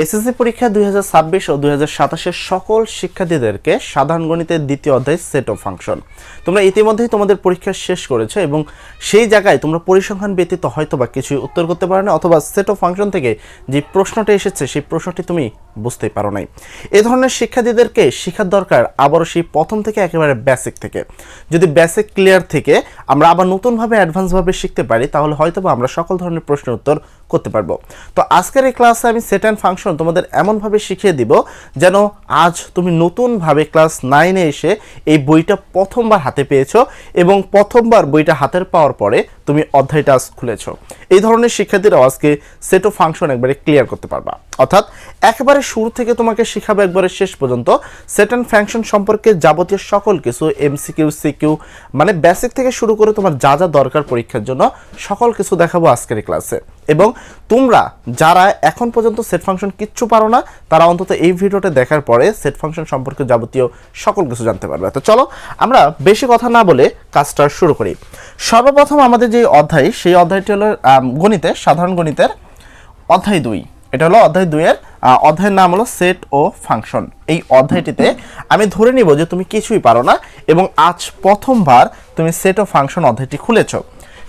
SSC পরীক্ষা 2026 ও 2027 এর সকল শিক্ষার্থীদেরকে সাধারণ গণিতের দ্বিতীয় অধ্যায় সেট অফ ফাংশন তোমরা ইতিমধ্যেই তোমাদের পরীক্ষা শেষ করেছো এবং সেই জায়গায় তোমরা পরিসংখ্যান ব্যতীত হয়তোবা কিছু উত্তর করতে পারো না, অথবা সেট অফ ফাংশন থেকে যে প্রশ্নটা এসেছে সেই প্রশ্নটি তুমি বুঝতেই পারো নাই। এই ধরনের শিক্ষার্থীদেরকে শেখার দরকার আবারও সেই প্রথম থেকে একেবারে বেসিক থেকে। যদি বেসিক ক্লিয়ার থেকে আমরা আবার নতুনভাবে অ্যাডভান্সভাবে শিখতে পারি তাহলে হয়তোবা আমরা সকল ধরনের প্রশ্নের উত্তর করতে পারবো। তো আজকের এই ক্লাসে আমি সেট অ্যান্ড ফাংশন তোমাদের এমনভাবে শিখিয়ে দিব যেন আজ তুমি নতুনভাবে ক্লাস 9-এ এসে এই বইটা প্রথমবার হাতে পেয়েছো এবং প্রথমবার বইটা হাতের পাওয়ার পরে তুমি অধ্যায়টা আজ খুলেছো। এই ধরনের শিক্ষার্থীরাও আজকে সেট অফ ফাংশন একবারে ক্লিয়ার করতে পারবা, অর্থাৎ একেবারে শুরু থেকে তোমাকে শেখাবো একবারে শেষ পর্যন্ত সেট অ্যান্ড ফাংশন সম্পর্কে যাবতীয় সকল কিছু, এমসিকিউ সিকিউ মানে বেসিক থেকে শুরু করে তোমার যা যা দরকার পরীক্ষার জন্য সকল কিছু দেখাবো আজকের এই ক্লাসে। এবং তোমরা যারা এখন পর্যন্ত সেট ফাংশন কিচ্ছু পারো না তারা অন্তত এই ভিডিওটা দেখার পরে সেট ফাংশন সম্পর্কে যাবতীয় সকল কিছু জানতে পারবে। তো চলো আমরা বেশি কথা না বলে কাজটা শুরু করি। সর্বপ্রথম আমাদের যে অধ্যায় সেই অধ্যায়টি হলো গণিতের সাধারণ গণিতের অধ্যায় 2। এটা হলো অধ্যায় 2 এর অধ্যায়ের নাম হলো সেট ও ফাংশন। এই অধ্যায়টিতে আমি ধরে নিব যে তুমি কিছুই পারো না এবং আজ প্রথমবার তুমি সেট ও ফাংশন অধ্যায়টি খুলেছো।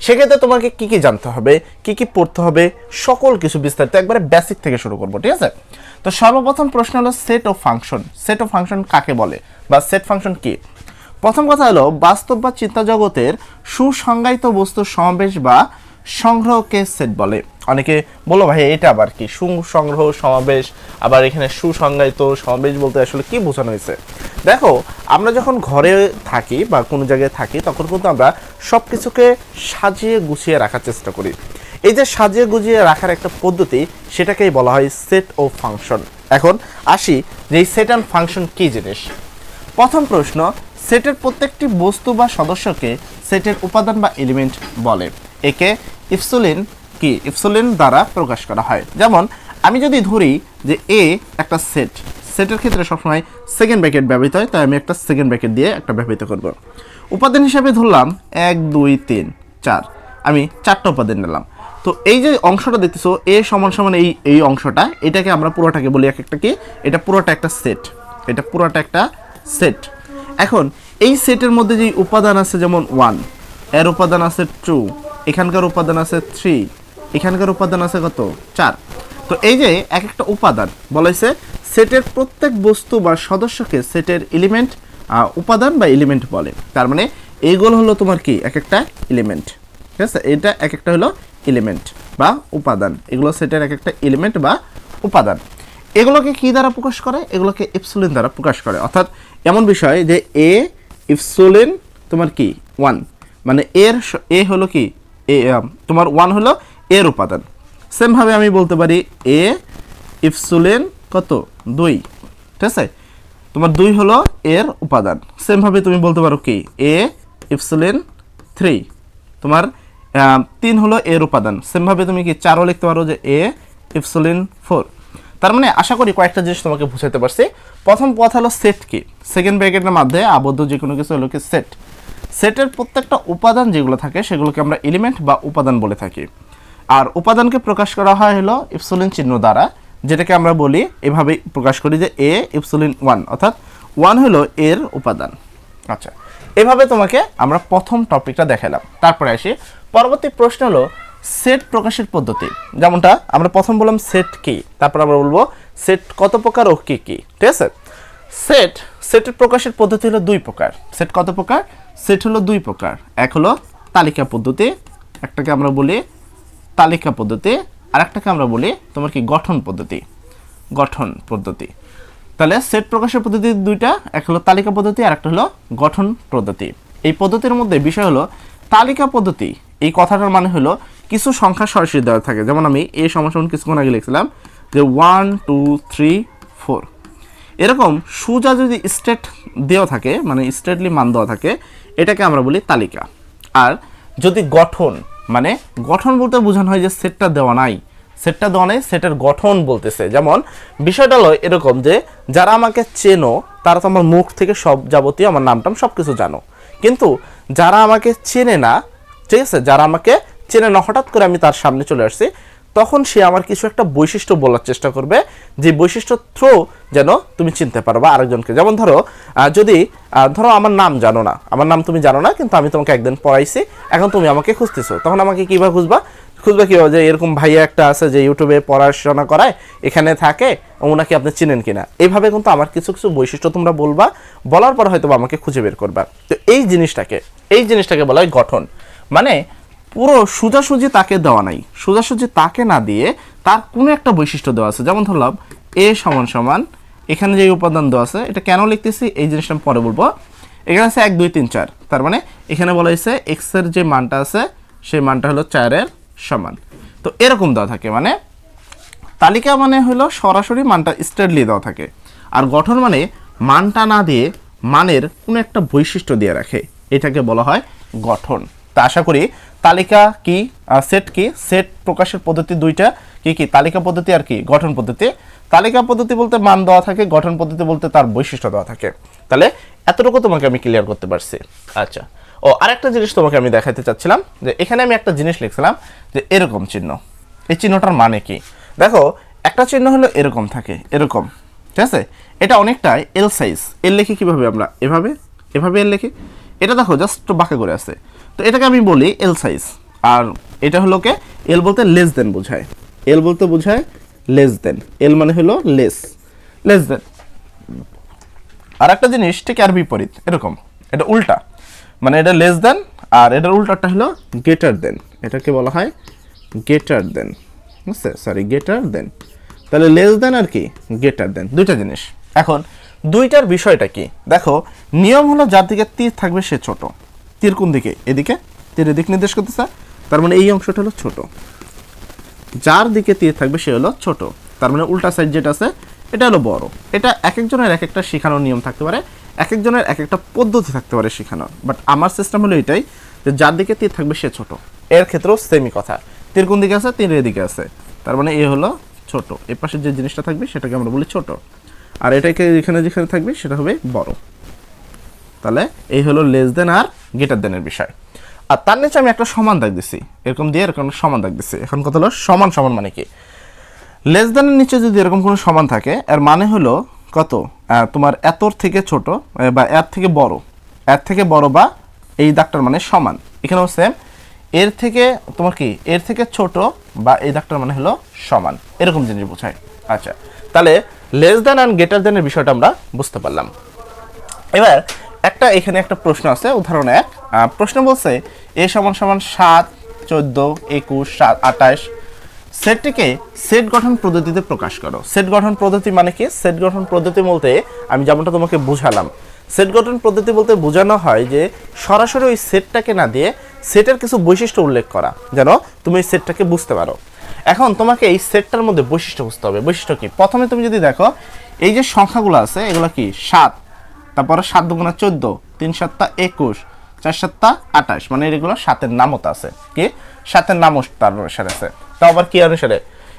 সেক্ষেত্রে তোমাকে কি কি জানতে হবে, কি কি পড়তে হবে, সকল কিছু বিস্তারিত একবারে বেসিক থেকে শুরু করবো, ঠিক আছে? তো সর্বপ্রথম প্রশ্ন হলো সেট ও ফাংশন। সেট ও ফাংশন কাকে বলে বা সেট ফাংশন কি? প্রথম কথা হলো বাস্তব বা চিন্তা জগতের সুসংজ্ঞায়িত বস্তুর সমাবেশ বা সংগ্রহকে সেট বলে। অনেকে বলো ভাই এটা আবার কি সুসংগ্রহ সমাবেশ, আবার এখানে সুসংজ্ঞায়িত সমাবেশ বলতে আসলে কি বোঝানো হয়েছে? দেখো, আমরা যখন ঘরে থাকি বা কোনো জায়গায় থাকি তখন কিন্তু আমরা সব কিছুকে সাজিয়ে গুছিয়ে রাখার চেষ্টা করি। এই যে সাজিয়ে গুছিয়ে রাখার একটা পদ্ধতি সেটাকেই বলা হয় সেট ও ফাংশন। এখন আসি যে এই সেট অ্যান্ড ফাংশন কি জিনিস। প্রথম প্রশ্ন, সেটের প্রত্যেকটি বস্তু বা সদস্যকে সেটের উপাদান বা এলিমেন্ট বলে। একে ইপসিলন কি ইপসিলন দ্বারা প্রকাশ করা হয়। যেমন আমি যদি ধরি যে এ একটা সেট, সেটের ক্ষেত্রে সবসময় সেকেন্ড ব্র্যাকেট ব্যবহৃত হয়, তাই আমি একটা সেকেন্ড ব্র্যাকেট দিয়ে একটা ব্যবহৃত করব। উপাদান হিসাবে ধরলাম 1 2 3 4, আমি 4টা উপাদান নিলাম। তো এই যে অংশটা দেখতেছো এ সমান সমান এই অংশটা, এটাকে আমরা পুরোটাকে বলি এক একটা কি, এটা পুরোটা একটা সেট, এটা পুরোটা একটা সেট। এখন এই সেটের মধ্যে যে উপাদান আছে যেমন 1, এর উপাদান আছে 2, এখানকার উপাদান আছে 3, এখানকার উপাদান আছে কত 4। তো এই যে এক একটা উপাদান বলা হয়েছে সেটের প্রত্যেক বস্তু বা সদস্যকে সেটের এলিমেন্ট উপাদান বা এলিমেন্ট বলে। তার মানে এইগুলো হলো তোমার কি এক একটা এলিমেন্ট, ঠিক আছে? এটা এক একটা হলো এলিমেন্ট বা উপাদান, এগুলো সেটের এক একটা এলিমেন্ট বা উপাদান। এগুলোকে কি দ্বারা প্রকাশ করে? এগুলোকে ইপসিলন দ্বারা প্রকাশ করে। অর্থাৎ এমন বিষয় যে এ ইপসিলন তোমার কি 1, মানে এর এ হলো কি এ তোমার 1 হলো এর উপাদান। সেমভাবে আমি বলতে পারি এ ইপসিলন কত 2, ঠিক আছে? তোমার 2 হলো এর উপাদান। সেমভাবে তুমি বলতে পারো কি এ ইপসিলন 3, তোমার 3 হলো এর উপাদান। সেমভাবে তুমি কি 4ও লিখতে পারো যে এ ইপসিলন 4। তার মানে আশা করি কয়েকটা জিনিস তোমাকে বুঝাতে পারছি। প্রথম কথা হলো সেট কি, সেকেন্ড ব্র্যাকেটের মধ্যে আবদ্ধ যে কোনো কিছু হলো কি সেট। সেটের প্রত্যেকটা উপাদান যেগুলো থাকে সেগুলোকে আমরা এলিমেন্ট বা উপাদান বলে থাকি। আর উপাদানকে প্রকাশ করা হয় হলো ইপসিলন চিহ্ন দ্বারা, যেটাকে আমরা বলি এভাবেই প্রকাশ করি যে এ ইপসিলন 1, অর্থাৎ 1 হলো এর উপাদান। আচ্ছা, এভাবে তোমাকে আমরা প্রথম টপিকটা দেখালাম। তারপরে আসি পরবর্তী প্রশ্ন হলো সেট প্রকাশের পদ্ধতি। যেমনটা আমরা প্রথম বললাম সেট কি, তারপর আমরা বলবো সেট কত প্রকার ও কি কি, ঠিক আছে? সেটের প্রকাশের পদ্ধতি হলো 2 প্রকার। সেট কত প্রকার? সেট হলো 2 প্রকার। এক হলো তালিকা পদ্ধতি, একটাকে আমরা বলি তালিকা পদ্ধতি, আর একটাকে আমরা বলি তোমার কি গঠন পদ্ধতি। গঠন পদ্ধতি। তাহলে সেট প্রকাশের পদ্ধতি দুইটা, এক হলো তালিকা পদ্ধতি আর একটা হলো গঠন পদ্ধতি। এই পদ্ধতির মধ্যে বিষয় হলো তালিকা পদ্ধতি, এই কথাটার মানে হলো কিছু সংখ্যা সরাসরি দেওয়া থাকে। যেমন আমি এ সমান কিছুক্ষণ আগে লিখছিলাম যে 1 2 3 4, এরকম সোজা যদি স্ট্রেট দেওয়া থাকে মানে স্ট্রেটলি মান দেওয়া থাকে এটাকে আমরা বলি তালিকা। আর যদি গঠন, মানে গঠন বলতে বোঝানো হয় যে সেটটা দেওয়া নাই, সেটের গঠন বলতেছে। যেমন বিষয়টা হলো এরকম যে যারা আমাকে চেনো তারা তো আমার মুখ থেকে সব যাবতীয় আমার নামটাম সব কিছু জানো, কিন্তু যারা আমাকে চেনে না, ঠিক আছে, যারা আমাকে চেনে না হঠাৎ করে আমি তার সামনে চলে আসছি তখন সে আমার কিছু একটা বৈশিষ্ট্য বলার চেষ্টা করবে, যে বৈশিষ্ট্য থ্রু যেন তুমি চিনতে পারো বা আরেকজনকে। যেমন যদি ধরো আমার নাম জানো না, আমার নাম তুমি জানো না, কিন্তু আমি তোমাকে একদিন পড়াইছি, এখন তুমি আমাকে খুঁজতেছো, তখন আমাকে কিভাবে খুঁজবা কিভাবে, যে এরকম ভাইয়া একটা আছে যে ইউটিউবে পড়াশোনা করায়, এখানে থাকে, ওনাকে আপনি চিনেন কিনা। এইভাবে কিন্তু আমার কিছু কিছু বৈশিষ্ট্য তোমরা বলবা, বলার পর হয়তো আমাকে খুঁজে বের করবা। তো এই জিনিসটাকে বলা হয় গঠন। মানে পুরো সোজাসুজি তাকে দেওয়া নাই, সোজাসুজি তাকে না দিয়ে তার কোনো একটা বৈশিষ্ট্য দেওয়া আছে। যেমন ধরলাম এ সমান সমান, এখানে যে উপাদান দেওয়া আছে, এটা কেন লিখতেছি এই জিনিসটা আমি পরে বলবো। এখানে আছে 1 2 3 4, তার মানে এখানে বলা হয়েছে এক্স এর যে মানটা আছে সেই মানটা হলো 4 এর সমান। তো এরকম দেওয়া থাকে, মানে তালিকা মানে হলো সরাসরি মানটা স্ট্রেটলি দেওয়া থাকে, আর গঠন মানে মানটা না দিয়ে মানের কোনো একটা বৈশিষ্ট্য দিয়ে রাখে, এটাকে বলা হয় গঠন। তা আশা করি তালিকা কি সেট কি, সেট প্রকাশের পদ্ধতি দুইটা, কি তালিকা পদ্ধতি আর কি গঠন পদ্ধতি। তালিকা পদ্ধতি বলতে মান দেওয়া থাকে, গঠন পদ্ধতি বলতে তার বৈশিষ্ট্য দেওয়া থাকে। তাহলে এতটুকু তোমাকে আমি ক্লিয়ার করতে পারছি। আচ্ছা, আরেকটা জিনিস তোমাকে আমি দেখাতে চাচ্ছিলাম, যে এখানে আমি একটা জিনিস লিখছিলাম যে এরকম চিহ্ন, এই চিহ্নটার মানে কি। দেখো একটা চিহ্ন হলো এরকম থাকে, এরকম, ঠিক আছে, এটা অনেকটাই এল সাইজ। এল লিখি কিভাবে আমরা, এভাবে এল লিখি, এটা দেখো জাস্ট বাঁকা করে আছে, তো এটাকে আমি বলি এল সাইজ। আর এটা হলো কে, এল বলতে লেস দেন বোঝায়, এল বলতে বোঝায় লেস দেন, এল মানে হলো লেস দেন। আর একটা জিনিস ঠিক আর বিপরীত, এরকম, এটা উল্টা, মানে এটা লেস দেন আর এটার উল্টাটা হলো গ্রেটার দেন, এটাকে বলা হয় গ্রেটার দেন, বুঝছে, সরি গ্রেটার দেন। তাহলে লেস দেন আর কি গ্রেটার দেন, দুইটা জিনিস। এখন দুইটার বিষয়টা কি দেখো, নিয়ম হলো যার দিকে তীর থাকবে সে ছোট। তীর কোন দিকে, এদিকে, তীরের দিক নির্দেশ করতেছে, তার মানে এই অংশটা হলো ছোট। যার দিকে তীর থাকবে সে হলো ছোট, তার মানে উল্টা সাইড যেটা আছে এটা হলো বড়। এটা এক একজনের এক একটা শেখানোর নিয়ম থাকতে পারে, এক একজনের এক একটা পদ্ধতি থাকতে পারে শেখানোর, বাট আমার সিস্টেম হলো এটাই, যে যার দিকে তীর থাকবে সে ছোট। এর ক্ষেত্রেও সেমই কথা, তীর কোন দিকে আছে, তীর এদিকে আছে, তার মানে এ হলো ছোট, এর পাশে যে জিনিসটা থাকবে সেটাকে আমরা বলি ছোট, আর এটাকে যেখানে থাকবে সেটা হবে বড়। তাহলে এই হলো লেস দেন আর গ্রেটার দেনের বিষয়। আর তার নিচে আমি একটা সমান দাগ দিছি, এরকম দিয়ে এরকম সমান দাগ দিছি। এখন কথা হলো সমান সমান মানে কি, লেস দেনের নিচে যদি এরকম কোনো সমান থাকে, এর মানে হলো কত, তোমার এতর থেকে ছোট বা এর থেকে বড় বা এই দাগটার মানে সমান। এখানেও সেম, এর থেকে তোমার কি, এর থেকে ছোট বা এই দাগটার মানে হলো সমান, এরকম জিনিস বোঝায়। আচ্ছা, তাহলে লেস দেন অ্যান্ড গ্রেটার দেনের বিষয়টা আমরা বুঝতে পারলাম। এবার এখানে একটা প্রশ্ন আছে, উদাহরণ 1 প্রশ্ন বলছে এ সমান সমান 7 14 21 28 সেটটিকে সেট গঠন পদ্ধতিতে প্রকাশ করো। সেট গঠন পদ্ধতি মানে কি, সেট গঠন পদ্ধতি বলতে আমি যেমনটা তোমাকে বুঝালাম, সেট গঠন পদ্ধতি বলতে বোঝানো হয় যে সরাসরি ওই সেটটাকে না দিয়ে সেটের কিছু বৈশিষ্ট্য উল্লেখ করা, যেন তুমি এই সেটটাকে বুঝতে পারো। এখন তোমাকে এই সেটটার মধ্যে বৈশিষ্ট্য বুঝতে হবে। বৈশিষ্ট্য কি, প্রথমে তুমি যদি দেখো এই যে সংখ্যাগুলো আছে এগুলো কি 7, তারপরে 7 দুগুণা 14, 3 7 21, 4 7 28, মানে এগুলো 7-এর নামতা আছে, কি 7-এর নাম তার অনুসারে আছে। তাও আবার কি অনুসারে,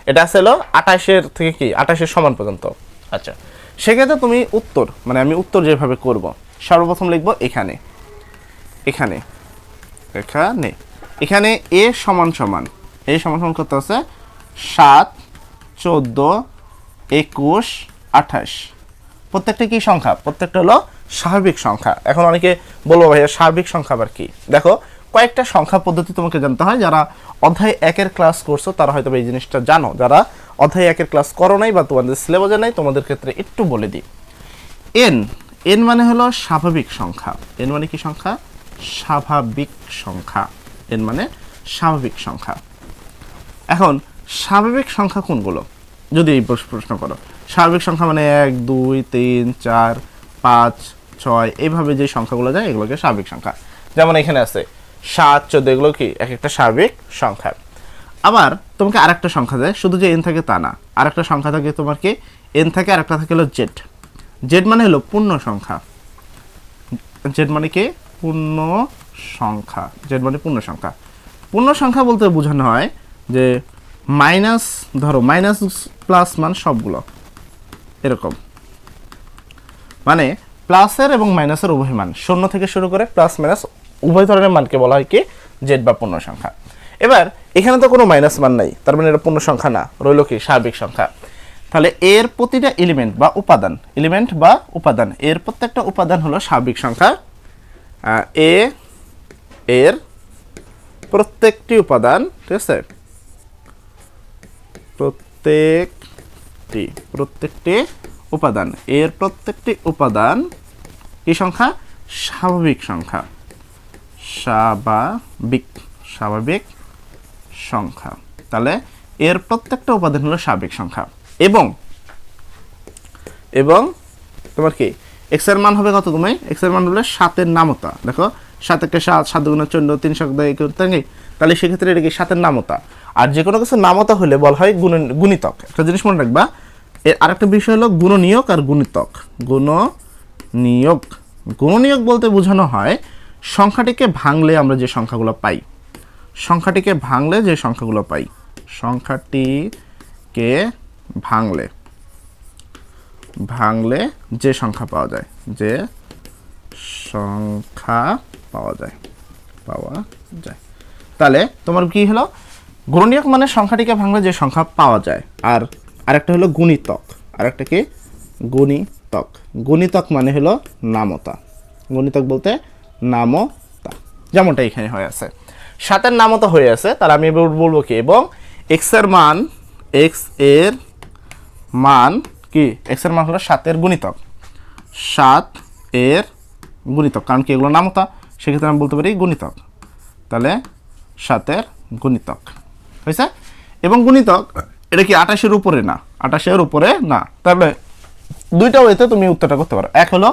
এটা আছে হলো 28-এর থেকে কি 28-এর সমান পর্যন্ত। আচ্ছা, সেক্ষেত্রে তুমি উত্তর, মানে আমি উত্তর যেভাবে করব, সর্বপ্রথম লিখবো এখানে এ সমান সমান কত আছে, 7 14 21 28, প্রত্যেকটা কি সংখ্যা, প্রত্যেকটা হলো স্বাভাবিক সংখ্যা। এখন অনেকে বলবো ভাইয়া স্বাভাবিক সংখ্যা আবার কি, দেখো কয়েকটা সংখ্যা পদ্ধতি তোমাকে জানতে হয়। যারা অধ্যায় 1-এর ক্লাস করছো তারা হয়তো এই জিনিসটা জানো, যারা অধ্যায় 1-এর ক্লাস করো নাই বা তোমাদের সিলেবাসে নাই তোমাদের ক্ষেত্রে একটু বলে দিই। এন মানে হলো স্বাভাবিক সংখ্যা, এন মানে কি সংখ্যা, স্বাভাবিক সংখ্যা, এন মানে স্বাভাবিক সংখ্যা। এখন স্বাভাবিক সংখ্যা কোনগুলো, যদি এই প্রশ্ন করো, স্বাভাবিক সংখ্যা মানে 1 2 3 4 5 6 এইভাবে যে সংখ্যাগুলো যায় এগুলোকে স্বাভাবিক সংখ্যা। যেমন এখানে আছে 7 14, এগুলো কি এক একটা স্বাভাবিক সংখ্যা। আবার তোমাকে আরেকটা সংখ্যা দেয়, শুধু যে এন থাকে তা না, আরেকটা সংখ্যা থাকে তোমার কি এন থাকে, আরেকটা থাকে হলো জেড। জেড মানে হলো পূর্ণ সংখ্যা, জেড মানে কি পূর্ণ সংখ্যা, জেড মানে পূর্ণ সংখ্যা। পূর্ণ সংখ্যা বলতে বোঝানো হয় যে মাইনাস, ধরো মাইনাস প্লাস মান সবগুলো এরকম, মানে প্লাসের এবং মাইনাসের উভয় মান, শূন্য থেকে শুরু করে প্লাস মাইনাস উভয় ধরনের মানকে বলা হয় কি জেড বা পূর্ণ সংখ্যা। এবার এখানে তো কোনো মাইনাস মান নাই, তার মানে এটা পূর্ণ সংখ্যা না, রইল কি স্বাভাবিক সংখ্যা। তাহলে এর প্রতিটা এলিমেন্ট বা উপাদান এর প্রত্যেকটা উপাদান হলো স্বাভাবিক সংখ্যা। এ এর প্রত্যেকটি উপাদান, ঠিক আছে, প্রত্যেকটি উপাদান, এর প্রত্যেকটি উপাদান কি সংখ্যা? স্বাভাবিক সংখ্যা, স্বাভাবিক সংখ্যা। তাহলে এর প্রত্যেকটা উপাদান হলো স্বাভাবিক সংখ্যা এবং তোমার কি এক্স এর মান হবে কত? তুমি এক্স এর মান হলো 7 এর নামতা। দেখো 7 কে 7, 7 দুগুণে 14, 3 শব্দ তাই। তাহলে সেক্ষেত্রে এটা কি 7 এর নামতা। আর যে কোনো কিছু নামতা হলে বলা হয় গুণিতক। একটা জিনিস মনে রাখবা, এর আরেকটা বিষয় হলো গুণনীয়ক আর গুণিতক। গুণনীয়ক বলতে বোঝানো হয় সংখ্যাটিকে ভাঙলে আমরা যে সংখ্যাগুলো পাই, সংখ্যাটিকে ভাঙলে যে সংখ্যা পাওয়া যায়, তাহলে তোমার কি হলো? গুণনীয়ক মানে সংখ্যাটিকে ভাঙলে যে সংখ্যা পাওয়া যায়। আর আরেকটা হলো গুণিতক। আরেকটা কি? গুণিতক মানে হলো নামতা। গুণিতক বলতে নামতা, যেমনটা এখানে হয়ে আছে 7 এর নামতা হয়ে আছে। তাহলে আমি এবার বলবো কি, এবং এক্স এর মান কি? এক্স এর মান হলো 7 এর গুণিতক, 7 এর গুণিতক, কারণ কি এগুলো নামতা, সেক্ষেত্রে আমি বলতে পারি গুণিতক। তাহলে 7 এর গুণিতক হয়েছে। এবং গুণিতক এটা কি 28 এর উপরে না, 28 এর উপরে না। তাহলে দুইটা ওয়েতে তুমি উত্তরটা করতে পারো। এক হলো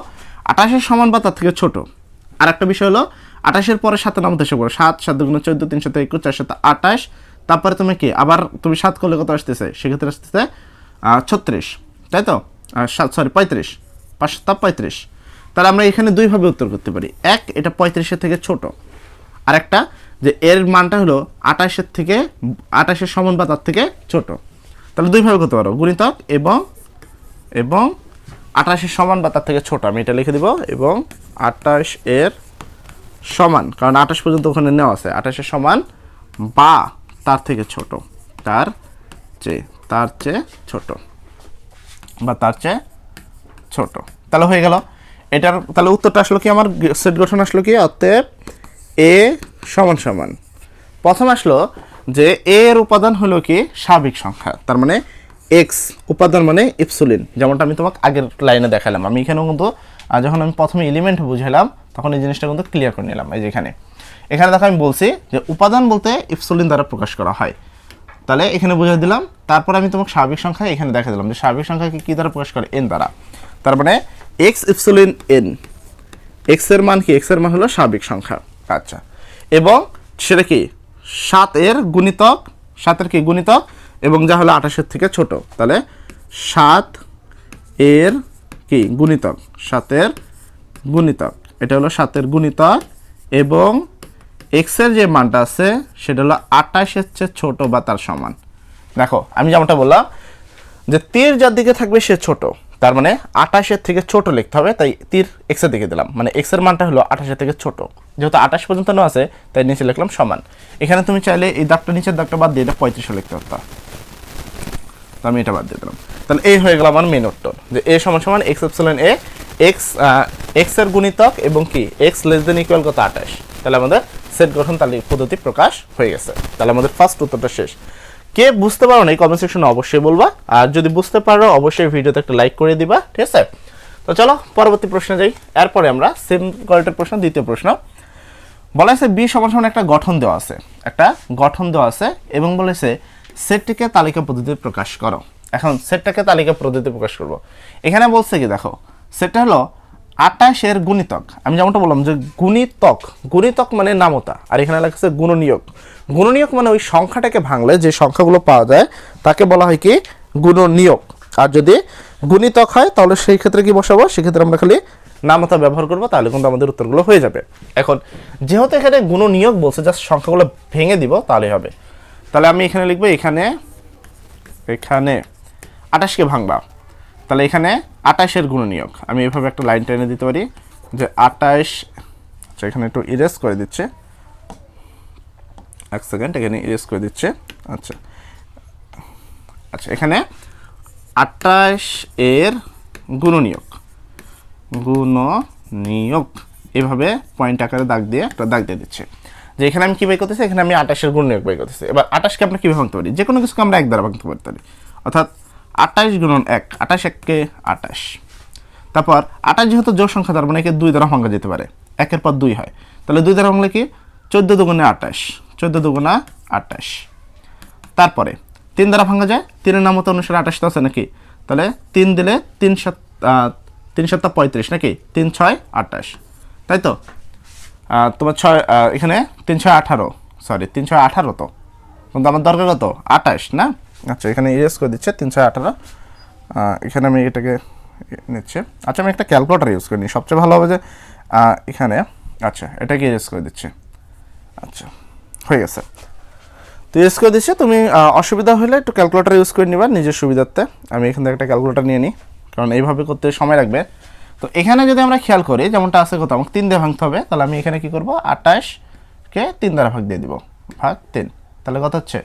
28 এর সমান বা তার থেকে ছোট। আর একটা বিষয় হলো 28 এর পরে 7 এর নামতা এসে পড়ে, 7, 7 দুগুণে 14, 3 7 21, 4 7 28। তারপরে তুমি কি আবার তুমি 7 করলে কত আসতেছে? সেক্ষেত্রে আসতেছে 36, তাই তো? 35, 5 7 35। তাহলে আমরা এখানে দুইভাবে উত্তর করতে পারি। এক, এটা 35 এর থেকে ছোট। আর একটা যে এর মানটা হলো 28 এর সমান বা তার থেকে ছোট। তাহলে দুইভাবে করতে পারো, গুণিতক এবং 28 এর সমান বা তার থেকে ছোট। আমি এটা লিখে দিব, এবং 28 এর সমান, কারণ 28 পর্যন্ত ওখানে নেওয়া আছে, 28 এর সমান বা তার থেকে ছোট, তার চেয়ে ছোট বা তার চেয়ে ছোট। তাহলে হয়ে গেল এটার। তাহলে উত্তরটা আসলো কি, আমার সেট গঠন আসলো কি, অতএব এ সমান প্রথম আসলো যে এ এর উপাদান হলো কি স্বাভাবিক সংখ্যা। তার মানে এক্স উপাদান মানে ইপসিলন, যেমনটা আমি তোমাকে আগের লাইনে দেখালাম। আমি এখানেও কিন্তু যখন আমি প্রথমে এলিমেন্ট বুঝালাম তখন এই জিনিসটা কিন্তু ক্লিয়ার করে নিলাম। এই যে এখানে দেখো আমি বলছি যে উপাদান বলতে ইপসিলন দ্বারা প্রকাশ করা হয়। তাহলে এখানে বুঝিয়ে দিলাম। তারপর আমি তোমাকে স্বাভাবিক সংখ্যা এখানে দেখা দিলাম যে স্বাভাবিক সংখ্যাকে কি দ্বারা প্রকাশ করে? এন দ্বারা। তার মানে এক্স ইপসিলন এন, এক্স এর মান কি? এক্স এর মান হলো স্বাভাবিক সংখ্যা। আচ্ছা, এবং সেটা কি 7 এর গুণিতক, 7 এর কি গুণিতক, এবং যা হলো 28 এর থেকে ছোট। তাহলে 7 এর কি গুণিতক, 7 এর গুণিতক, এটা হলো 7 এর গুণিতক, এবং এক্স এর যে মানটা আছে সেটা হলো 28 এর চেয়ে ছোট বা তার সমান। দেখো আমি যেমনটা বললাম যে তীর যার দিকে থাকবে সে ছোট, তার মানে 28 এর থেকে ছোট লিখতে হবে, তাই তীর এক্স এর দিকে দিলাম। মানে এক্স এর মানটা হলো 28 এর থেকে ছোট, যেহেতু 28 পর্যন্ত না আছে তাই নিচে লিখলাম সমান। এখানে তুমি চাইলে এই দাগটা নিচের দাগটা বাদ দিয়ে এটা 35 লিখতে পারতা, তো আমি এটা বাদ দিয়ে দিলাম। তাহলে এই হয়ে গেল আমার মেন উত্তর, যে এ সমান এক্স এপসিলন এ, এক্স এর গুণিতক এবং কি এক্স লেস দেন ইকুয়াল কত 28। তাহলে আমাদের সেট গঠন তালিকা পদ্ধতি প্রকাশ হয়ে গেছে। তাহলে আমাদের ফার্স্ট উত্তরটা শেষ। কে বুঝতে পারো না এই কমেন্ট সেকশনে অবশ্যই বলবা, আর যদি বুঝতে পারো অবশ্যই ভিডিওতে একটা লাইক করে দিবা, ঠিক আছে? তো চলো পরবর্তী প্রশ্নে যাই। এরপরে আমরা সেম কোয়ালিটির প্রশ্ন, দ্বিতীয় প্রশ্ন বলা আছে বি সমান একটা গঠন দেওয়া আছে, এবং বলেছে সেটটিকে তালিকা পদ্ধতিতে প্রকাশ করো। এখন সেটটাকে তালিকা পদ্ধতিতে প্রকাশ করব। এখানে বলছে কি, দেখো সেটটা হলো 28 এর গুণিতক। আমি যেমনটা বললাম যে গুণিতক মানে নামতা, আর এখানে লেখা আছে গুণনীয়ক মানে ওই সংখ্যাটাকে ভাঙলে যে সংখ্যাগুলো পাওয়া যায় তাকে বলা হয় কি গুণনীয়ক। আর যদি গুণিতক হয় তাহলে সেই ক্ষেত্রে কি বসাবো? সেক্ষেত্রে আমরা খালি নামতা ব্যবহার করবো, তাহলে কিন্তু আমাদের উত্তরগুলো হয়ে যাবে। এখন যেহেতু এখানে গুণনীয়ক বলছে, জাস্ট সংখ্যাগুলো ভেঙে দিব তাহলেই হবে। তাহলে আমি এখানে লিখবো এখানে 28কে ভাঙবা, তাহলে এখানে 28 এর গুণনীয়ক। আমি এভাবে একটা লাইন টেনে দিতে পারি যে 28, আচ্ছা এখানে একটু ইরেজ করে দিচ্ছে, এক সেকেন্ড, এখানে ইরেজ করে দিচ্ছে। আচ্ছা আচ্ছা, এখানে 28 এর গুণনীয়ক এভাবে পয়েন্ট আকারে দাগ দিয়ে একটা দাগ দিয়ে দিচ্ছে যে এখানে আমি কী বের করতেছি, এখানে আমি 28 এর গুণনীয়ক বের করতেছি। এবার 28কে আমরা কীভাবে ভাঙতে পারি, যে কোনো কিছুকে আমরা 1 দ্বারা ভাঙতে পারি, অর্থাৎ 28 গুণন 1, 28 1 28। তারপর 28 যেহেতু যোগ সংখ্যা, তার মানে একে 2 দ্বারা ভাঙা যেতে পারে, 1 পর 2 হয়, তাহলে 2 দ্বারা ভাঙলে কি 14 দুগুণে 28, 14 দুগুণা 28। তারপরে 3 দ্বারা ভাঙা যায়, 3 নাম মতো অনুসারে 28 তো আছে নাকি, তাহলে 3 দিলে 3 7 35 নাকি, 3 6 28, তাই তো। তোমার 6 এখানে 3 6 18, সরি 3 6 18 তো, কিন্তু আমার দরকার কত 28 না। আচ্ছা, এখানে ইরেজ করে দিচ্ছে 3 6 18। এখানে আমি এটাকে নিচ্ছে। আচ্ছা, আমি একটা ক্যালকুলেটার ইউজ করি, সবচেয়ে ভালো হবে যে এখানে। আচ্ছা, এটাকে ইরেজ করে দিচ্ছে। আচ্ছা, হয়ে গেছে, তো ইউজ করে দিচ্ছে। তুমি অসুবিধা হলে একটু ক্যালকুলেটার ইউজ করে নিবা নিজের সুবিধার্থে। আমি এখান থেকে একটা ক্যালকুলেটার নিয়ে নিই, কারণ এইভাবে করতে সময় লাগবে। তো এখানে যদি আমরা খেয়াল করি, যেমনটা আছে কত, আমাকে 3 দিয়ে ভাঙতে হবে, তাহলে আমি এখানে কি করব, 28কে 3 দ্বারা ভাগ দিয়ে দিব, ভাগ 3, তাহলে কত হচ্ছে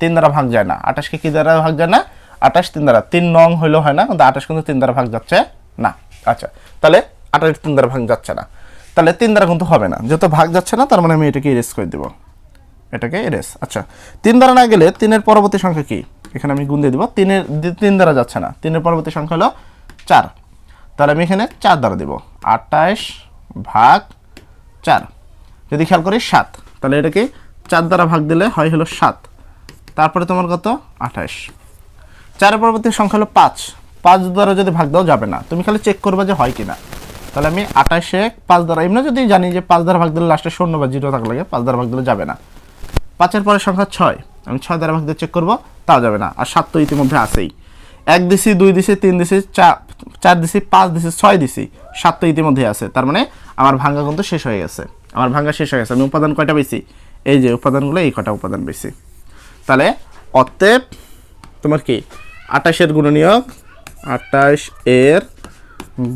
3 দ্বারা ভাগ যায় না। 28কে কি দ্বারা ভাগ যায় না, 28 3 দ্বারা, 3 নং হইলেও হয় না, কিন্তু 28 কিন্তু 3 দ্বারা ভাগ যাচ্ছে না। আচ্ছা, তাহলে 28 3 দ্বারা ভাগ যাচ্ছে না, তাহলে 3 দ্বারা কিন্তু হবে না, যেহেতু ভাগ যাচ্ছে না, তার মানে আমি এটাকে ইরেজ করে দেবো, এটাকে ইরেজ। আচ্ছা, 3 দ্বারা না গেলে 3 পরবর্তী সংখ্যা কি, এখানে আমি গুণ দিয়ে দিব। 3 দ্বারা যাচ্ছে না, 3 পরবর্তী সংখ্যা হলো 4, তাহলে আমি এখানে 4 দ্বারা দেব, 28 ভাগ 4। যদি খেয়াল করি 7, তাহলে এটাকে 4 দ্বারা ভাগ দিলে হয় হলো 7, তারপরে তোমার কত 28। 4 পরবর্তী সংখ্যা হলো 5, 5 দ্বারা যদি ভাগ দাও যাবে না, তুমি খালি চেক করবে যে হয় কিনা। তাহলে আমি 28-এ 5 দ্বারা, এমনি যদি জানি যে 5 দ্বারা ভাগ দিলে লাস্টে 0 বা 0 থাকা লাগে, 5 দ্বারা ভাগ দিলে যাবে না। 5-এর পরের সংখ্যা 6, আমি 6 দ্বারা ভাগ দিয়ে চেক করবো, তাও যাবে না। আর 7 তো ইতিমধ্যে আছেই, 1 দিছি, 2 দিছি, 3 দিছি, 4 দিছি, 5 দিছি, 6 দিছি, 7 তো ইতিমধ্যে আছে, তার মানে আমার ভাঙ্গা কিন্তু শেষ হয়ে গেছে। আমার ভাঙ্গা শেষ হয়ে গেছে। আমি উপাদান কয়টা পেয়েছি, এই যে উপাদানগুলো, এই কটা উপাদান পেয়েছি। তাহলে অতএব তোমার কি 28-এর গুণনীয়ক, 28 এর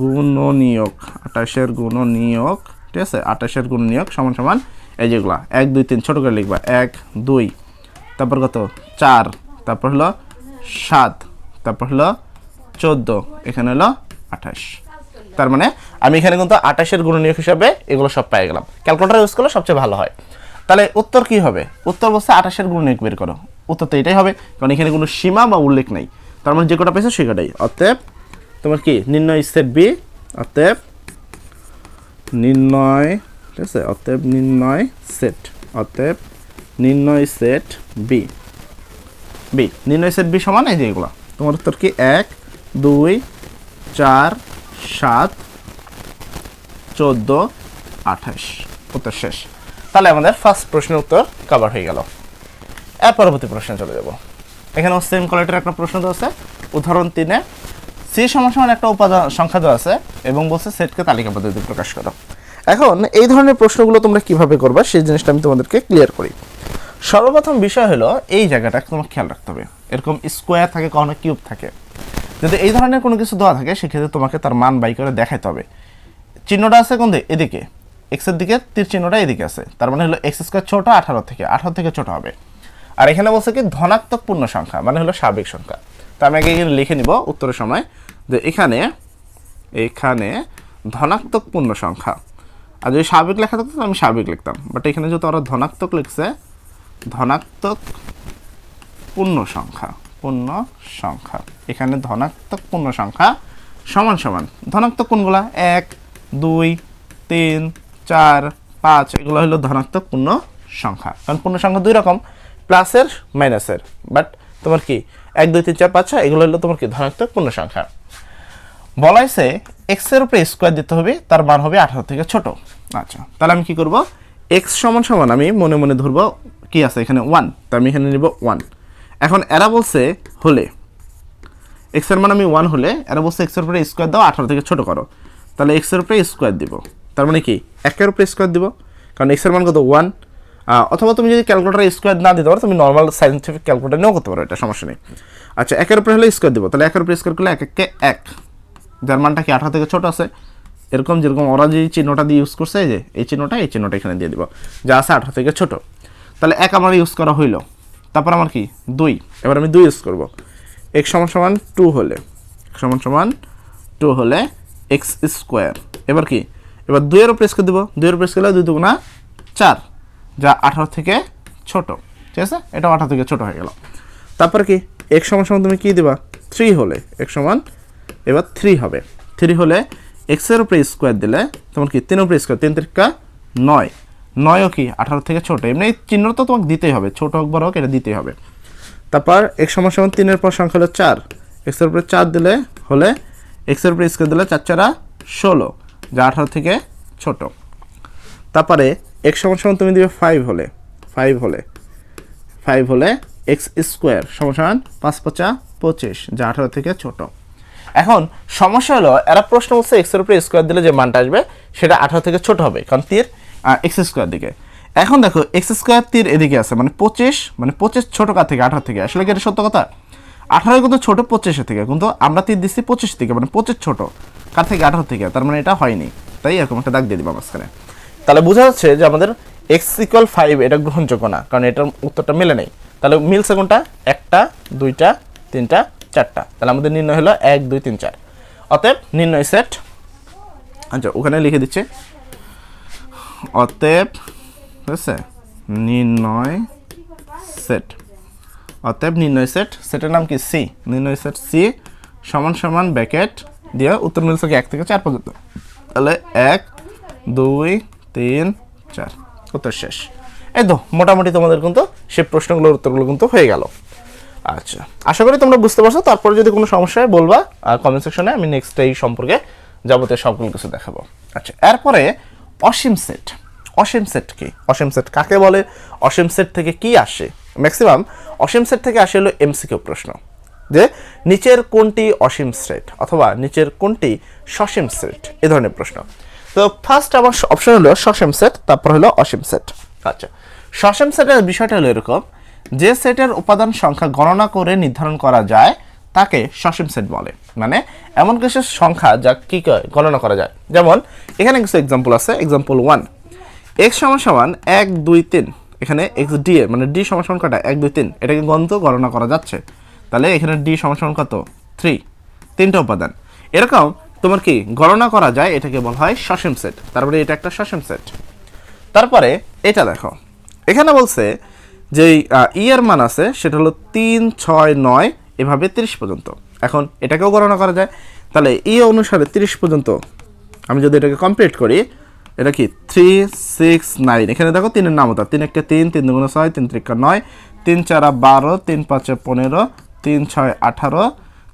গুণনীয়ক, 28 এর গুণনীয়ক, ঠিক আছে, 28 এর গুণনীয়ক সমান সমান এই যেগুলা 1 2 3 ছোট করে লিখবা, 1 2, তারপর কত 4, তারপর হলো 7, তারপর হলো 14, এখানে হলো 28। তার মানে আমি এখানে কিন্তু 28 এর গুণনীয়ক হিসাবে এগুলো সব পেয়ে গেলাম। ক্যালকুলেটর ইউজ করলে সবচেয়ে ভালো হয়। তাহলে উত্তর কি হবে, উত্তর বলছে 28 এর গুণনীয়ক বের করো। উত্তর তো এটাই হবে, কারণ এখানে কোনো সীমা বা উল্লেখ নেই, তার মানে যে কটা পেয়েছে সেই কটাই। অতএব তোমার কি নির্ণয় সেট বি, অতএব নির্ণয়, ঠিক আছে, অতএব নির্ণয় সেট, অতএব নির্ণয় সেট বি, নির্ণয় সেট বি সমান এই যে এগুলো। তোমার উত্তর কি 1 2 4 7 14 28, উত্তর শেষ। তাহলে আমাদের ফার্স্ট প্রশ্নের উত্তর কভার হয়ে গেল। এর পরবর্তী প্রশ্নে চলে যাব। এখানেও সেম কোয়ালিটির একটা প্রশ্ন দেওয়া আছে। উদাহরণ 3-এ সি সমান একটা উপাদান সংখ্যা দেওয়া আছে এবং বলছে সেটকে তালিকা পদ্ধতিতে প্রকাশ করো। এখন এই ধরনের প্রশ্নগুলো তোমরা কিভাবে করবা সেই জিনিসটা আমি তোমাদেরকে ক্লিয়ার করি। সর্বপ্রথম বিষয় হলো এই জায়গাটা তোমাকে খেয়াল রাখতে হবে। এরকম স্কোয়ার থাকে, কখনো কিউব থাকে। যদি এই ধরনের কোনো কিছু দেওয়া থাকে সেক্ষেত্রে তোমাকে তার মান বাই করে দেখাতে হবে। চিহ্নটা আছে কোন দিকে, এদিকে, এক্সের দিকে তীর চিহ্নটা এদিকে আছে, তার মানে হলো এক্স স্কোয়ার ছোট 18 থেকে ছোট হবে। আর এখানে বলছে কি ধনাত্মক পূর্ণ সংখ্যা, মানে হলো স্বাভাবিক সংখ্যা। তো আমি আগে এখানে লিখে নিব উত্তরের সময় যে এখানে ধনাত্মক পূর্ণ সংখ্যা। আর যদি স্বাভাবিক লেখা থাকতো আমি স্বাভাবিক লিখতাম, বাট এখানে যেহেতু ওরা ধনাত্মক লিখছে, ধনাত্মক পূর্ণ সংখ্যা, এখানে ধনাত্মক পূর্ণ সংখ্যা সমান সমান ধনাত্মক কোনগুলা 1 2 3 4 5, এগুলো হলো ধনাত্মক পূর্ণ সংখ্যা। কারণ পূর্ণ সংখ্যা দুই রকম, প্লাসের মাইনাসের, বাট তোমার কি 1 2 3 4 5 6 এগুলো হলো তোমার কি ধনাত্মক পূর্ণ সংখ্যা। বলা হয়েছে এক্স এর উপরে স্কোয়ার দিতে হবে, তার মান হবে 18 থেকে ছোট। আচ্ছা, তাহলে আমি কি করব, এক্স সমান সমান আমি মনে মনে ধরবো কি আছে এখানে 1, তো আমি এখানে নিব 1। এখন এরা বলছে হলে এক্স এর মান আমি 1 হলে, এরা বলছে এক্স এর উপরে স্কোয়ার দাও 18 থেকে ছোট করো, তাহলে এক্স এর উপরে স্কোয়ার দিব, তার মানে কি 1 এর উপরে স্কোয়ার দিব, কারণ এক্স এর মান কত 1। অথবা তুমি যদি ক্যালকুলেটারে স্কোয়ার না দিতে পারো, তুমি নর্মাল সায়েন্টিফিক ক্যালকুলেটার নিয়েও করতে পারো, এটা সমস্যা নেই। আচ্ছা, 1 এর উপরে হলে স্কোয়ার দিব, তাহলে 1 এর উপরে স্কোয়ার করলে 1 1 1, যার মানটা কি 18 থেকে ছোট আছে। এরকম যেরকম ওরা যে চিহ্নটা দিয়ে ইউজ করছে, এই চিহ্নটা এখানে দিয়ে দিব, যা আছে 18 থেকে ছোট। তাহলে 1 আমার ইউজ করা হইল, তারপর আমার কি 2, এবার আমি 2 ইউজ করব। x সমান 2 হলে x হলে x স্কোয়ার, এবার কি এবার 2 এর উপরে স্কোয়ার দেব, 2 এর উপরে স্কোয়ার 2 দুগুণা 4, যা 18 থেকে ছোট, ঠিক আছে, এটা 18 থেকে ছোট হয়ে গেল। তারপর কি x সমান তুমি কি দিবা 3 হলে x সমান এবার 3 হবে, 3 হলে x এর উপরে স্কোয়ার দিলে তোমার কি 3 এর উপরে স্কোয়ার 3 3 9, 9ও কি 18 থেকে ছোট, এমনি চিহ্ন তো তোমাকে দিতেই হবে, ছোট হোক বড় হোক এটা দিতেই হবে। তারপর x সমান 3 এর পর সংখ্যা হলো 4, x এর উপরে 4 দিলে হলে x এর উপরে স্কোয়ার দিলে 4 4 16, যা 18 থেকে ছোট। তারপরে x সমান তুমি দিবে 5 হলে x স্কোয়ার সমান 5 5 25, যা 18 থেকে ছোট। এখন সমস্যা হলো এরা প্রশ্ন বলছে x এর উপরে স্কোয়ার দিলে যে মানটা আসবে সেটা 18 থেকে ছোট হবে, কারণ তীর x স্কোয়ার দিকে। এখন দেখো x স্কোয়ার তীর এদিকে আছে, মানে 25 ছোট কার থেকে 18 থেকে, আসলে কি এটা সত্য কথা? 18 কিন্তু ছোট 25 থেকে, কিন্তু আমরা তীর দিচ্ছি 25 থেকে, মানে 25 ছোট কার থেকে 18 থেকে, তার মানে এটা হয়নি, তাই এরকম একটা দাগ দিয়ে দিবা মাঝখানে। তাহলে বোঝা যাচ্ছে যে আমাদের x = 5 এটা গ্রহণযোগ্য না, কারণ এটার উত্তরটা মেলে নেই। তাহলে মিলছে কোনটা? 1টা 2টা 3টা 4টা, তাহলে আমাদের নির্ণয় হলো 1 2 3 4। অতএব নির্ণয় সেট, আচ্ছা ওখানে লিখে দিচ্ছি, অতএব বুঝছে নির্ণয় সেট, অতএব নির্ণয় সেট, সেটের নাম কি সি, নির্ণয় সেট সি সমান ব্র্যাকেট দিয়ে উত্তর মিলছে কি 1 থেকে 4 পর্যন্ত, তাহলে 1 2 3 4, উত্তর শেষ। এই তো মোটামুটি তোমাদের কিন্তু সেই প্রশ্নগুলোর উত্তরগুলো কিন্তু হয়ে গেল। আচ্ছা আশা করি তোমরা বুঝতে পারছো। তারপরে যদি কোনো সমস্যা হয় বলবা কমেন্ট সেকশনে, আমি নেক্সট এই সম্পর্কে যাবতীয় সবগুলো কিছু দেখাবো। আচ্ছা এরপরে অসীম সেট। অসীম সেট কি? অসীম সেট কাকে বলে? অসীম সেট থেকে কি আসে? ম্যাক্সিমাম অসীম সেট থেকে আসে হলো এমসিকিউ প্রশ্ন, যে নিচের কোনটি অসীম সেট অথবা নিচের কোনটি সসীম সেট, এ ধরনের প্রশ্ন। তো ফার্স্ট আমার অপশন হলো সসীম সেট, তারপর হলো অসীম সেট। আচ্ছা সসীম সেটের বিষয়টা হলো এরকম, যে সেটের উপাদান সংখ্যা গণনা করে নির্ধারণ করা যায় তাকে সসীম সেট বলে। মানে এমন কিছু সংখ্যা যা কি গণনা করা যায়। যেমন এখানে কিছু এক্সাম্পল আছে। এক্সাম্পল 1, x সমান 1 2 3, এখানে x d এর মানে d সমান কত 1 2 3, এটাকে গণনা করা যাচ্ছে। তাহলে এখানে d সমান কত 3, তিনটা উপাদান। এরকম তোমার কি গণনা করা যায়, এটাকে বলা হয় সসীম সেট। তারপরে এটা একটা সসীম সেট। তারপরে এটা দেখো, এখানে বলছে যে ই এর মান আছে সেটা হলো 3 6 9 এভাবে 30 পর্যন্ত। এখন এটাকেও গণনা করা যায়। তাহলে ই অনুসারে 30 পর্যন্ত আমি যদি এটাকে কমপ্লিট করি, এটা কি 3 6 9, এখানে দেখো 3 এর নাম হতো 3 1 3 3 2 6 3 3 9 3 4 12 3 5 15 3 6 18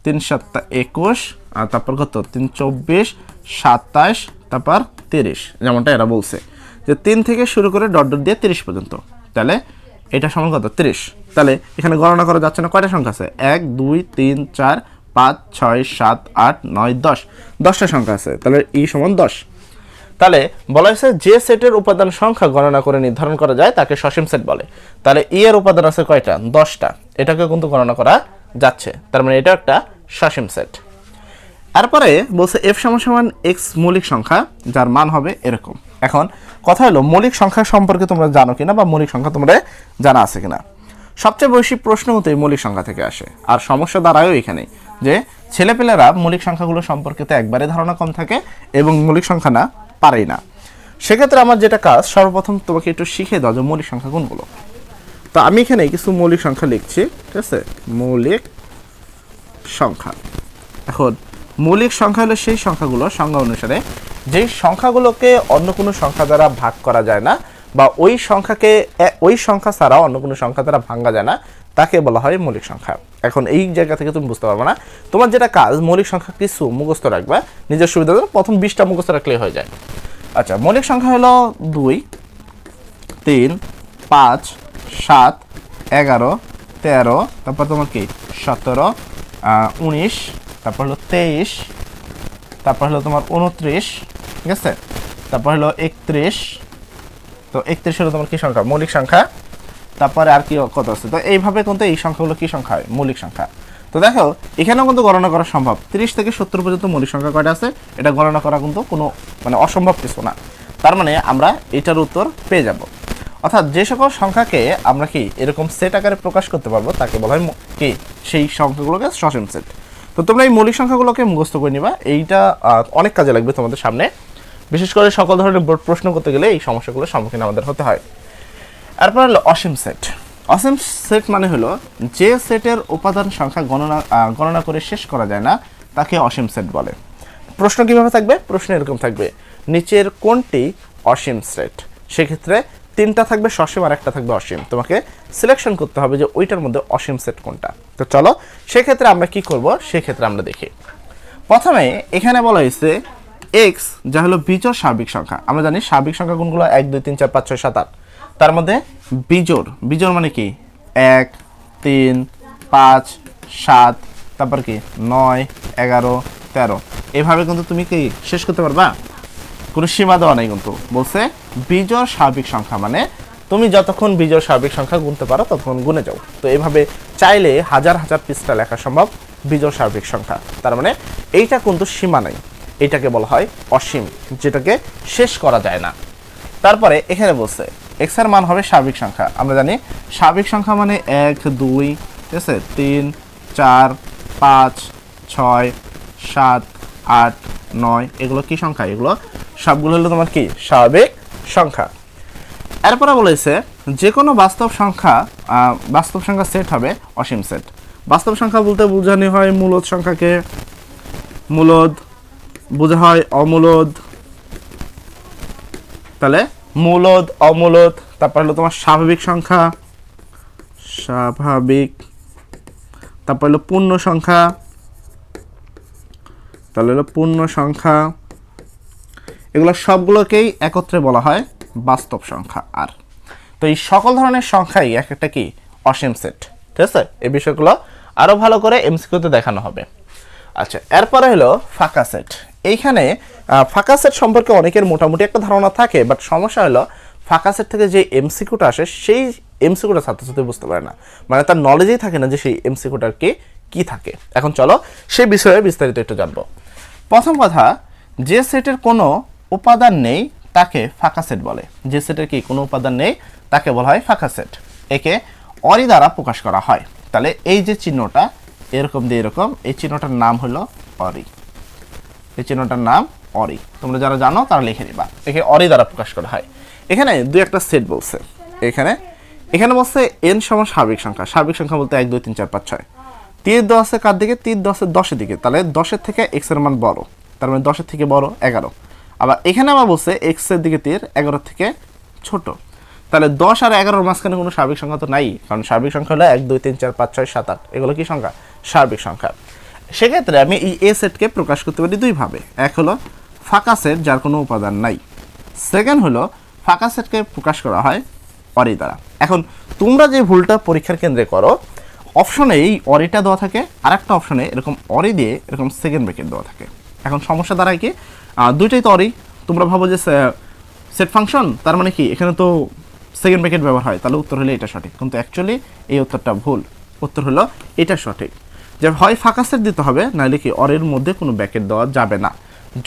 3 7 21, আর তারপর কত 3 24 27, তারপর 30, যেমনটা এরা বলছে যে 3 থেকে শুরু করে ডট ডট দিয়ে 30 পর্যন্ত। তাহলে এটা সমান কত 30। তাহলে এখানে গণনা করা যাচ্ছে না, কয়টা সংখ্যা আছে 1 2 3 4 5 6 7 8 9 10, 10টা সংখ্যা আছে। তাহলে ই সমান 10। তাহলে বলা হয়েছে যে সেটের উপাদান সংখ্যা গণনা করে নির্ধারণ করা যায় তাকে সসীম সেট বলে। তাহলে ই এর উপাদান আছে কয়টা 10টা, এটাকে কিন্তু গণনা করা যাচ্ছে, তার মানে এটা একটা সসীম সেট। তারপরে বলছে এফ সমান এক্স মৌলিক সংখ্যা যার মান হবে এরকম। এখন কথা হলো মৌলিক সংখ্যা সম্পর্কে তোমরা জানো কিনা বা মৌলিক সংখ্যা তোমরা জানা আছে কিনা। সবচেয়ে বেশি প্রশ্ন মতো এই মৌলিক সংখ্যা থেকে আসে, আর সমস্যা দাঁড়ায়ও এখানে যে ছেলেপেলেরা মৌলিক সংখ্যাগুলো সম্পর্কে তো একবারে ধারণা কম থাকে এবং মৌলিক সংখ্যা না পারেই না। সেক্ষেত্রে আমার যেটা কাজ, সর্বপ্রথম তোমাকে একটু শিখে দাও যে মৌলিক সংখ্যা কোনগুলো। তো আমি এখানে কিছু মৌলিক সংখ্যা লিখছি, ঠিক আছে, মৌলিক সংখ্যা। এখন মৌলিক সংখ্যা হলো সেই সংখ্যাগুলো সংজ্ঞা অনুসারে যেই সংখ্যাগুলোকে অন্য কোনো সংখ্যা দ্বারা ভাগ করা যায় না বা ওই সংখ্যা ছাড়া অন্য কোনো সংখ্যা দ্বারা ভাঙা যায় না, তাকে বলা হয় মৌলিক সংখ্যা। এখন এই জায়গা থেকে তুমি বুঝতে পারবে না, তোমার যেটা কাজ মৌলিক সংখ্যা কিছু মুখস্থ রাখবা নিজের সুবিধা জন্য, প্রথম 20টা মুখস্থ রাখলে হয়ে যায়। আচ্ছা মৌলিক সংখ্যা হলো 2 3 5 7 11 13, তারপর তোমার কি 17 19, তারপর হলো 23, তারপর হলো তোমার 29, ঠিক আছে, তারপর হলো 31। তো 31 হলো তোমার কি সংখ্যা মৌলিক সংখ্যা। তারপরে আর কি কত আছে, তো এইভাবে কিন্তু এই সংখ্যাগুলো কি সংখ্যা হয় মৌলিক সংখ্যা। তো দেখো এখানেও কিন্তু গণনা করা সম্ভব, 30 থেকে 70 পর্যন্ত মৌলিক সংখ্যা কয়টা আছে এটা গণনা করা কিন্তু কোনো মানে অসম্ভব কিছু না। তার মানে আমরা এটার উত্তর পেয়ে যাব। অর্থাৎ যে সকল সংখ্যাকে আমরা কি এরকম সেট আকারে প্রকাশ করতে পারবো তাকে বলা হয় কি সেই সংখ্যাগুলোকে সসীম সেট। তো তোমরা এই মৌলিক সংখ্যাগুলোকে মুখস্থ করে নিবা, এইটা অনেক কাজে লাগবে তোমাদের সামনে, বিশেষ করে সকল ধরনের বোর্ড প্রশ্ন করতে গেলে এই সমস্যাগুলোর সম্মুখীন আমাদের হতে হয়। এরপর হলো অসীম সেট। অসীম সেট মানে হলো যে সেটের উপাদান সংখ্যা গণনা করে শেষ করা যায় না তাকে অসীম সেট বলে। প্রশ্ন কিভাবে থাকবে? প্রশ্ন এরকম থাকবে, নিচের কোনটি অসীম সেট? সেক্ষেত্রে 3টা থাকবে সসীম আর একটা থাকবে অসীম, তোমাকে সিলেকশন করতে হবে যে ওইটার মধ্যে অসীম সেট কোনটা। তো চলো সেক্ষেত্রে আমরা কি করব, সেক্ষেত্রে আমরা দেখি। প্রথমে এখানে বলা হয়েছে এক্স যা হলো বিজোড় স্বাভাবিক সংখ্যা। আমরা জানি স্বাভাবিক সংখ্যা কোনগুলো 1 2 3 4 5 6 7 8, তার মধ্যে বিজোড় মানে কি 1 3 5 7, তারপর কি 9 11 13, এভাবে কিন্তু তুমি কি শেষ করতে পারবা, কোনো সীমা দেওয়া নেই কিন্তু। বলছে বিজোড় স্বাভাবিক সংখ্যা মানে তুমি যতক্ষণ বিজোড় স্বাভাবিক সংখ্যা গুনতে পারো ততক্ষণ গুনে যাও। তো এইভাবে চাইলে হাজার হাজার পৃষ্ঠা লেখা সম্ভব বিজোড় স্বাভাবিক সংখ্যা, তার মানে এইটা কিন্তু সীমা নেই, এইটাকে বলা হয় অসীম, যেটাকে শেষ করা যায় না। তারপরে এখানে বলছে এক্স এর মান হবে স্বাভাবিক সংখ্যা। আমরা জানি স্বাভাবিক সংখ্যা মানে 1 2 ঠিক আছে 3 4 5 6 7 8 9, এগুলো কি সংখ্যা? এগুলো সবগুলো হলো তোমার কি স্বাভাবিক সংখ্যা। এরপরে বলেছে যে কোনো বাস্তব সংখ্যা সেট হবে অসীম সেট। বাস্তব সংখ্যা বলতে বোঝানো হয় মূলদ সংখ্যাকে, মূলদ বোঝা হয় অমূলদ, তাহলে মূলদ অমূলদ। তারপর হলো তোমার স্বাভাবিক সংখ্যা, স্বাভাবিক, তারপর হলো পূর্ণ সংখ্যা, তাহলে হলো পূর্ণ সংখ্যা, এগুলো সবগুলোকেই একত্রে বলা হয় বাস্তব সংখ্যা। আর তো এই সকল ধরনের সংখ্যাই এক একটা কি অসীম সেট, ঠিক আছে? এই বিষয়গুলো আরো ভালো করে এমসিকিউতে দেখানো হবে। আচ্ছা, এরপরে হলো ফাঁকা সেট। এইখানে ফাঁকা সেট সম্পর্কে অনেকের মোটামুটি একটা ধারণা থাকে, বাট সমস্যা হলো ফাঁকা সেট থেকে যে এমসিকিউটা আসে সেই এমসিকিউটা ছাত্রছাত্রী বুঝতে পারে না, মানে তার নলেজেই থাকে না যে সেই এমসিকিউটার কি থাকে। এখন চলো সেই বিষয়ে বিস্তারিত একটু জানবো। প্রথম কথা, যে সেটের কোনো উপাদান নেই তাকে ফাঁকা সেট বলে। যে সেটের কি কোনো উপাদান নেই তাকে বলা হয় ফাঁকা সেট, একে অরি দ্বারা প্রকাশ করা হয়। তাহলে এই যে চিহ্নটা এরকম দিয়ে এরকম, এই চিহ্নটার নাম হলো অরি, এই চিহ্নটার নাম অরি। তোমরা যারা জানো তারা লিখে নিবা, একে অরি দ্বারা প্রকাশ করা হয়। এখানে দুই একটা সেট বলছে, এখানে বলছে এন সমান স্বাভাবিক সংখ্যা। স্বাভাবিক সংখ্যা বলতে 1 2 3 4 5 6, তীর দেওয়া আছে কার দিকে? তীর দেওয়া আছে 10-এর দিকে, তাহলে 10-এর থেকে এক্স এর মান বড়, তার মানে 10-এর থেকে বড় 11। আবার এখানে আবার বলছে এক্স এর দিকে তীর 11 থেকে ছোট, তাহলে 10 আর 11-এর মাঝখানে কোনো স্বাভাবিক সংখ্যা তো নাই, কারণ স্বাভাবিক সংখ্যা হলো 1 2 3 4 5 6 7 8, এগুলো কি সংখ্যা? স্বাভাবিক সংখ্যা। সেক্ষেত্রে আমি এই এ সেটকে প্রকাশ করতে পারি দুইভাবে, এক হলো ফাঁকা সেট যার কোনো উপাদান নাই, সেকেন্ড হলো ফাঁকা সেটকে প্রকাশ করা হয় অরি দ্বারা। এখন তোমরা যে ভুলটা পরীক্ষার কেন্দ্রে করো, অপশনে এই অরিটা দেওয়া থাকে, আর একটা অপশনে এরকম অরি দিয়ে এরকম সেকেন্ড ব্র্যাকেট দেওয়া থাকে। এখন সমস্যা দাঁড়ায় কি, দুইটাই তো অরি, তোমরা ভাবো যে সেট ফাংশন, তার মানে কি এখানে তো সেকেন্ড ব্র্যাকেট ব্যবহার হয়, তাহলে উত্তর হলো এটা সঠিক, কিন্তু অ্যাকচুয়ালি এই উত্তরটা ভুল। উত্তর হলো এটা সঠিক, যে হয় ফাঁকা সেট দিতে হবে, নাহলে কি অরের মধ্যে কোনো ব্র্যাকেট দেওয়া যাবে না।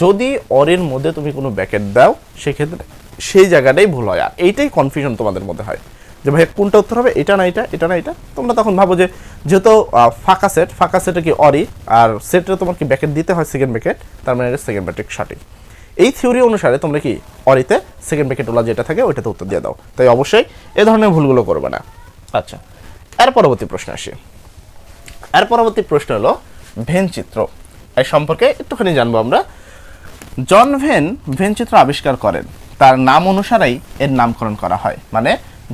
যদি অরের মধ্যে তুমি কোনো ব্র্যাকেট দাও সেক্ষেত্রে সেই জায়গাটাই ভুল হয়, আর এইটাই কনফিউশন তোমাদের মধ্যে হয় যে ভাই কোনটা উত্তর হবে, এটা না এটা, এটা না এটা। তোমরা তখন ভাবো যে যেহেতু ফাঁকা সেটে কি অরি, আর সেটে তোমার কি ব্র্যাকেট দিতে হয় সেকেন্ড ব্র্যাকেট, তার মানে এটা সেকেন্ড ব্র্যাকেট সঠিক। এই থিওরি অনুসারে তোমরা কি অরিতে সেকেন্ড ব্র্যাকেট ওলা যেটা থাকে ওইটাতে উত্তর দিয়ে দাও, তাই অবশ্যই এ ধরনের ভুলগুলো করবে না। আচ্ছা, এর পরবর্তী প্রশ্ন আসি। এর পরবর্তী প্রশ্ন হলো ভেন চিত্র। এই সম্পর্কে একটুখানি জানবো আমরা। জন ভেন চিত্র আবিষ্কার করেন, তার নাম অনুসারেই এর নামকরণ করা হয়, মানে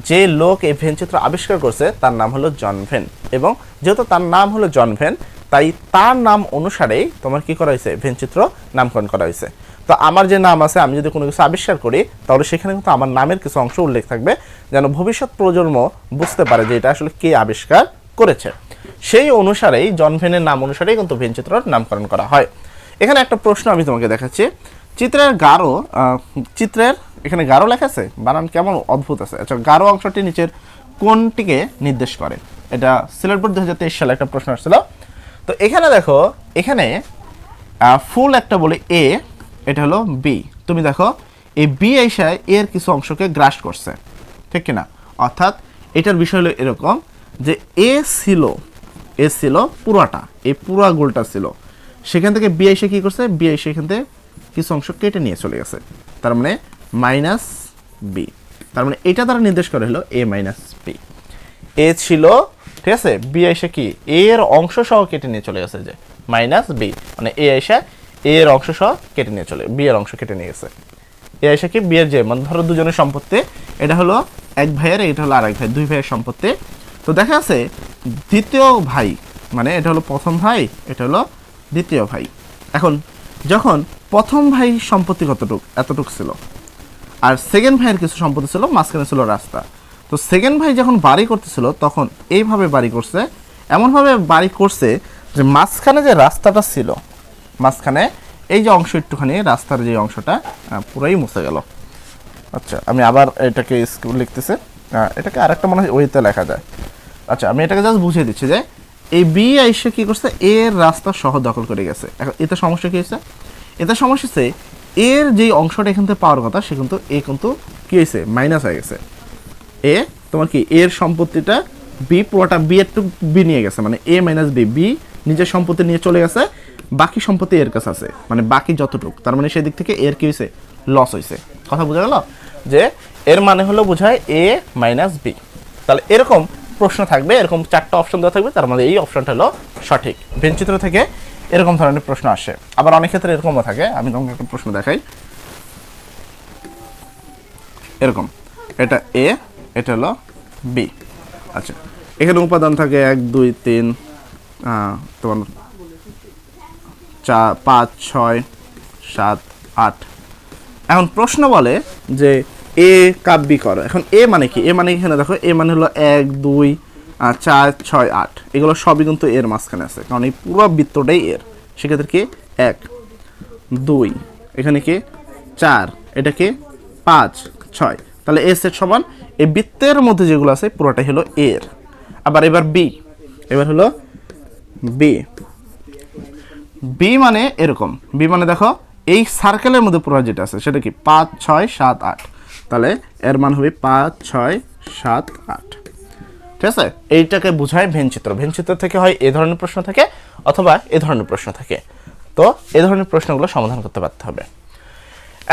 যে লোক এই ভেন চিত্র আবিষ্কার করছে তার নাম হলো জন ভেন, এবং যেহেতু তার নাম হলো জন ভেন তাই তার নাম অনুসারেই তোমার কি করা হয়েছে, ভেন চিত্র নামকরণ করা হয়েছে। তো আমার যে নাম আছে, আমি যদি কোনো কিছু আবিষ্কার করি তাহলে সেখানে কিন্তু আমার নামের কিছু অংশ উল্লেখ থাকবে, যেন ভবিষ্যৎ প্রজন্ম বুঝতে পারে যে এটা আসলে কে আবিষ্কার করেছে। সেই অনুসারেই জন ভেনের নাম অনুসারেই কিন্তু ভেন চিত্রের নামকরণ করা হয়। এখানে একটা প্রশ্ন আমি তোমাকে দেখাচ্ছি। চিত্রের এখানে গাঢ় লেখা আছে, বানান কেমন অদ্ভুত আছে। আচ্ছা, গাঢ় অংশটি নিচের কোনটিকে নির্দেশ করে? এটা সিলেট বোর্ড 2023 সালে একটা প্রশ্ন আসছিল। তো এখানে দেখো, এখানে ফুল একটা বলে এ, এটা হলো বি। তুমি দেখো এই বি এসে এর কিছু অংশকে গ্রাস করছে, ঠিক কিনা? অর্থাৎ এটার বিষয় হলো এরকম যে এ ছিল পুরাটা, এই পুরা গোলটা ছিল, সেখান থেকে বি এসে কী করছে, বি এসে এখান থেকে কিছু অংশ কেটে নিয়ে চলে গেছে, তার মানে মাইনাস বি। তার মানে এটা দ্বারা নির্দেশ করা হলো এ মাইনাস বি। এ ছিল, ঠিক আছে, বি এসে কি এর অংশ সহ কেটে নিয়ে চলে গেছে, যে মাইনাস বি, মানে এ এসে এর অংশ সহ কেটে নিয়ে চলে, বি এর অংশ কেটে নিয়ে গেছে। এ এসে কি বি এর যে, মানে ধরো দুজনের সম্পত্তি, এটা হলো এক ভাইয়ের, এটা হলো আরেক ভাই, দুই ভাইয়ের সম্পত্তি। তো দেখা আছে দ্বিতীয় ভাই, মানে এটা হলো প্রথম ভাই, এটা হলো দ্বিতীয় ভাই। এখন যখন প্রথম ভাই সম্পত্তি কতটুক, এতটুক ছিল, আর সেকেন্ড ভাইয়ের কিছু সম্পত্তি ছিল, মাঝখানে ছিল রাস্তা। তো সেকেন্ড ভাই যখন বাড়ি করতেছিল তখন এইভাবে বাড়ি করছে, এমনভাবে বাড়ি করছে যে মাঝখানে যে রাস্তাটা ছিল, মাঝখানে এই যে অংশ একটুখানি রাস্তার যে অংশটা পুরাই মুছে গেল। আচ্ছা, আমি আবার এটাকে লিখতেছি, এটাকে আরেকটা মনে হয় ওইতে লেখা যায়। আচ্ছা, আমি এটাকে জাস্ট বুঝিয়ে দিচ্ছি যে এই বি আইসে কী করছে, এর রাস্তা সহ দখল করে গেছে। এখন এতে সমস্যা কী হয়েছে, এতে সমস্যা হচ্ছে এর যেই অংশটা এখান থেকে পাওয়ার কথা, সে কিন্তু এ কিন্তু কী হয়েছে, মাইনাস হয়ে গেছে। এ তোমার কি এর সম্পত্তিটা বি পুরোটা বি একটু বি নিয়ে গেছে, মানে এ মাইনাস বি, বি নিজের সম্পত্তি নিয়ে চলে গেছে, বাকি সম্পত্তি এর কাছে আছে, মানে বাকি যতটুক, তার মানে সেদিক থেকে এর কি হয়েছে, লস হয়েছে। কথা বোঝা গেল যে এর মানে হলো বোঝায় এ মাইনাস বি। তাহলে এরকম প্রশ্ন থাকবে, এরকম 4টা অপশন দেওয়া থাকবে, তার মানে এই অপশনটা হলো সঠিক। ভেনচিত্র থেকে এরকম ধরনের প্রশ্ন আসে, আবার অনেক ক্ষেত্রে এরকমও থাকে। আমি তোমাকে একটা প্রশ্ন দেখাই, এরকম, এটা এ, এটা হলো বি। আচ্ছা, এখানে উপাদান থাকে 1 2 3 তোমার 4 5 6 7 8। এখন প্রশ্ন বলে যে এ কাপ বি করো। এখন এ মানে কি, এ মানে এখানে দেখো, এ মানে হলো 1 2 4 6 8, এগুলো সবই কিন্তু এর মাঝখানে আছে, কারণ এই পুরো বৃত্তটাই এর। সেক্ষেত্রে কি 1 2, এখানে কি 4, এটা কি 5 6, তাহলে এ সেট সমান এই বৃত্তের মধ্যে যেগুলো আছে পুরোটাই হলো এর। আবার এবার বি, এবার হলো বি, বি মানে এরকম, বি মানে দেখো এই সার্কেলের মধ্যে পুরো যেটা আছে সেটা কি 5 6 7 8, তাহলে এর মান হবে 5 6 7 8। ঠিক আছে, এইটাকে বোঝায় ভেনচিত্র। ভেনচিত্র থেকে হয় এ ধরনের প্রশ্ন থাকে অথবা এ ধরনের প্রশ্ন থাকে। তো এ ধরনের প্রশ্নগুলো সমাধান করতে পারতে হবে।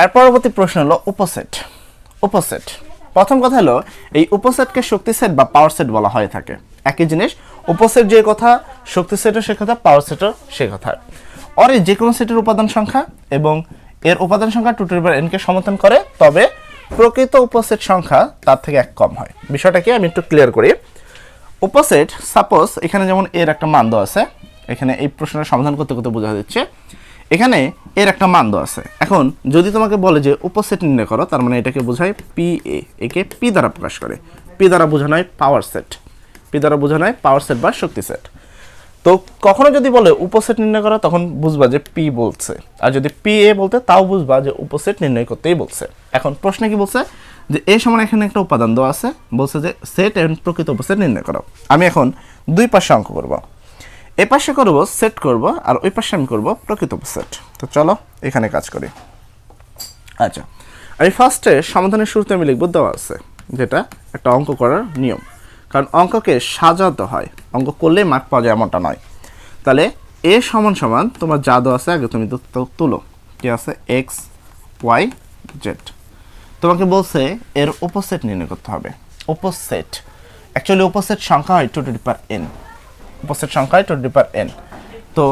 এর পরবর্তী প্রশ্ন হলো উপসেট। উপসেট, প্রথম কথা হলো এই উপসেটকে শক্তি সেট বা পাওয়ার সেট বলা হয়ে থাকে। একই জিনিস, উপসেট যে কথা, শক্তি সেটও সে কথা, পাওয়ার সেটও সে কথা। আর যে কোনো সেটের উপাদান সংখ্যা এবং এর উপাদান সংখ্যা 2n কে সমর্থন করে, তবে প্রকৃত উপসেট সংখ্যা তার থেকে 1 কম হয়। বিষয়টাকে আমি একটু ক্লিয়ার করি। উপসেট, সাপোজ এখানে যেমন এর একটা মান দেওয়া আছে, এখানে এই প্রশ্নের সমাধান করতে করতে বোঝা যাচ্ছে এখানে এর একটা মান দেওয়া আছে। এখন যদি তোমাকে বলে যে উপসেট নির্ণয় করো, তার মানে এটাকে বোঝায় পি এ, একে পি দ্বারা প্রকাশ করে। পি দ্বারা বোঝানো হয় পাওয়ার সেট, পি দ্বারা বোঝানো হয় পাওয়ার সেট বা শক্তি সেট। তো কখনো যদি বলে উপসেট নির্ণয় করো, তখন বুঝবা যে পি বলছে, আর যদি পি এ বলতে তাও বুঝবা যে উপসেট নির্ণয় করতেই বলছে। এখন প্রশ্নে কি বলছে যে এ সমান এখানে একটা উপাদান দেওয়া আছে, বলছে যে সেট এবং প্রকৃত উপসেট নির্ণয় করো। আমি এখন দুই পাশে অঙ্ক করব, এ পাশে করব সেট করব, আর ওই পাশে আমি করব প্রকৃত উপসেট। তো চলো এখানে কাজ করি। আচ্ছা, আমি ফার্স্টে সমাধানের শুরুতে আমি লিখব দেওয়া আছে, যেটা একটা অঙ্ক করার নিয়ম, কারণ অঙ্ককে সাজাতে হয়, অঙ্ক করলে মার্ক পাওয়া যায় এমনটা নয়। তাহলে এ সমান সমান তোমার যা দেওয়া আছে আগে তুমি তুলো, কি আছে এক্স ওয়াই জেড। তোমাকে বলছে এর উপসেট নির্ণয় করতে হবে। উপসেট, অ্যাকচুয়ালি উপসেট সংখ্যা হয় 2n, উপসেট সংখ্যা হয় 2n। তো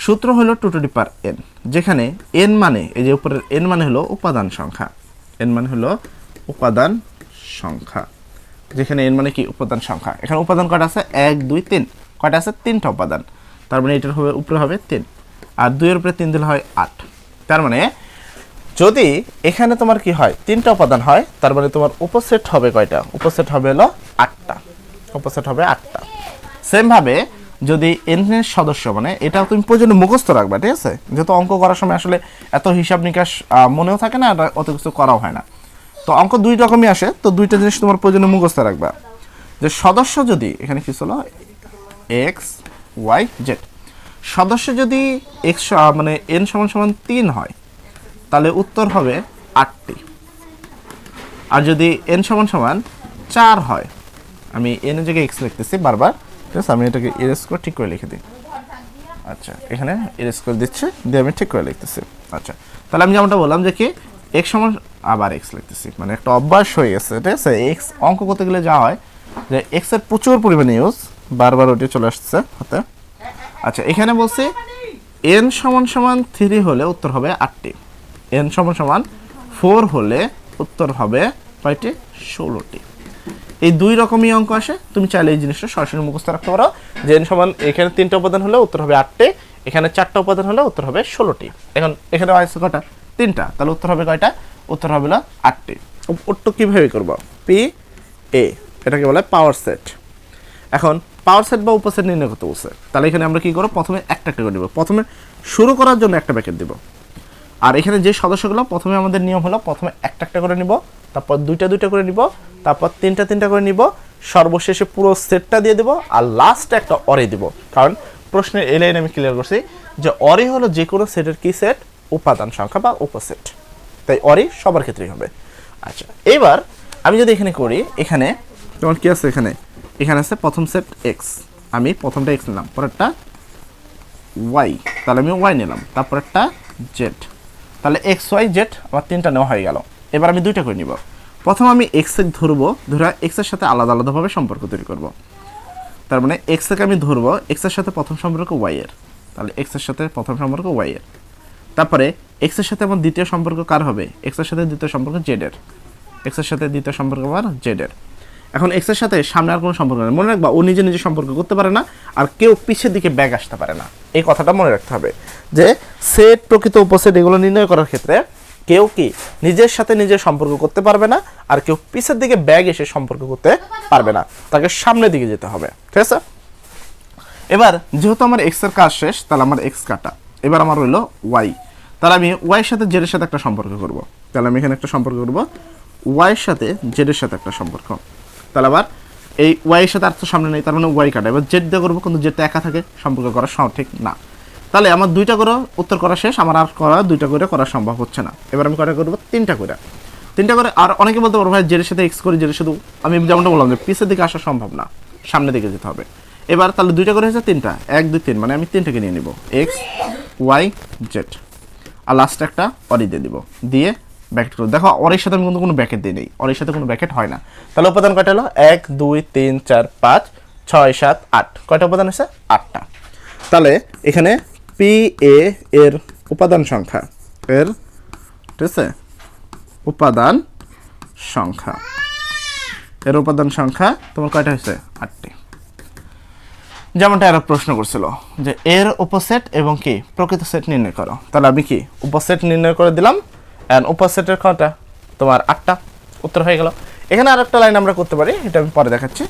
সূত্র হলো 2n, যেখানে n মানে এই যে উপরের n মানে হলো উপাদান সংখ্যা, n মানে হলো উপাদান সংখ্যা, যেখানে n মানে কি উপাদান সংখ্যা। এখানে উপাদান কয়টা আছে 1 2 3, কয়টা আছে 3টা উপাদান, তার মানে এটার হবে উপরে হবে 3, আর 2 এর উপরে 3 দিলে হয় 8। তার মানে যদি এখানে তোমার কি হয় 3টা উপাদান হয়, তার মানে তোমার উপসেট হবে কয়টা, উপসেট হবে হলো 8টা, উপসেট হবে 8টা। সেম ভাবে যদি n এর সদস্য, মানে এটা তুমি প্রয়োজনে মুখস্থ রাখবা, ঠিক আছে, যেহেতু অঙ্ক করার সময় আসলে এত হিসাব নিকাশ মনেও থাকে না, অত কিছু করাও হয় না। তো অঙ্ক দুই রকমই আসে, তো দুইটা জিনিস তোমার প্রয়োজনে মুখস্থ রাখবা। যে সদস্য যদি এখানে কি ছিল এক্স ওয়াই জেড, সদস্য যদি এক্স মানে n সমান সমান 3 হয়, তাহলে উত্তর হবে 8টি। আর যদি n সমান সমান 4 হয়, আমি n এর জায়গায় x লিখতেছি বারবার, ঠিক আছে, আমি এটাকে এরেজ করে ঠিক করে লিখে দিই। আচ্ছা, এখানে এরেজ করে দিচ্ছি, দিয়ে আমি ঠিক করে লিখতেছি। আচ্ছা, তাহলে আমি যেমনটা বললাম যে কি x সমান আবার x লিখতেছি, মানে একটা অভ্যাস হয়ে গেছে, ঠিক আছে। x অঙ্ক করতে গেলে যা হয় যে x এর প্রচুর পরিমাণে ইউজ, বারবার ওটা চলে আসছে হাতে। আচ্ছা, এখানে বলছি n সমান সমান 3 হলে উত্তর হবে 8টি, n সমান সমান 4 হলে উত্তর হবে কয়টি? 16টি। এই দুই রকমই অঙ্ক আসে, তুমি চাইলে এই জিনিসটা সরাসরি মুখস্থ রাখতে পারো যে n সমান এখানে 3টা উপাদান হলে উত্তর হবে 8টি, এখানে 4টা উপাদান হলে উত্তর হবে 16টি। এখন এখানে আছে কয়টা? 3টা, তাহলে উত্তর হবে কয়টা? উত্তর হবে 8টি। ওট্টু কিভাবে করব? পি এ, এটাকে বলে পাওয়ার সেট। এখন পাওয়ার সেট বা উপসেট নির্ণয় করতে বলছে, তাহলে এখানে আমরা কি করব? প্রথমে একটা একটা করে নিব, প্রথমে শুরু করার জন্য একটা ব্র্যাকেট দিব। আর এখানে যে সদস্যগুলো, প্রথমে আমাদের নিয়ম হলো প্রথমে একটা একটা করে নিব, তারপর দুইটা দুইটা করে নিব, তারপর তিনটা তিনটা করে নিব, সর্বশেষে পুরো সেটটা দিয়ে দেব, আর লাস্টে একটা অরে দিব। কারণ প্রশ্নের এই লাইন আমি ক্লিয়ার করছি যে অরে হলো যে কোনো সেটের কি সেট? উপাদান সংখ্যা বা উপসেট, তাই অরে সবার ক্ষেত্রেই হবে। আচ্ছা, এবার আমি যদি এখানে করি, এখানে তোমার কি আছে? এখানে আছে প্রথম সেট এক্স, আমি প্রথমটা এক্স নিলাম, পরেরটা ওয়াই, তাহলে আমি ওয়াই নিলাম, তারপর একটা জেড, তাহলে এক্স ওয়াই জেড আমার 3টা নেওয়া হয়ে গেল। এবার আমি 2টা করে নিব। প্রথম আমি এক্স এর ধরবো, ধরে এক্স এর সাথে আলাদা আলাদাভাবে সম্পর্ক তৈরি করব। তার মানে এক্স এর আমি ধরবো, এক্স এর সাথে প্রথম সম্পর্ক ওয়াই এর, তাহলে এক্স এর সাথে প্রথম সম্পর্ক ওয়াই এর। তারপরে এক্স এর সাথে আমার দ্বিতীয় সম্পর্ক কার হবে? এক্স এর সাথে দ্বিতীয় সম্পর্ক জেড এর, এক্স এর সাথে দ্বিতীয় সম্পর্ক আবার জেড এর। এখন এক্স এর সাথে সামনে আর কোনো সম্পর্ক নেই, মনে রাখবা ও নিজে নিজে সম্পর্ক করতে পারে না, আর কেউ পিছের দিকে ব্যাগ আসতে পারে না। এই কথাটা মনে রাখতে হবে যে সেট, প্রকৃত উপসেট এগুলো নির্ণয় করার ক্ষেত্রে কেউ কি নিজের সাথে নিজের সম্পর্ক করতে পারবে না, আর কেউ পিছের দিকে ব্যাগ এসে সম্পর্ক করতে পারবে না, তাকে সামনের দিকে যেতে হবে, ঠিক আছে। এবার যেহেতু আমার এক্স এর কাজ শেষ, তাহলে আমার এক্স কাটা, এবার আমার হইলো ওয়াই, তাহলে আমি ওয়াই এর সাথে জেড এর সাথে একটা সম্পর্ক করব। তাহলে আমি এখানে একটা সম্পর্ক করব ওয়াই এর সাথে জেড এর সাথে একটা সম্পর্ক, তাহলে আবার এই ওয়াই এর সাথে আর তো সামনে নেই, তার মানে ওয়াই কাটা। এবার জেড দিয়ে করবো, কিন্তু জেডটা একা থাকে, সম্পর্ক করা ঠিক না। তাহলে আমার 2টা করে উত্তর করা শেষ, আমার আর 2টা করে করা সম্ভব হচ্ছে না। এবার আমি কয়টা করবো? 3টা করে। আর অনেকে বলতে পারবো ভাই জেড এর সাথে এক্স করি, জেড এর শুধু, আমি যেমনটা বললাম যে পিছের দিকে আসা সম্ভব না, সামনের দিকে যেতে হবে। এবার তাহলে 2টা করে হয়েছে 3টা, 1 2 3, মানে আমি 3টাকে নিয়ে নিব, এক্স ওয়াই জেড, আর লাস্টে একটা অরি দিয়ে দিব, দিয়ে ব্র্যাকেট করব। দেখো অরের সাথে আমি কিন্তু কোনো ব্র্যাকেট দিই নেই, অরের সাথে কোনো ব্র্যাকেট হয় না। তাহলে উপাদান কয়টা হলো? 1 2 3 4 5 6 7 8, কয়টা উপাদান আছে? 8টা। তাহলে এখানে পি এ এর উপাদান সংখ্যা, এর, ঠিক আছে, উপাদান সংখ্যা, এর উপাদান সংখ্যা তোমার কয়টা হয়েছে? 8টি। যেমনটা এরা প্রশ্ন করছিল যে এর উপসেট এবং কি প্রকৃত সেট নির্ণয় করো, তাহলে আমি কি উপসেট নির্ণয় করে দিলাম, এন্ড উপসেটের কয়টা? তোমার 8টা, উত্তর হয়ে গেল। এখানে আরেকটা লাইন আমরা করতে পারি, এটা আমি পরে দেখাচ্ছি।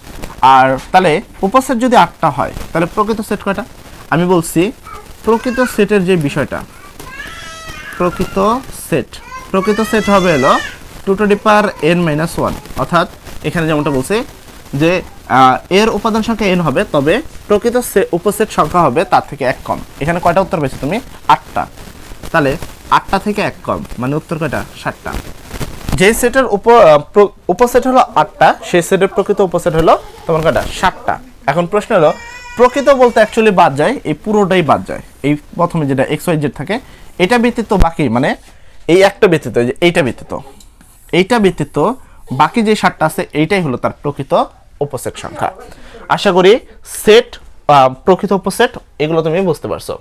আর তাহলে উপসেট যদি 8টা হয়, তাহলে প্রকৃত সেট কয়টা? আমি বলছি প্রকৃত সেটের যে বিষয়টা, প্রকৃত সেট হবে হলো 2 টু দি পাওয়ার n - 1, অর্থাৎ এখানে যেমনটা বলছে যে এর উপাদান সংখ্যা n হবে, তবে প্রকৃত উপসেট সংখ্যা হবে তার থেকে 1 কম। এখানে কয়টা উত্তর পেয়েছো তুমি? 8টা। তাহলে 8টা থেকে 1 কম মানে উত্তর কয়টা? 7টা। যে সেটের উপসেট হলো 8টা, সেই সেটের প্রকৃত উপসেট হলো তোমার কয়টা? 7টা। এখন প্রশ্ন হলো প্রকৃত বলতে অ্যাকচুয়ালি বাদ যায়, এই পুরোটাই বাদ যায়, এই প্রথমে যেটা এক্স ওয়াই জেড থাকে এটা ব্যতীত বাকি, মানে এই একটা ব্যতীত, এইটা ব্যতীত বাকি যে 7টা আছে এইটাই হলো তার প্রকৃত উপসেট সংখ্যা। আশা করি সেট, প্রকৃত উপসেট এগুলো তুমি বুঝতে পারছো।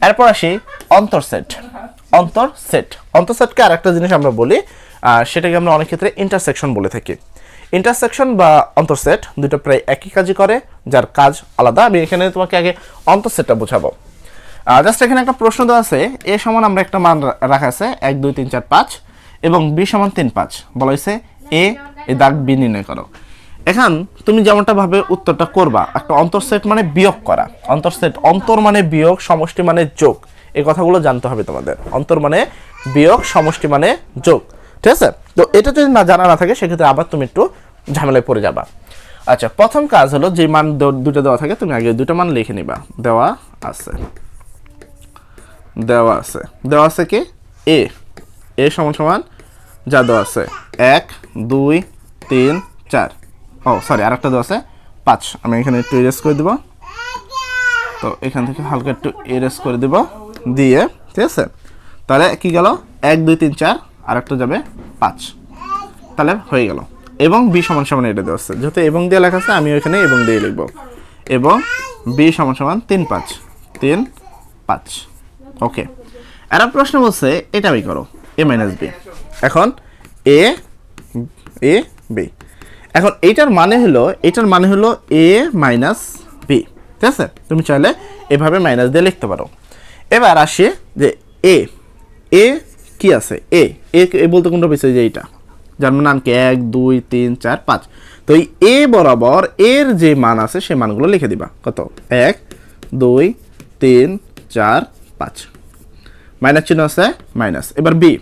এরপর আসি অন্তরসেটকে আর একটা জিনিস আমরা বলি, সেটাকে আমরা অনেক ক্ষেত্রে ইন্টারসেকশন বলে থাকি। ইন্টারসেকশন বা অন্তরসেট দুটো প্রায় একই কাজই করে, যার কাজ আলাদা। আমি এখানে তোমাকে আগে অন্তরসেটটা বোঝাবো। জাস্ট এখানে একটা প্রশ্ন দেওয়া আছে, এ সমান আমরা একটা মান রাখা আছে 1 2 3 4 5 এবং বি সমান 3 5, বলা হয়েছে এ দাগ বি নির্ণয় করো। এখন তুমি যেমনটা ভাবে উত্তরটা করবা, একটা অন্তরসেট মানে বিয়োগ করা, অন্তর মানে বিয়োগ, সমষ্টি মানে যোগ, এই কথাগুলো জানতে হবে তোমাদের। অন্তর মানে বিয়োগ, সমষ্টি মানে যোগ, ঠিক আছে। তো এটা যদি জানা না থাকে সেক্ষেত্রে আবার তুমি একটু ঝামেলায় পড়ে যাবা। আচ্ছা, প্রথম কাজ হলো যে মান দুটো দেওয়া থাকে তুমি আগে দুটো মান লিখে নিবা। দেওয়া আছে কি এ সমান যা দেওয়া আছে 1 2 3 4, ও সরি আরেকটা দেওয়া আছে 5, আমি এখানে একটু এরেজ করে দেব। তো এখান থেকে হালকা একটু এরেজ করে দেব দিয়ে, ঠিক আছে, তাহলে কি গেল 1 2 3 4, আরেকটা যাবে 5, তাহলে হয়ে গেল। এবং বি সমান সমান এটা দেওয়া আছে, যেহেতু এবং দিয়ে লেখা আছে আমি ওইখানে এবং দিয়ে লিখব, এবং বি সমান সমান 3 5 3 5। ওকে, এরা প্রশ্ন বলছে এটা বি করো, এ মাইনাস বি। এখন এ এ বি, এখন এটার মানে হলো এ মাইনাস বি, ঠিক আছে। তুমি চাইলে এভাবে মাইনাস দিয়ে লিখতে পারো। এবার আসি যে এ এ কি আছে, এ এ বলতে কোনটা পেয়েছে, যে এইটা যার মান কি 1 2 3 4 5। তো এই এ বরাবর এর যে মান আছে সেই মানগুলো লিখে দিবা। কত 1 2 3 4 5, মাইনাস চিহ্ন আছে মাইনাস। এবার বি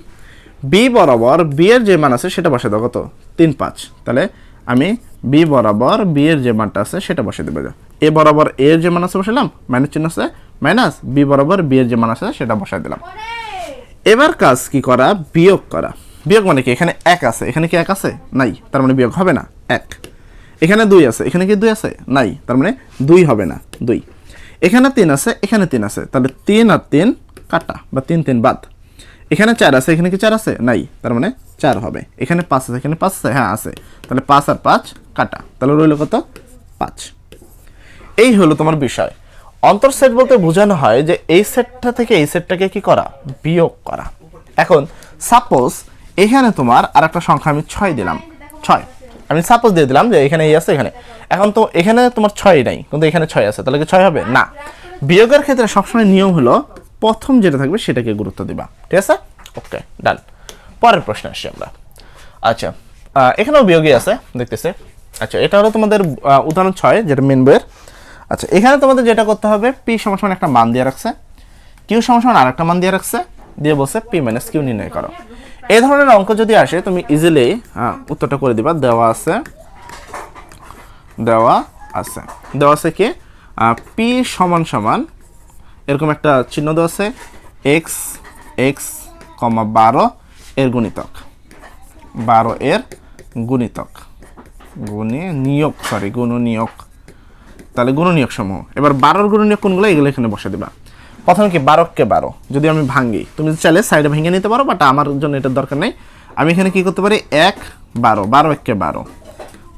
বি বরাবর বি এর যে মান আছে সেটা বসে দাও, কত 3 5। তাহলে আমি বি বরাবর বি এর যে মানটা আছে সেটা বসে দেবো। এ বরাবর এর যে মান আছে বসালাম, মাইনাস চিহ্ন আছে মাইনাস, বি বরাবর বি এর যে মান আছে সেটা বসাই দিলাম। এবার কাজ কি করা, বিয়োগ করা। বিয়োগ মানে কি, এখানে 1 আছে, এখানে কি 1 আছে, নাই, তার মানে বিয়োগ হবে না 1। এখানে 2 আছে, এখানে কি 2 আছে, নাই, তার মানে 2 হবে না 2। এখানে 3 আছে, এখানে 3 আছে, তাহলে 3 আর 3 কাটা বা 3 3 বাদ। এখানে 4 আছে, এখানে কি 4 আছে, নাই, তার মানে 4 হবে। এখানে 5 আছে, এখানে 5 আছে, হ্যাঁ আছে, তাহলে 5 আর 5 কাটা, তাহলে রইল কত 5। এই হলো তোমার বিষয়। অন্তর সেট বলতে বোঝানো হয় যে এই সেটটা থেকে এই সেটটাকে কি করা, বিয়োগ করা। এখন সাপোজ এখানে তোমার আর একটা সংখ্যা আমি 6 দিলাম, 6 আমি সাপোজ দিয়ে দিলাম যে এখানে এই আছে এখানে। এখন তো এখানে তোমার 6 নাই, কিন্তু এখানে 6 আছে, তাহলে কি 6 হবে না। বিয়োগের ক্ষেত্রে সবসময় নিয়ম হলো প্রথম যেটা থাকবে সেটাকে গুরুত্ব দিবা, ঠিক আছে। ওকে ডান, পরের প্রশ্ন আসছি আমরা। আচ্ছা এখানেও বিয়োগই আছে দেখতেছে। আচ্ছা এটা হলো তোমাদের উদাহরণ 6 যেটা মেন বইয়ের। আচ্ছা এখানে তোমাদের যেটা করতে হবে, পি সমান সমান একটা মান দিয়ে রাখছে, কিউ সমান সমান আরেকটা মান দিয়ে রাখছে, দিয়ে বলছে পি মাইনাস কিউ নির্ণয় করো। এই ধরনের অঙ্ক যদি আসে তুমি ইজিলি উত্তরটা করে দিবা। দেওয়া আছে কি পি সমান সমান এরকম একটা চিহ্ন দেওয়া আছে, এক্স এক্স কমা 12 এর গুণিতক, 12 এর গুণিতক, গুণনীয়ক, তাহলে গুণনীয়ক সমূহ। এবার 12 গুণনীয়ক কোনগুলো, এগুলো এখানে বসে দিবা। প্রথমে কি 12 কে 12 যদি আমি ভাঙি, তুমি চাইলে সাইডে ভেঙে নিতে পারো, বাট আমার জন্য এটার দরকার নেই। আমি এখানে কি করতে পারি, 1 12 12 1 কে 12,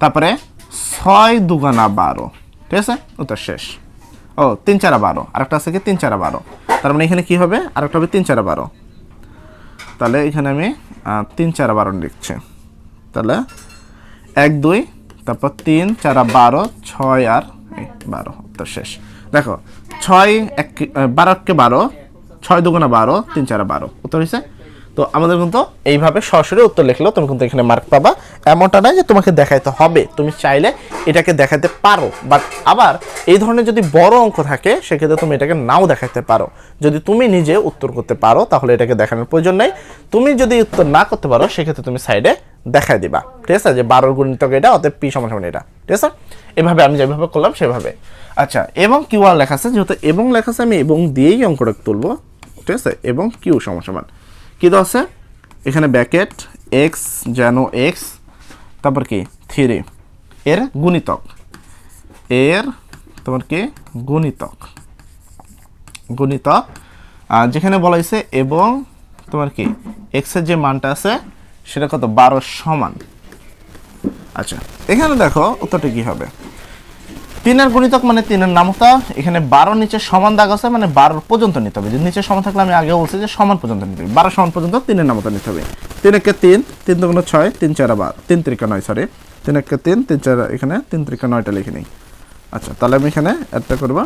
তারপরে 6 দুগুণা 12, ঠিক আছে, উত্তর শেষ। ও 3 4 12, আরেকটা আছে কি 3 4 12, তার মানে এখানে কি হবে, আরেকটা হবে 3 4 12। তাহলে এখানে আমি 3 4 12 লিখছি, তাহলে 1 2, তারপর 3 4 12 6 আর 12, উত্তর শেষ। দেখো 6 12 কে 12, 6 দুগুণা 12 3 4 12, উত্তর হয়েছে। তো আমাদের কিন্তু এইভাবে সরাসরি উত্তর লিখলেও তুমি কিন্তু এখানে মার্ক পাবা। এমনটা নয় যে তোমাকে দেখাইতে হবে, তুমি চাইলে এটাকে দেখাতে পারো, বাট আবার এই ধরনের যদি বড় অঙ্ক থাকে সেক্ষেত্রে তুমি এটাকে নাও দেখাতে পারো। যদি তুমি নিজে উত্তর করতে পারো তাহলে এটাকে দেখানোর প্রয়োজন নেই। তুমি যদি উত্তর না করতে পারো সেক্ষেত্রে তুমি সাইডে দেখাই দিবা, ঠিক আছে, যে 12 গুণিতক এটা, অতএব পি সমান সমান এটা, ঠিক আছে। এভাবে আমি যেভাবে করলাম সেভাবে। আচ্ছা এবং কিউ আর লেখা আছে, যেহেতু এবং লেখা আছে আমি এবং দিয়েই অঙ্কটা তুলবো, ঠিক আছে। এবং কিউ সমান সমান কি দেওয়া আছে এখানে, ব্র্যাকেট এক্স যেন এক্স, তারপর কি 3 এর গুণিতক, তোমার কি গুণিতক যেখানে বলা হয়েছে এবং তোমার কি এক্স এর যে মানটা আছে সেটা কত 12 সমান। আচ্ছা এখানে দেখো উত্তরটা কি হবে, 3 এর গুণিতক মানে 3 এর নামতা, এখানে 12 নিচে সমান দাগ আছে মানে 12 পর্যন্ত নিতে হবে। যদি নিচে সমান থাকলে আমি আগেও বলছি যে সমান পর্যন্ত নিতে হবে, 12 সমান পর্যন্ত 3 এর নামতা নিতে হবে। 3 একে 3 3 দুগুণ 6 3 4 12 3 3 9, সরি 3 একে 3 3 4, এখানে 3 3 9টা লিখে নিই। আচ্ছা তাহলে আমি এখানে একটা করব,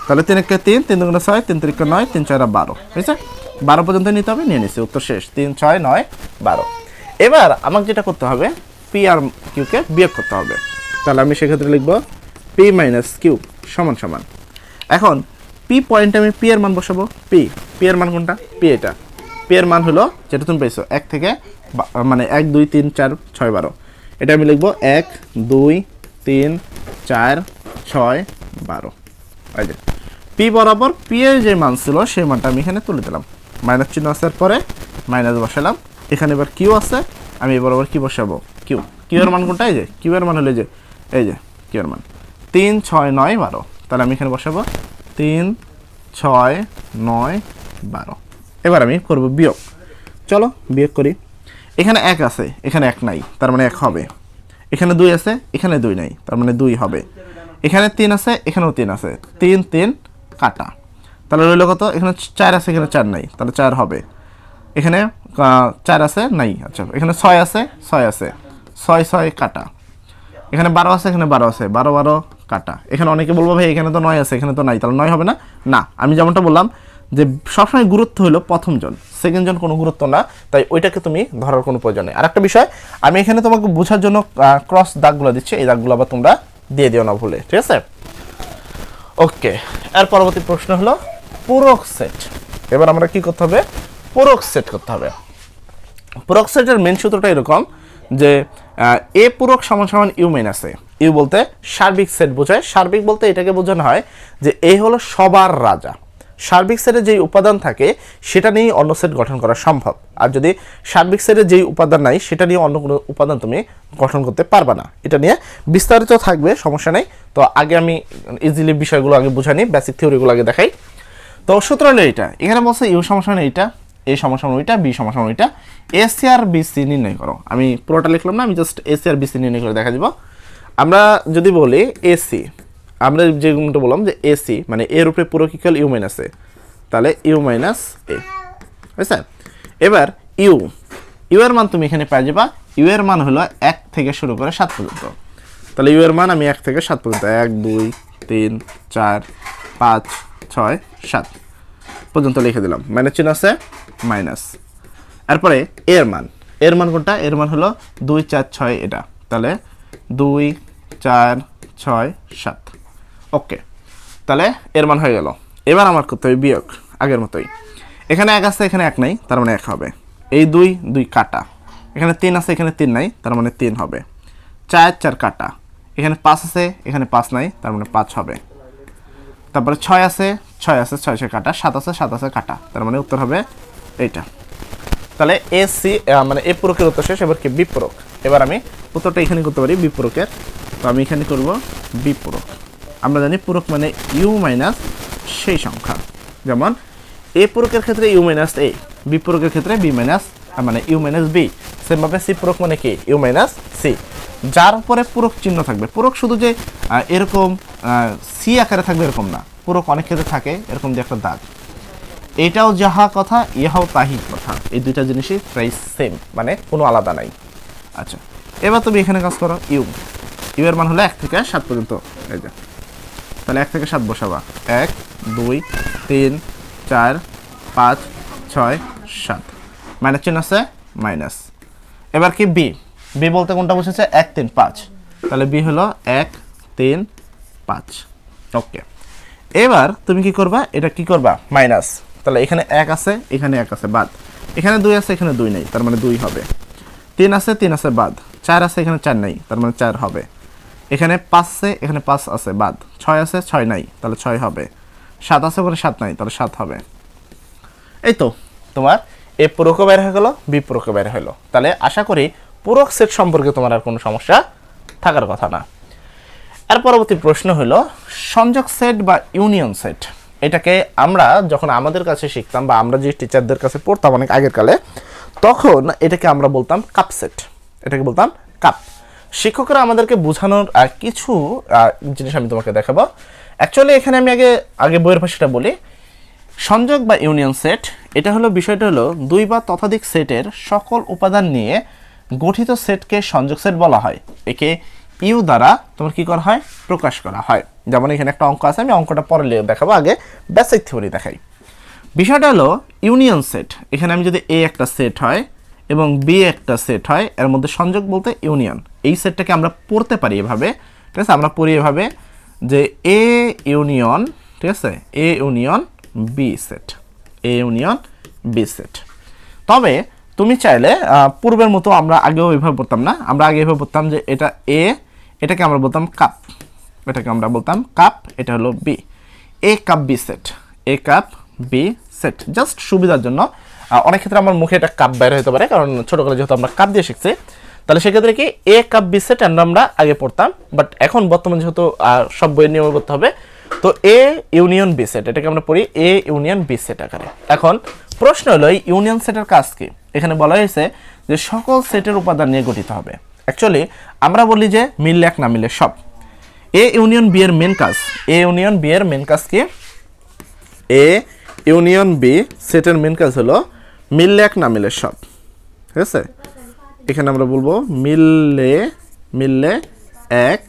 তাহলে 3 একে 3 3 দুগুণ 6 3 3 9 3 4 12, বুঝছে 12 পর্যন্ত নিতে হবে, নিয়ে নিচ্ছি, উত্তর শেষ। 3 6 9 12। এবার আমাকে যেটা করতে হবে, পি আর কিউকে বিয়োগ করতে হবে। তাহলে আমি সেক্ষেত্রে লিখব পি মাইনাস কিউ সমান সমান, এখন পি পয়েন্টে আমি পি এর মান বসাবো। পি এর মান কোনটা, পি এটা, পি এর মান হলো যেটা তুমি পেয়েছো 1 থেকে মানে 1 2 3 4 6 12, এটা আমি লিখবো 1 2 3 4 6 12। এই যে পি বরাবর পি এর যে মান ছিল সেই মানটা আমি এখানে তুলে দিলাম, মাইনাস চিহ্ন আসার পরে মাইনাস বসালাম। এখানে এবার কিউ আছে, আমি বরাবর কি বসাবো, কিউ এর মান কোনটা? এই যে কিউ এর মান হলো এই যে কিউ এর মান 3 6 9 12। তাহলে আমি এখানে বসাবো 3 6 9 12। এবার আমি করব বিয়োগ। চলো বিয়োগ করি। এখানে 1 আছে, এখানে 1 নাই, তার মানে 1 হবে। এখানে 2 আছে, এখানে 2 নাই, তার মানে 2 হবে। এখানে 3 আছে, এখানেও 3 আছে, 3 3 কাটা। তাহলে রইল কত? এখানে 4 আছে, এখানে 4 নাই, তাহলে 4 হবে। এখানে 4 আছে, নাই, আচ্ছা। এখানে 6 আছে, 6 আছে, 6 6 কাটা। এখানে 12 আছে, এখানে 12 আছে, 12 12 কাটা। এখানে অনেকে বলবো ভাই এখানে তো 9 আছে, এখানে তো নাই, তাহলে 9 হবে না। না, আমি যেমনটা বললাম যে সবসময় গুরুত্ব হলো প্রথম জন, সেকেন্ড জন কোনো গুরুত্ব না, তাই ওইটাকে তুমি ধরার কোনো প্রয়োজন নেই। আরেকটা বিষয়, আমি এখানে তোমাকে বোঝার জন্য ক্রস দাগগুলো দিচ্ছি, এই দাগগুলো আবার তোমরা দিয়ে দিও না ভুলে, ঠিক আছে? ওকে, এর পরবর্তী প্রশ্ন হলো পূরক সেট। এবার আমরা কি করতে হবে? পূরক সেট করতে হবে। পূরক সেটের মেন সূত্রটা এরকম যে এ পূরক সমান সমান ইউ মাইনাস এ। ইউ বলতে সার্বিক সেট বোঝায়। সার্বিক বলতে এটাকে বোঝানো হয় যে এ হলো সবার রাজা। সার্বিক সেটে যেই উপাদান থাকে সেটা নিয়েই অন্য সেট গঠন করা সম্ভব। আর যদি সার্বিক সেটে যেই উপাদান নাই সেটা নিয়ে অন্য কোনো উপাদান তুমি গঠন করতে পারবে না। এটা নিয়ে বিস্তারিত থাকবে, সমস্যা নেই। তো আগে আমি ইজিলি বিষয়গুলো আগে বুঝা নিই, বেসিক থিওরিগুলো আগে দেখাই। তো সূত্র হলো এইটা। এখানে বলছে ইউ সমান সমান এইটা, এ সমান সমান ওইটা, বি সমান সমান ওইটা, এ সি আর বি সি নির্ণয় করো। আমি পুরোটা লিখলাম না, আমি জাস্ট এ সি আর বি সি নির্ণয় করে দেখা দিব। আমরা যদি বলি এসি, আমরা যে গুণটা বললাম যে এসি মানে এর উপরে পূরক ইকুয়াল ইউ মাইনাস এ, তাহলে ইউ মাইনাস এ, বুঝছে? এবার ইউ এর মান তুমি এখানে পেয়ে যাবা। ইউ এর মান হলো 1 থেকে শুরু করে 7 পর্যন্ত। তাহলে ইউ এর মান আমি 1 থেকে 7 পর্যন্ত 1 2 3 4 5 6 7 পর্যন্ত লিখে দিলাম। মাইনাস চিহ্ন আছে, মাইনাস। এরপরে এর মান কোনটা? এর মান হলো 2 4 6 এটা, তাহলে 2 4 6 7। ওকে, তাহলে এর মান হয়ে গেল। এবার আমার করতে হবে বিয়োগ আগের মতোই। এখানে 1 আছে, এখানে 1 নাই, তার মানে 1 হবে। এই 2 2 কাটা। এখানে 3 আছে, এখানে 3 নাই, তার মানে 3 হবে। 4 4 কাটা। এখানে 5 আছে, এখানে 5 নাই, তার মানে 5 হবে। তারপরে 6 আছে, 6 আছে, 6 6 কাটা। 7 আছে, 7 আছে কাটা, তার মানে উত্তর হবে এইটা। তাহলে এ সি মানে এ পূরকের উত্তর শেষ। এবার কি বি পূরক। এবার আমি উত্তরটা এখানে করতে পারি বি পূরকের। তো আমি এখানে করব বি পূরক। আমরা জানি পূরক মানে ইউ মাইনাস সেই সংখ্যা। যেমন এ পূরকের ক্ষেত্রে ইউ মাইনাস এ, বি পূরকের ক্ষেত্রে বি মাইনাস মানে ইউ মাইনাস বি। সেমভাবে সি পূরক মানে কি? U minus C. যার উপরে পূরক চিহ্ন থাকবে। পূরক শুধু যে এরকম সি আকারে থাকবে এরকম না, পূরক অনেক ক্ষেত্রে থাকে এরকম যে একটা দাগ। এটাও যাহা কথা, ইহাও তাহি কথা। এই দুইটা জিনিসই প্রায় সেম, মানে কোনো আলাদা নাই। আচ্ছা, এবার তুমি এখানে কাজ করো। ইউ এর মান হলো 1 থেকে 7 পর্যন্ত। এই যে, তাহলে 1 থেকে 7 বসাবা। 1 2 3 4 5 6 7। মাইনাস চিহ্ন আছে, মাইনাস। এবার কি বি বলতে কোনটা বসেছে? 1 3 5। তাহলে বি হলো 1 3 5। ওকে, এবার তুমি কি করবা? এটা কি করবা? মাইনাস। তাহলে এখানে 1 আছে, এখানে 1 আছে, বাদ। এখানে 2 আছে, এখানে 2 নেই, তার মানে 2 হবে। 3 আছে, 3 আছে, বাদ। 4 আছে, এখানে 4 নেই, তার মানে 4 হবে। এখানে 5 আছে, এখানে 5 আছে, বাদ। 6 আছে, 6 নাই, তাহলে 6 হবে। 7 আছে, ওখানে 7 নাই, তাহলে 7 হবে। এই তো তোমার এ পূরক বের হয়ে গেল, বি পূরক বের হলো। তাহলে আশা করি পূরক সেট সম্পর্কে তোমার আর কোনো সমস্যা থাকার কথা না। এর পরবর্তী প্রশ্ন হলো সংযোগ সেট বা ইউনিয়ন সেট। এটাকে আমরা যখন আমাদের কাছে শিখতাম বা আমরা যে টিচারদের কাছে পড়তাম অনেক আগের কালে, তখন এটাকে আমরা বলতাম কাপ সেট। এটাকে বলতাম কাপ। শিক্ষকরা আমাদেরকে বোঝানোর কিছু জিনিস আমি তোমাকে দেখাবো। অ্যাকচুয়ালি এখানে আমি আগে বইয়ের ভাষাটা বলি। সংযোগ বা ইউনিয়ন সেট, এটা হলো বিষয়টা হলো 2 বা ততোধিক সেটের সকল উপাদান নিয়ে গঠিত সেটকে সংযোগ সেট বলা হয়। একে ইউ দ্বারা তোমার কি করা হয়? প্রকাশ করা হয়। যেমন এখানে একটা অঙ্ক আছে, আমি অঙ্কটা পরে দেখাবো, আগে বেসিক থিওরি দেখাই। বিষয়টা হলো ইউনিয়ন সেট। এখানে আমি যদি এ একটা সেট হয় এবং বি একটা সেট হয়, এর মধ্যে সংযোগ বলতে ইউনিয়ন। এই সেটটাকে আমরা পড়তে পারি এভাবে, ঠিক আছে? আমরা পড়ি এভাবে যে এ ইউনিয়ন, ঠিক আছে, A union B set, A union B set. তবে তুমি চাইলে পূর্বের মতো আমরা আগেও এইভাবে পড়তাম না। আমরা আগে এভাবে পড়তাম যে এটা এ, এটাকে আমরা বলতাম কাপ, এটাকে আমরা বলতাম কাপ, এটা হলো বি। এ কাপ বি সেট, এ কাপ বি সেট। জাস্ট সুবিধার জন্য অনেক ক্ষেত্রে আমার মুখে এটা কাপ বাইরে হতে পারে, কারণ ছোটবেলায় যেহেতু আমরা কাপ দিয়ে শিখছি। তাহলে সেক্ষেত্রে কি এ কাপ বি সেট আমরা আগে পড়তাম, বাট এখন বর্তমানে যেহেতু সব বইয়ের নিয়মে করতে হবে, তো এ ইউনিয়ন বি সেট এটাকে আমরা পড়ি এ ইউনিয়ন বি সেট আকারে। এখন প্রশ্ন হলো এই ইউনিয়ন সেটের কাজ কি? এখানে বলা হয়েছে যে সকল সেটের উপাদান নিয়ে গঠিত হবে। অ্যাকচুয়ালি আমরা বলি যে মিললে এক না মিললে সব। এ ইউনিয়ন বি এর মেন কাজ, এ ইউনিয়ন বি এর মেন কাজ কি? এ ইউনিয়ন বি সেটের মেন কাজ হলো মিললে এক না মিললে সব, ঠিক আছে? এখানে আমরা বলবো মিললে এক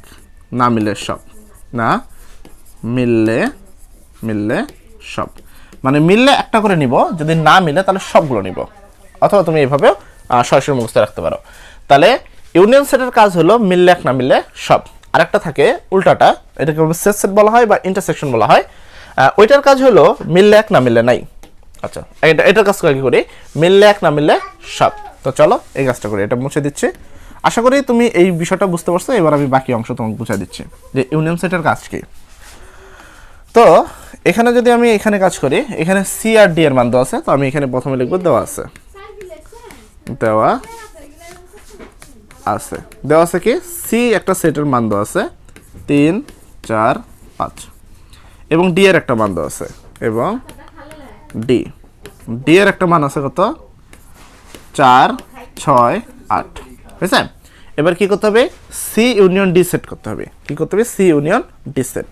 না মিললে সব, না মিললে সব, মানে মিললে একটা করে নিব, যদি না মিলে তাহলে সবগুলো নিব, অথবা তুমি এইভাবেও সরাসরি মুখস্থ রাখতে পারো। তাহলে ইউনিয়ন সেটের কাজ হলো মিললে এক না মিললে সব। আরেকটা থাকে উল্টাটা, এটাকে সেট সেট বলা হয় বা ইন্টারসেকশন বলা হয়, ওইটার কাজ হলো মিললে এক না মিললে নাই। আচ্ছা, এটার কাজ কি করি? মিললে এক না মিললে সব। তো চলো এই কাজটা করি, এটা মুছে দিচ্ছি। আশা করি তুমি এই বিষয়টা বুঝতে পারছো। এবার আমি বাকি অংশ তোমাকে বুঝাই দিচ্ছি যে ইউনিয়ন সেটের কাজ কি। তো এখানে যদি আমি এখানে কাজ করি, এখানে সি আর ডি এর মান দেওয়া আছে, তো আমি এখানে প্রথমে লিখবো দেওয়া আছে কি সি একটা সেটের মান দেওয়া আছে 3 4 5, এবং ডি এর একটা মান দেওয়া আছে, এবং ডি এর একটা মান আছে কত? 4 6 8, ঠিক আছে? এবার কি করতে হবে? সি ইউনিয়ন ডি সেট করতে হবে। কি করতে হবে? C union D set.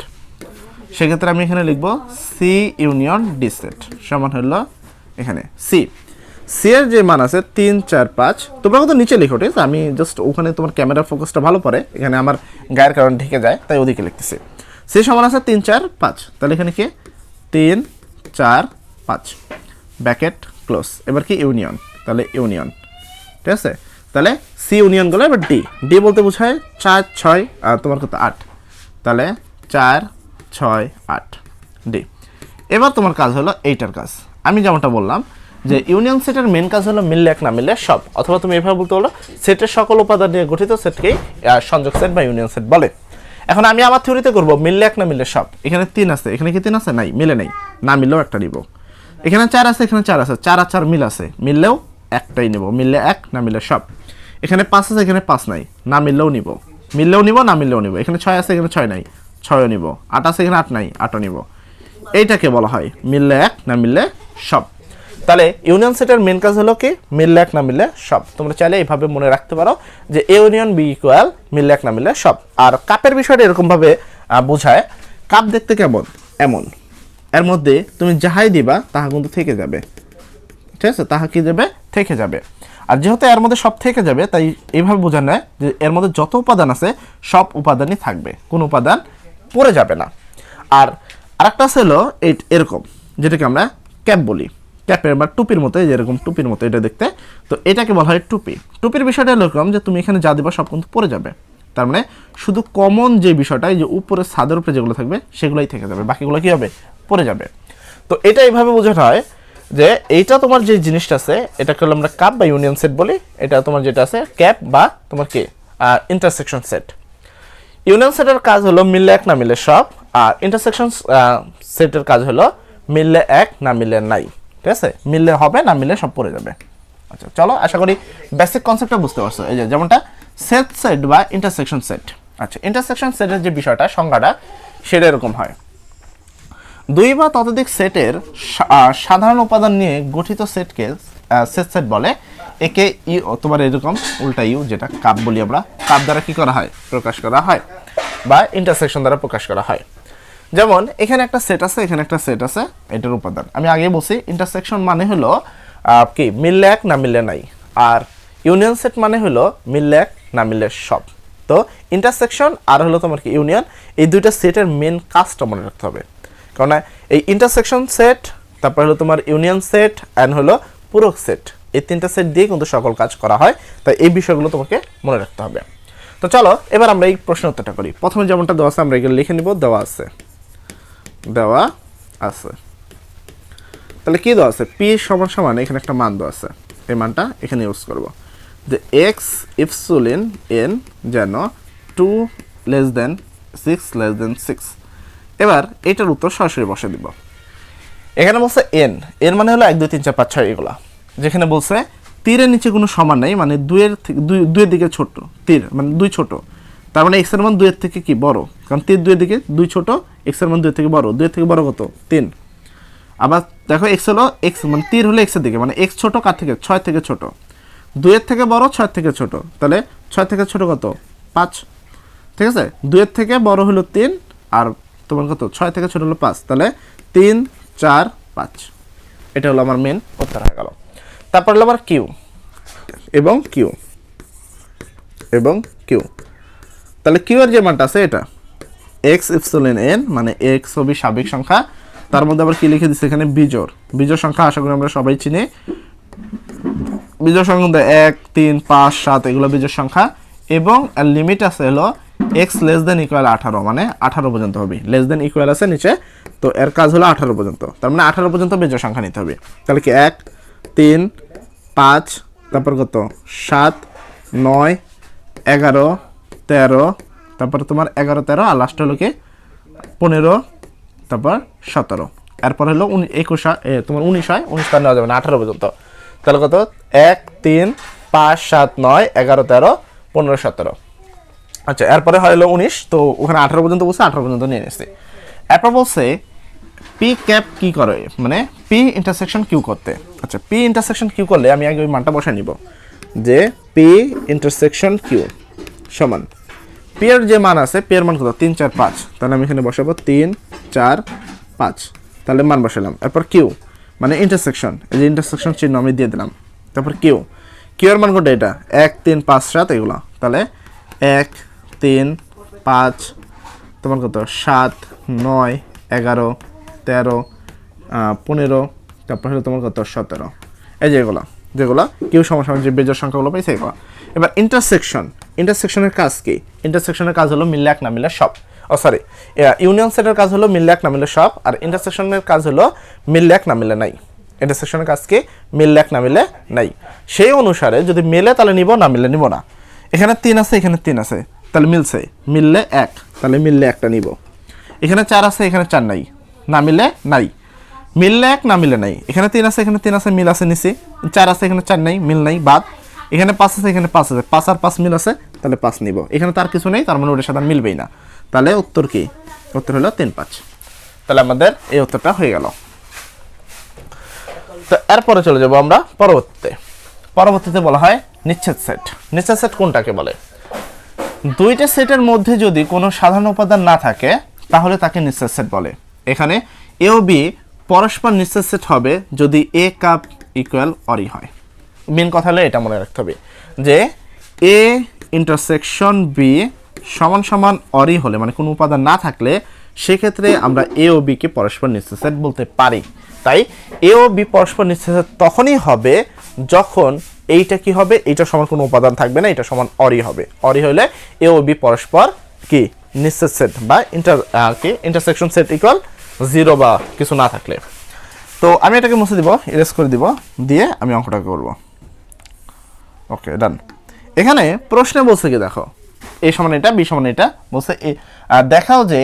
সেক্ষেত্রে আমি এখানে লিখব সি ইউনিয়ন ডি সেট সমান হলো এখানে সি এর যে মান আছে 3 4 5, তোমরা কত নিচে লিখো, ঠিক আছে? আমি জাস্ট ওখানে তোমার ক্যামেরা ফোকাসটা ভালো পড়ে, এখানে আমার গায়ের কারণে ঢেকে যায়, তাই ওদিকে লিখতেছি। সি সমান আছে 3 4 5, তাহলে এখানে কি 3 4 5 ব্র্যাকেট ক্লোজ। এবার কি ইউনিয়ন, তাহলে ইউনিয়ন, ঠিক আছে? তাহলে সি ইউনিয়ন গেলো। এবার ডি বলতে বোঝায় 4 6 আর তোমার কত 8, তাহলে 4 6 8 ডি। এবার তোমার কাজ হলো এইটার কাজ। আমি যেমনটা বললাম যে ইউনিয়ন সেটের মেন কাজ হলো মিললে এক না মিললে সব, অথবা তুমি এভাবে বলতে হলো সেটের সকল উপাদান নিয়ে গঠিত সেটকেই সংযোগ সেট বা ইউনিয়ন সেট বলে। এখন আমি আমার থিওরিতে করব মিললে এক না মিললে সব। এখানে 3 আছে, এখানে কি 3 আছে? নাই, মিলে নেই, না মিললেও একটা নিব। এখানে 4 আছে, এখানে 4 আছে, 4 আর 4 মিল আছে, মিললেও একটাই নিব, মিললে এক না মিললে সব। এখানে 5 আছে, এখানে 5 নাই, না মিললেও নিব, মিললেও নিব, না মিললেও নিব। এখানে 6 আছে, এখানে 6 নাই, 6ও নিব। 8 আছে, এখানে 8 নাই, 8ও নিব। এইটাকে বলা হয় মিললে এক না মিললে সব। তাহলে ইউনিয়ন সেটের মেন কাজ হলো কি? মিললে এক না মিললে সব। তোমরা চাইলে এইভাবে মনে রাখতে পারো যে এ ইউনিয়ন বি ইকুয়াল মিললে এক না মিললে সব। আর কাপের বিষয়টা এরকম ভাবে বোঝায়, কাপ দেখতে কেমন? এমন, এর মধ্যে তুমি যাহাই দিবা তাহা কিন্তু থেকে যাবে, ঠিক আছে? তাহা কি যাবে? থেকে যাবে। আর যেহেতু এর মধ্যে সব থেকে যাবে, তাই এইভাবে বোঝানো হয় যে এর মধ্যে যত উপাদান আছে সব উপাদানই থাকবে, কোনো উপাদান পড়ে যাবে না। আর আরেকটা হলো এরকম, যেটাকে আমরা ক্যাপ বলি, ক্যাপের বা টুপির মতো, যেরকম টুপির মতো এটা দেখতে, তো এটাকে বলা হয় টুপি। টুপির বিষয়টা এরকম যে তুমি এখানে যা দিবা সব কিন্তু পড়ে যাবে, তার মানে শুধু কমন যে বিষয়টা, যে উপরে ছাদের উপরে যেগুলো থাকবে সেগুলোই থেকে যাবে, বাকিগুলো কি হবে? পড়ে যাবে। তো এটা এইভাবে বোঝানো হয় যে এইটা তোমার যে জিনিসটা আছে এটাকে আমরা কাপ বা ইউনিয়ন সেট বলি, এটা তোমার যেটা আছে ক্যাপ বা তোমার কি ইন্টারসেকশন সেট। ইউনিয়ন সেটের কাজ হলো মিললে এক না মিললে সব, আর ইন্টারসেকশন সেটের কাজ হলো মিললে এক না মিললে নাই, ঠিক আছে? মিললে হবে, না মিললে সব পড়ে যাবে। আচ্ছা চলো, আশা করি বেসিক কনসেপ্টটা বুঝতে পারছো। এই যে যেমনটা সেট সেট বা ইন্টারসেকশন সেট। আচ্ছা, ইন্টারসেকশন সেটের যে বিষয়টা, সংজ্ঞাটা সেটা এরকম হয়, দুই বা ততোধিক সেটের সাধারণ উপাদান নিয়ে গঠিত সেটকে সেট সেট বলে। একে তোমার এরকম উল্টা ইউ, যেটা কাপ বলি আমরা, কাপ দ্বারা কি করা হয়? প্রকাশ করা হয়, বা ইন্টারসেকশন দ্বারা প্রকাশ করা হয়। যেমন এখানে একটা সেট আছে, এখানে একটা সেট আছে, এটার উপাদান আমি আগে বলছি। ইন্টারসেকশন মানে হলো কি? মিললে এক না মিললে নাই। আর ইউনিয়ন সেট মানে হলো মিললে এক না মিললে সব। তো ইন্টারসেকশন আর হলো তোমার কি ইউনিয়ন, এই দুইটা সেটের মেন কাজটা মনে রাখতে হবে। কারণ এই ইন্টারসেকশন সেট, তারপর হলো তোমার ইউনিয়ন সেট অ্যান্ড হলো পূরক সেট, এই তিনটা সেট দিয়ে কিন্তু সকল কাজ করা হয়। তাই এই বিষয়গুলো তোমাকে মনে রাখতে হবে। তো চলো এবার আমরা এই প্রশ্ন উত্তরটা করি। প্রথমে যেমনটা দেওয়া আছে আমরা এগুলো লিখে নিব। দেওয়া আছে তাহলে কি দেওয়া আছে? পি সমান সমান এখানে একটা মান দেওয়া আছে, এই মানটা এখানে ইউজ করব যে এক্স ইপসিলন এন যেন 2 লেস দেন 6 লেস দেন 6। এবার এটার উত্তর সরাসরি বসে দিব। এখানে বলছে এন, এর মানে হলো 1 2 3 4 5 6 এগুলা। যেখানে বলছে তীরের নিচে কোনো সমান নাই, মানে দুইয়ের দিকে ছোট তীর, মানে 2 ছোট, তার মানে এক্স এর মান 2 এর থেকে কি বড়, কারণ তীর 2 এর দিকে 2 ছোট, এক্স এর মান 2 এর থেকে বড়, 2 এর থেকে বড় কত 3। আবার দেখো এক্স হলো এক্স মানে তীর হলো এক্স এর দিকে, মানে এক্স ছোট কার থেকে 6 থেকে ছোট, 2 এর থেকে বড় 6 থেকে ছোট, তাহলে 6 থেকে ছোট কত 5, ঠিক আছে। 2 এর থেকে বড় হলো 3 আর তোমার কত 6 থেকে ছোট হলো 5, তাহলে 3 4 5, এটা হলো আমার মেন উত্তর হয়ে গেল। তারপর হলো আমার কিউ এবং কিউ এবং কিউ, তাহলে কিউ এর যে মানটা আছে এটা এক্স ইপসিলন এন, মানে এক্স হবে স্বাভাবিক সংখ্যা, তার মধ্যে আবার কি লিখে দিচ্ছে এখানে বিজোড় সংখ্যা, আশা করি আমরা সবাই চিনি বিজোড় সংখ্যা 1 3 5 7 এগুলো বিজোড় সংখ্যা, এবং লিমিট আছে হলো এক্স লেস দেন ইকুয়াল 18, মানে 18 পর্যন্ত হবে, লেস দেন ইকুয়াল আছে নিচে, তো এর কাজ হলো 18 পর্যন্ত, তার মানে 18 পর্যন্ত বিজোড় সংখ্যা নিতে হবে। তাহলে কি 1 3 5 তারপর কত 7 9 11 13, তারপর তোমার 11 13 আর লাস্ট হলো কি 15, তারপর 17, এরপর হলো 21 তোমার 19 হয়, 19 তার নেওয়া যাবে না 18 পর্যন্ত, তাহলে কত 1 3 5 7 9 11 13 15 17, আচ্ছা এরপরে হলো 19, তো ওখানে 18 পর্যন্ত বলছে, 18 পর্যন্ত নিয়ে নিচ্ছি। এরপর বলছে পি ক্যাপ কি করে, মানে পি ইন্টারসেকশন কিউ করতে। আচ্ছা পি ইন্টারসেকশন কিউ করলে আমি আগে ওই মানটা বসাই নিব, যে পি ইন্টারসেকশন কিউ সমান পি এর যে মান আছে, পি এর মান কত 3 4 5, তাহলে আমি এখানে বসাবো 3 4 5, তাহলে মান বসালাম। এরপর কিউ মানে ইন্টারসেকশন, এই যে ইন্টারসেকশন চিহ্ন আমি দিয়ে দিলাম। তারপর কিউ এর মান কোনটা, এটা 1 3 5 7 এগুলো, তাহলে 1 3 5 তোমার কত 7 9 11 13 15, তারপর হলো তোমার কত 17, এই যেগুলো কিউ সমান যে বেজোড় সংখ্যাগুলো পাইছে এগুলো। এবার ইন্টারসেকশনের কাজ কি, ইন্টারসেকশনের কাজ হলো মিললে এক না মিললে সব, ইউনিয়ন সেটের কাজ হলো মিললে এক না মিললে সব, আর ইন্টারসেকশনের কাজ হলো মিললে এক না মিললে নাই। ইন্টারসেকশনের কাজ কি মিললে এক না মিললে নাই, সেই অনুসারে যদি মেলে তাহলে নিব, না মিললে নিব না। এখানে 3 আছে এখানে 3 আছে, তাহলে মিলছে, মিললে 1, তাহলে মিললে একটা নিব। এখানে 4 আছে এখানে 4 নাই, না মিলে নাই, মিললে 1 না মিলে নাই। এখানে 3 আছে এখানে 3 আছে, মিল আছে নিছি, 4 আছে এখানে 4 নাই, মিল নাই, বাদ। এখানে 5 আছে এখানে 5 আছে, 5 আর 5 মিল আছে, তাহলে 5 নিব। এখানে তার কিছু নেই, তার মানে ওটার সাথে মিলবেই না, তাহলে উত্তর কি, উত্তর হলো 3 5, তাহলে আমাদের এই উত্তরটা হয়ে গেল। তো এরপরে চলে যাব আমরা পরবর্তীতে বলা হয় নিশ্চিত সেট। নিশ্চিত সেট কোনটাকে বলে, দুইটা সেটের মধ্যে যদি কোনো সাধারণ উপাদান না থাকে তাহলে তাকে নিশ্চিত সেট বলে। এখানে এ ও বি পরস্পর নিশ্চিত সেট হবে যদি এ কাপ ইকুয়াল অরি হয়। মেন কথা হলো এটা মনে রাখতে হবে যে এ ইন্টারসেকশন বি সমান সমান অরি হলে, মানে কোনো উপাদান না থাকলে, সেক্ষেত্রে আমরা এ ও বি কে পরস্পর নিশ্চিত সেট বলতে পারি। তাই এ ও বি পরস্পর নিশ্চিত সেট তখনই হবে যখন এইটা কি হবে, এইটা সমান কোনো উপাদান থাকবে না, এটা সমান অরি হবে। অরি হলে এ ও বি পরস্পর কি নিশ্চিত সেট বা ইন্টারসেকশন সেট ইকুয়াল 0 বা কিছু না থাকলে। তো আমি এটাকে মুছে দিব, ইরেজ করে দিব, দিয়ে আমি অঙ্কটাকে করব। ওকে ডান। এখানে প্রশ্নে বলছে কি দেখো, এ সমান এটা বি সমান এটা বলছে, দেখাও যে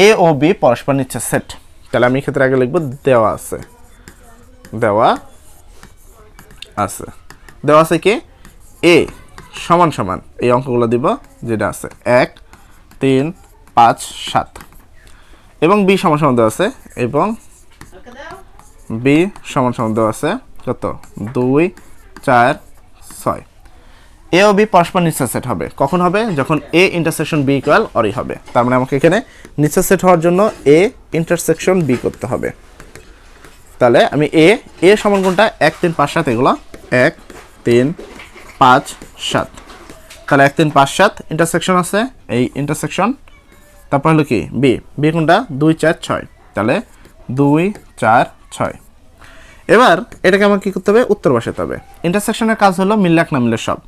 এ ও বি পরস্পর নিশ্চিত সেট। তাহলে আমি ক্ষেত্রে আগে লিখবো দেওয়া আছে কি এ সমান সমান এই অঙ্কগুলো দিব যেটা আছে 1 3 5 7, এবং বি সমান সমান দেওয়া আছে, এবং বি সমান সমান দেওয়া আছে কত 2 4 6। এ ও বি পরস্পর নিশ্চিত সেট হবে কখন হবে, যখন এ ইন্টারসেকশন বি ইকুয়াল অরি হবে। তার মানে আমাকে এখানে নিশ্চিত সেট হওয়ার জন্য এ ইন্টারসেকশন বি করতে হবে। তাহলে আমি এ সমান কোনটা 1 3 5 7 এগুলো 1 3 5 7, তাহলে 1 3 5 7 ইন্টারসেকশন আছে, এই ইন্টারসেকশন। তারপর হলো কি বি কোনটা 2 4 6, তাহলে 2 4 6। এবার এটাকে আমাকে কি করতে হবে, উত্তর বসাতে হবে। ইন্টারসেকশনের কাজ হলো মিললে এক না মিললে সব।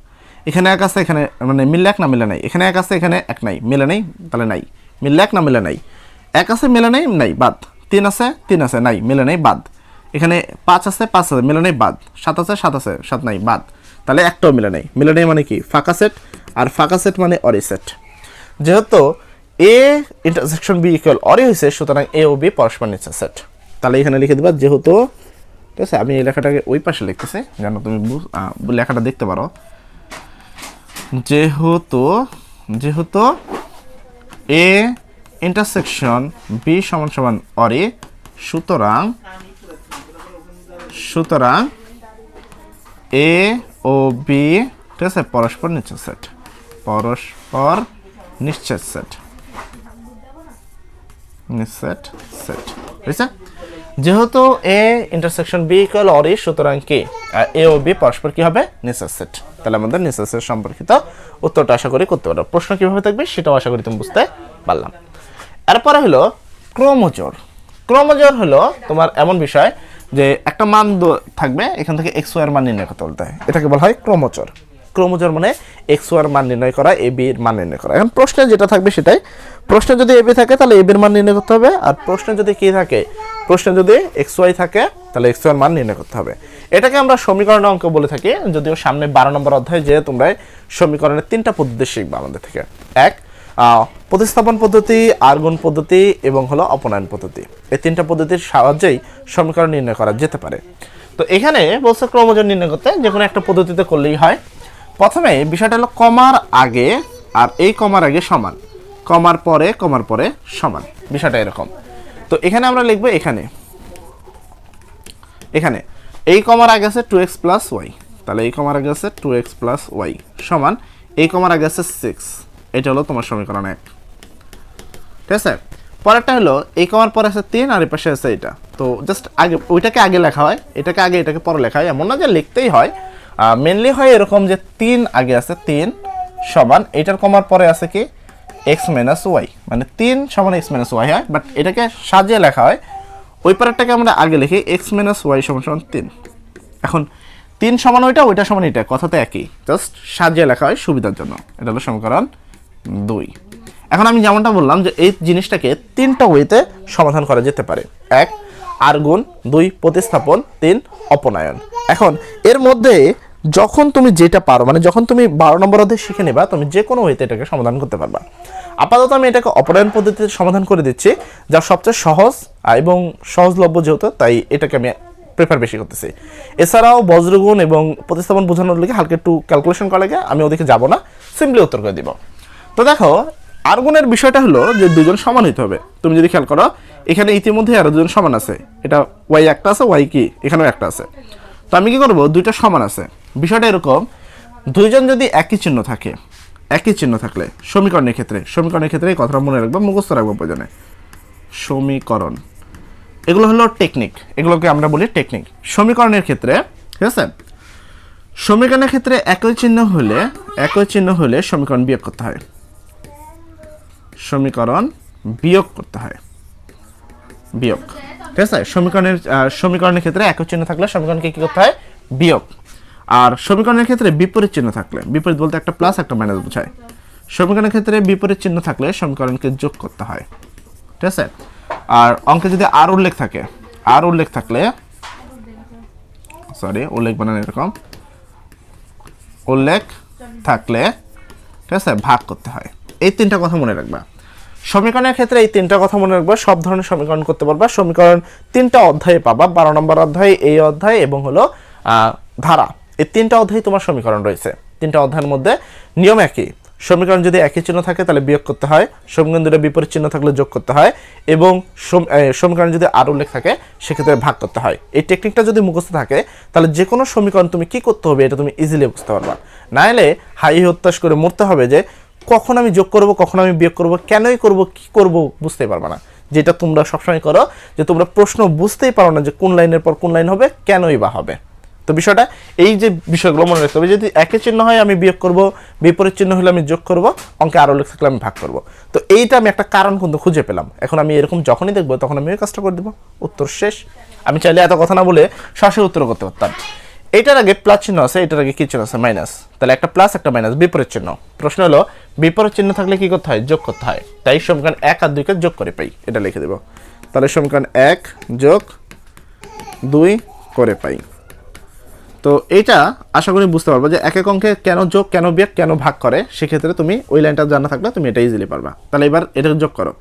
এখানে 1 আছে এখানে মানে মিললে এক না মিলে নাই, এখানে 1 আছে এখানে 1 নাই, মিলে নাই, তাহলে নাই, মিললে এক না মিলে নাই। 1 আছে মিলে নাই, নাই, বাদ। 3 আছে 3 আছে, নাই, মিলে নাই, বাদ। এখানে 5 আছে 5 আছে, মিলে নাই, বাদ। 7 আছে 7 আছে, 7 নাই, বাদ। তাহলে একটাও মিলে নাই। মিলে নাই মানে কি ফাঁকা সেট, আর ফাঁকা সেট মানে অরি সেট। যেহেতু A intersection B equal Ori হয়েছে, সুতরাং এ ও বি পরস্পর নিশ্চিত সেট। তাহলে এখানে লিখে দিবা যেহেতু ঠিক আছে, আমি এই লেখাটাকে ওই পাশে লিখতেছি যেন তুমি লেখাটা দেখতে পারো। যেহেতু এ ইন্টারসেকশন বি সমান সমান অর এ, সুতরাং এ ও বি, ঠিক আছে, পরস্পর নিশ্চয় সেট, বুঝছে? যেহেতু A intersection B equal or A, সুতরাং কি এ ও বি পরস্পর কি হবে, নিশ্চয় সেট। তাহলে আমাদের নিশ্চয় সেট সম্পর্কিত উত্তরটা আশা করি করতে পারো। প্রশ্ন কিভাবে থাকবে সেটাও আশা করি তুমি বুঝতে পারলাম। এরপরে হলো ক্রোমোজোর। ক্রোমোজোর হলো তোমার এমন বিষয় যে একটা মান থাকবে, এখান থেকে এক্স ওয়াই এর মান নির্ণয় করতে বলতে হয়, এটাকে বলা হয় ক্রোমোজোর। ক্রোমোজোর মানে এক্স ওয়াই এর মান নির্ণয় করা, এ বি এর মান নির্ণয় করা। এখন প্রশ্নে যেটা থাকবে সেটাই, প্রশ্নে যদি এ বি থাকে তাহলে এ বি এর মান নির্ণয় করতে হবে, আর প্রশ্নে যদি কি থাকে, প্রশ্নে যদি এক্স ওয়াই থাকে তাহলে এক্স ওয়াই এর মান নির্ণয় করতে হবে। এটাকে আমরা সমীকরণের অঙ্ক বলে থাকি, যদিও সামনে 12 নম্বর অধ্যায় যে তোমরা সমীকরণের 3টা পদ্ধতি শিখবে আমাদের থেকে। এক, প্রতিস্থাপন পদ্ধতি, আর্গুণ পদ্ধতি এবং হলো অপনয়ন পদ্ধতি। এই 3টা পদ্ধতির সাহায্যেই সমীকরণ নির্ণয় করা যেতে পারে। তো এখানে বলছে ক্রোমোজোম নির্ণয় করতে যে কোনো একটা পদ্ধতিতে করলেই হয়। প্রথমে বিষয়টা হলো কমার আগে আর এই কমার আগে সমান, কমার পরে সমান, বিষয়টা এরকম। তো এখানে আমরা লিখবো এখানে এই কমার আগে আছে 2x প্লাস ওয়াই, তাহলে এই কমার আগে আছে 2x প্লাস ওয়াই সমান এই কমার আগে আছে 6। এটা হলো তোমার সমীকরণ 1, ঠিক আছে। পরেরটা হলো এই কমার পরে আছে 3 আর এই পাশে আছে এটা। তো জাস্ট আগে ওইটাকে আগে লেখা হয়, এটাকে আগে এটাকে পরে লেখা হয়, এমন না যে লিখতেই হয়, মেনলি হয় এরকম যে 3 আগে আছে 3 সমান এটার কমার পরে আছে কি x মাইনাস ওয়াই, মানে 3 সমান x মাইনাস ওয়াই হয়, বাট এটাকে সাজিয়ে লেখা হয়। ওই পারেরটাকে আমরা আগে লিখি x মাইনাস ওয়াই সমান সমান 3। এখন 3 সমান ওইটা সমান এটা, কথাতে একই, জাস্ট সাজিয়ে লেখা হয় সুবিধার জন্য। এটা হলো সমীকরণ 2। এখন আমি যেমনটা বললাম যে এই জিনিসটাকে 3টা ওয়েতে সমাধান করা যেতে পারে। 1 আর্গুণ, 2 প্রতিস্থাপন, 3 অপনয়ন। এখন এর মধ্যে যখন তুমি যেটা পারো, মানে যখন তুমি 12 নম্বর অধ্যায় শিখে নেবা, তুমি যে কোনো ওয়েতে এটাকে সমাধান করতে পারবা। আপাতত আমি এটাকে অপনয়ন পদ্ধতিতে সমাধান করে দিচ্ছি, যা সবচেয়ে সহজ এবং সহজলভ্য যেহেতু, তাই এটাকে আমি প্রেফার বেশি করতেছি। এছাড়াও বজ্রগুণ এবং প্রতিস্থাপন বোঝানোর লিগে হালকা একটু ক্যালকুলেশন করা লাগে, আমি ওদিকে যাব না, সিম্পলি উত্তর করে দিব। তো দেখো আর্গুণের বিষয়টা হলো যে দুজন সমান হইতে হবে। তুমি যদি খেয়াল করো এখানে ইতিমধ্যে আরো দুজন সমান আছে, এটা ওয়াই একটা আছে, ওয়াই কি এখানেও একটা আছে। তো আমি কি করবো, দুইটা সমান আছে। বিষয়টা এরকম, দুইজন যদি একই চিহ্ন থাকলে সমীকরণের ক্ষেত্রে এই কথাটা মনে রাখবো, মুখস্থ রাখবো প্রয়োজনে। সমীকরণ এগুলো হলো টেকনিক, এগুলোকে আমরা বলি টেকনিক। সমীকরণের ক্ষেত্রে, ঠিক আছে, সমীকরণের ক্ষেত্রে একই চিহ্ন হলে সমীকরণ বিয়োগ করতে হয়, বিয়োগ, ঠিক আছে। সমীকরণের ক্ষেত্রে একই চিহ্ন থাকলে সমীকরণকে কি করতে হয়, বিয়োগ। আর সমীকরণের ক্ষেত্রে বিপরীত চিহ্ন থাকলে, বিপরীত বলতে একটা প্লাস একটা মাইনাস বোঝায়, সমীকরণের ক্ষেত্রে বিপরীত চিহ্ন থাকলে সমীকরণকে যোগ করতে হয়, ঠিক আছে। আর অঙ্কে যদি আর উল্লেখ থাকলে উল্লেখ বানান এরকম, উল্লেখ থাকলে, ঠিক আছে, ভাগ করতে হয়। এই 3টা কথা মনে রাখবা। সমীকরণের ক্ষেত্রে এই 3টা কথা মনে রাখবা, সব ধরনের সমীকরণ করতে পারবা। সমীকরণ 3টা অধ্যায়ে পাবা, 12 নম্বর অধ্যায়, এই অধ্যায় এবং হলো ধারা, এই 3টা অধ্যায়ে তোমার সমীকরণ রয়েছে। 3টা অধ্যায়ের মধ্যে নিয়ম একই, সমীকরণ যদি একই চিহ্ন থাকে তাহলে বিয়োগ করতে হয়, সমীকরণ দুটো বিপরীত চিহ্ন থাকলে যোগ করতে হয়, এবং সমীকরণ যদি আর উল্লেখ থাকে সেক্ষেত্রে ভাগ করতে হয়। এই টেকনিকটা যদি মুখস্থ থাকে তাহলে যে কোনো সমীকরণ তুমি কি করতে হবে এটা তুমি ইজিলি বুঝতে পারবা। না হলে হাই হতাশ করে মরতে হবে যে কখন আমি যোগ করব, কখন আমি বিয়োগ করব, কেনই করব, কি করব বুঝতে পারবা না। যেটা তোমরা সবসময় করো যে তোমরা প্রশ্ন বুঝতেই পারো না যে কোন লাইনের পর কোন লাইন হবে, কেনই বা হবে। তো বিষয়টা এই যে বিষয়গুলো মনে রাখতে হবে, যদি একই চিহ্ন হয় আমি বিয়োগ করব, বিপরীত চিহ্ন হলে আমি যোগ করব, অঙ্কে আরো উল্লেখ থাকলে আমি ভাগ করব। তো এইটা আমি একটা কারণ কিন্তু খুঁজে পেলাম। এখন আমি এরকম যখনই দেখবো তখন আমি ওই কাজটা করে দেবো, উত্তর শেষ। আমি চাইলে এত কথা না বলে সরাসরি উত্তর করতে পারতাম। এটার আগে প্লাস চিহ্ন আছে, এটার আগে কি চিহ্ন আছে, মাইনাস, তাহলে একটা প্লাস একটা মাইনাস, বিপরীত চিহ্ন। প্রশ্ন হলো বিপরীত চিহ্ন থাকলে কি করতে হয়, যোগ করতে হয়। তাই সমীকরণ 1 আর 2 কে যোগ করে পাই, এটা লিখে দেব। তাহলে সমীকরণ 1 যোগ 2 করে পাই। তো এইটা আশা করি বুঝতে পারবো যে এক এক অঙ্কে কেন যোগ, কেন বিয়োগ, কেন ভাগ করে। সেক্ষেত্রে তুমি ওই লাইনটা জানা থাকলে তুমি এটা ইজিলি পারবা। তাহলে এবার এটা যোগ করো,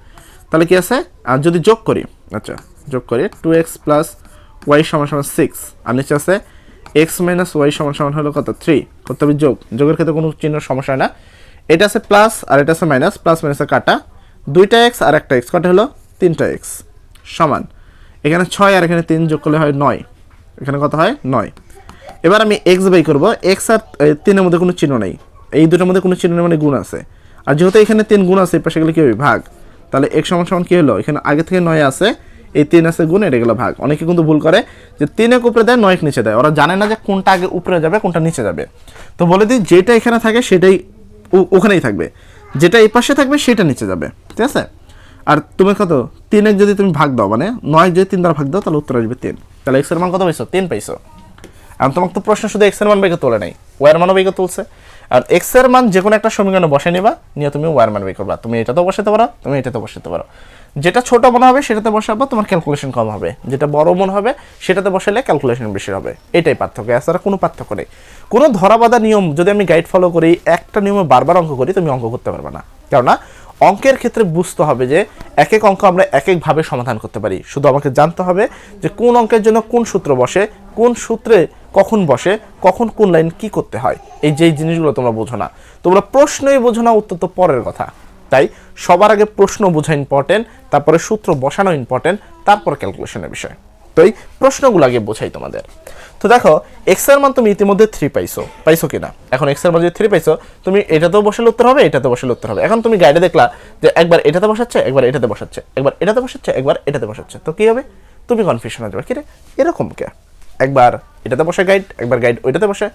তাহলে কি আছে, আর যদি যোগ করি, আচ্ছা যোগ করি 2x প্লাস ওয়াই সমান সমান 6, আর নিচে আছে এক্স মাইনাস ওয়াই সমান সমান হলো কত 3, করতে হবে যোগ, যোগের ক্ষেত্রে কোনো চিহ্ন সমস্যা হয় না। এটা আছে প্লাস আর এটা আছে মাইনাস, প্লাস মাইনাসে কাটা, 2টা এক্স আর একটা এক্স, কটা হলো 3টা এক্স সমান এখানে 6 আর এখানে 3 যোগ করলে হয় 9, এখানে কত হয় 9। এবার আমি এক্স বাই করবো, এক্স আর 3-এর মধ্যে কোনো চিহ্ন নেই, এই দুটোর মধ্যে কোনো চিহ্ন নেই মানে গুণ আছে, আর যেহেতু এখানে 3 গুণ আছে এই পাশে গেলে কী হবে ভাগ, তাহলে এক্স সমান সমান কী হলো, এখানে আগে থেকে 9 আছে, এই 3 আছে গুণ, এটা গেলো ভাগ। অনেকে কিন্তু ভুল করে যে 3 এক উপরে দেয় 9 নিচে দেয়, ওরা জানে না যে কোনটা আগে উপরে যাবে কোনটা নিচে যাবে। তো বলে দিই যেটা এখানে থাকে সেটাই ওখানেই থাকবে, যেটা এই পাশে থাকবে সেটা নিচে যাবে, ঠিক আছে। আর তুমি কত 3 এক যদি তুমি ভাগ দাও মানে 9 যদি 3 দ্বারা ভাগ দাও তাহলে উত্তর আসবে 3, তাহলে এক্স এর মান কত পাইছো 3 পাইছো। আর তোমাকে তো প্রশ্ন শুধু এক্স এর মান বের তোলে নাই, ওয়াই এর মানও বের তুলছে, আর এক্স এর মান যে কোনো একটা সমীকরণে বসে নিবা, নিয়ে তুমি ওয়াই এর মান বের করবা, তুমি এটাতেও বসাতে পারো তুমি এটাতেও বসাতে পারো, যেটা ছোট মনে হবে সেটাতে বসাবো তোমার ক্যালকুলেশন কম হবে, যেটা বড় মনে হবে সেটাতে বসালে ক্যালকুলেশন বেশি হবে, এটাই পার্থক্য, এছাড়া কোনো পার্থক্য নেই। কোনো ধরাবাঁধা নিয়ম যদি আমি গাইড ফলো করি, একটা নিয়মে বারবার অঙ্ক করি, তুমি অঙ্ক করতে পারবে না। কেননা অঙ্কের ক্ষেত্রে বুঝতে হবে যে এক এক অঙ্ক আমরা এক একভাবে সমাধান করতে পারি, শুধু আমাকে জানতে হবে যে কোন অঙ্কের জন্য কোন সূত্র বসে, কোন সূত্রে কখন বসে, কখন কোন লাইন কি করতে হয়, এই যে জিনিসগুলো তোমরা বোঝো না, তোমরা প্রশ্নই বোঝো না, উত্তর তো পরের কথা। তাই সবার আগে প্রশ্ন বোঝা ইম্পর্টেন্ট, তারপরে সূত্র বসানো ইম্পর্টেন্ট, তারপর ক্যালকুলেশনের বিষয়। তো এই প্রশ্নগুলো আগে বোঝাই তোমাদের। তো দেখো এক্স এর মান তুমি ইতিমধ্যে 3 পাইছো কিনা, এখন এক্স এর মান যদি 3 পাইছো, তুমি এটাতেও বসালে উত্তর হবে, এটাতে বসালে উত্তর হবে। এখন তুমি গাইডে দেখলা যে একবার এটাতে বসাচ্ছে, একবার এটাতে বসাচ্ছে, একবার এটাতে বসাচ্ছে, একবার এটাতে বসাচ্ছে, তো কি হবে, তুমি কনফিউশন হয়ে যাবে, কি রে এরকম কে, একবার এটাতে বসে গাইড, একবার গাইড ওইটাতে বসে,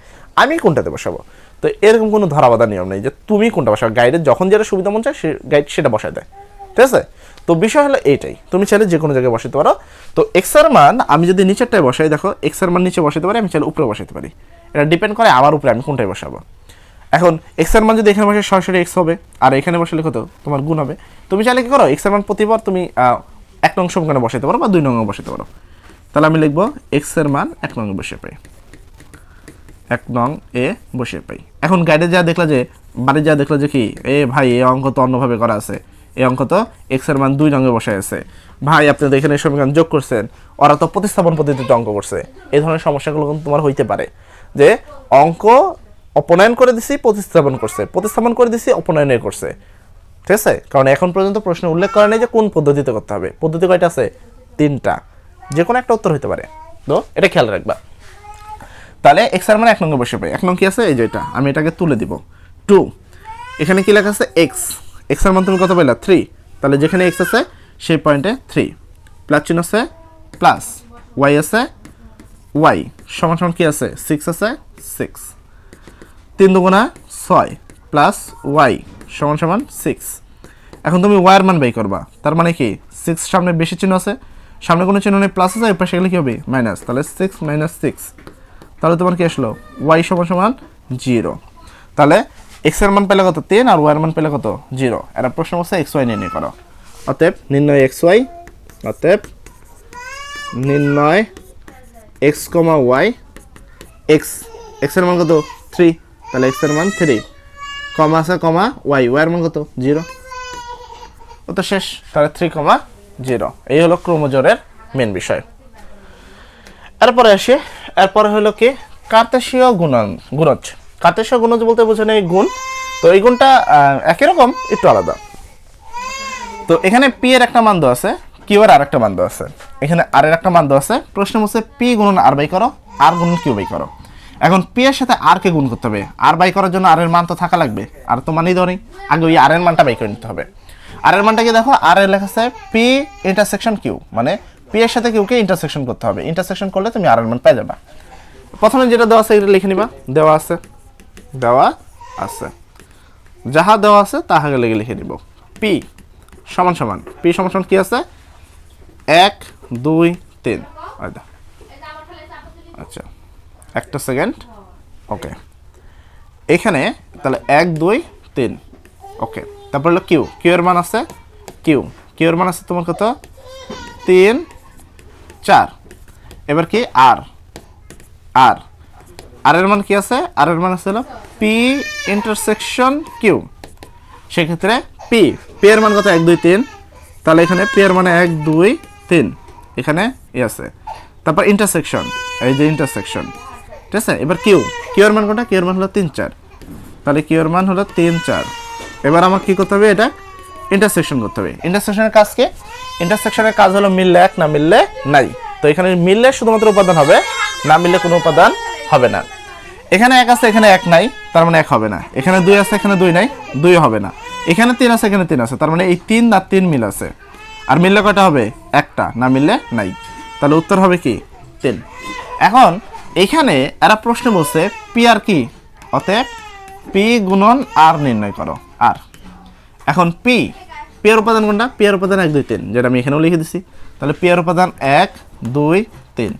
আমি কোনটাতে বসাবো। তো এরকম কোনো ধরাবাঁধা নিয়ম নেই যে তুমি কোনটা বসাবো, গাইডের যখন যেটা সুবিধা মন চায় সে গাইড সেটা বসায় দেয়, ঠিক আছে। তো বিষয় হলো এইটাই, তুমি চাইলে যে কোনো জায়গায় বসাতে পারো। তো এক্স এর মান আমি যদি নিচেরটায় বসাই, দেখো এক্স এর মান নিচে বসাতে পারি, আমি চাইলে উপরে বসাতে পারি, এটা ডিপেন্ড করে আমার উপরে আমি কোনটায় বসাবো। এখন এক্স এর মান যদি এখানে বসে সরাসরি এক্স হবে, আর এখানে বসালে কত তোমার গুণ হবে, তুমি চাইলে কি করো এক্স এর মান প্রতিবার তুমি 1 নং সমীকরণে বসাতে পারো বা 2 নং বসাতে পারো। তাহলে আমি লিখবো এক্স এর মান 1 নং বসে পাই, 1 নং এ বসে পাই। এখন গাইডে যা দেখলা যে বাড়ি যা দেখলা যে কি এ ভাই এই অঙ্ক তো অন্যভাবে করা আছে, এই অঙ্ক তো এক্স এর মান 2 নং এ বসে আছে, ভাই আপনি তো এখানে সমীকরণ যোগ করছেন, ওরা তো প্রতিস্থাপন পদ্ধতিতে অঙ্ক করছে, এই ধরনের সমস্যাগুলো কিন্তু তোমার হইতে পারে যে অঙ্ক অপনয়ন করে দিছি প্রতিস্থাপন করছে, প্রতিস্থাপন করে দিছি অপনয়নে করছে, ঠিক আছে। কারণ এখন পর্যন্ত প্রশ্ন উল্লেখ করা নেই যে কোন পদ্ধতিতে করতে হবে, পদ্ধতি কয়টা আছে 3টা, যে কোনো একটা উত্তর হতে পারে, তো এটা খেয়াল রাখবা। তাহলে এক্স এর মানে 1 নং এ বসে পাই, 1 নং কি আছে এই যে এটা, আমি এটাকে তুলে দিব 2, এখানে কি লেখা আছে এক্স, এক্স এর মান তুমি কত পাইলা 3, তাহলে যেখানে এক্স আছে সেই পয়েন্টে 3, প্লাস চিহ্ন আছে প্লাস, ওয়াই আছে ওয়াই সমান সমান কি আছে 6 আছে 6, 3 দুগুণা 6 প্লাস ওয়াই সমান সমান 6। এখন তুমি ওয়াই এর মান বাই করবা, তার মানে কি 6 সামনে বেশি চিহ্ন আছে, সামনে কোনো চিহ্ন নেই, প্লাস আছে, এর পাশে গেলে কি হবে মাইনাস, তাহলে 6 - 6, তাহলে তোমার কি আসলো ওয়াই সমান সমান 0। তাহলে এক্স এর মান পেলে কত 3 আর ওয়াই এর মান পেলে কত 0। এরা প্রশ্ন বলছে এক্স ওয়াই নির্ণয় করো, অতএব নির্ণয় এক্স ওয়াই, অতএব নির্ণয় এক্স কমা ওয়াই, এক্স এর মান কত 3, তাহলে এক্স এর মান 3, কমা আছে কমা ওয়াই, ওয়াই এর মান কত 0, ও তো শেষ, তাহলে 3,0। এই হলো ক্রমজোড়ের মেন বিষয়। এরপরে আসি, এরপরে হলো কি কার্তেশীয় গুণজ। কার্তেশীয় গুণজ বলতে বোঝানো এই গুণ, তো এই গুণটা একই রকম একটু আলাদা। তো এখানে পি এর একটা মান দেওয়া আছে, কিউ এর আরেকটা মান দেওয়া আছে, এখানে আর এর একটা মান দেওয়া আছে, প্রশ্ন হচ্ছে পি গুণন আর বাই করো, আর গুণন কিউ বাই করো। এখন পি এর সাথে আর কে গুণ করতে হবে, আর বাই করার জন্য আর এর মান তো থাকা লাগবে, আর তো মানেই ধরি আগে ওই আর এর মানটা বাই করে নিতে হবে। আর এর মানটাকে দেখো, আর এর লেখা আছে পি ইন্টারসেকশন কিউ, মানে পি এর সাথে কিউকে ইন্টারসেকশন করতে হবে, ইন্টারসেকশন করলে তুমি আর এর মান পেয়ে যাবা। প্রথমে যেটা দেওয়া আছে এটা লিখে নিবা, দেওয়া আছে যাহা দেওয়া আছে তাহাকে লিখে নিব। পি সমান সমান, পি সমান সমান কি আছে 1 2 3, আচ্ছা একটা সেকেন্ড, ওকে এখানে তাহলে 1 2 3, ওকে তারপর হলো কিউ, কিউ এর মান আছে কিউ এর মান আছে তোমার কত 3 4, এবার কি আর এর মান কি আছে, আর এর মান আছে হলো পি ইন্টারসেকশন কিউ, সেক্ষেত্রে পি এর মান কত 1 2 3, তাহলে এখানে পি এর মানে 1 2 3, এখানে আছে, তারপর ইন্টারসেকশন, এই যে ইন্টারসেকশন, ঠিক আছে। এবার কিউ এর মান কোনটা? কিউ এর মান হলো 3 4, তাহলে কিউ এর মান হলো 3 4। এবার আমার কি করতে হবে? এটা ইন্টারসেকশন করতে হবে। ইন্টারসেকশনের কাজ কি? ইন্টারসেকশনের কাজ হলো মিললে এক, না মিললে নাই। তো এখানে মিললে শুধুমাত্র উপাদান হবে, না মিললে কোনো উপাদান হবে না। এখানে এক আছে, এখানে এক নাই, তার মানে এক হবে না। এখানে 2 আছে, এখানে 2 নাই, 2 হবে না। এখানে 3 আছে, এখানে 3 আছে, তার মানে এই 3 আর 3 মিল আছে। আর মিললে কয়টা হবে? একটা, না মিললে নাই। তাহলে উত্তর হবে কি? 3। এখন এখানে এরা প্রশ্ন বলছে পি আর কি, অতএব পি গুণন আর নির্ণয় করো। আর এখন পি এর উপাদান কোনটা? পি এর উপাদান 1 2 3, যেটা আমি এখানেও লিখে দিছি। তাহলে পি এর উপাদান 1 2 3,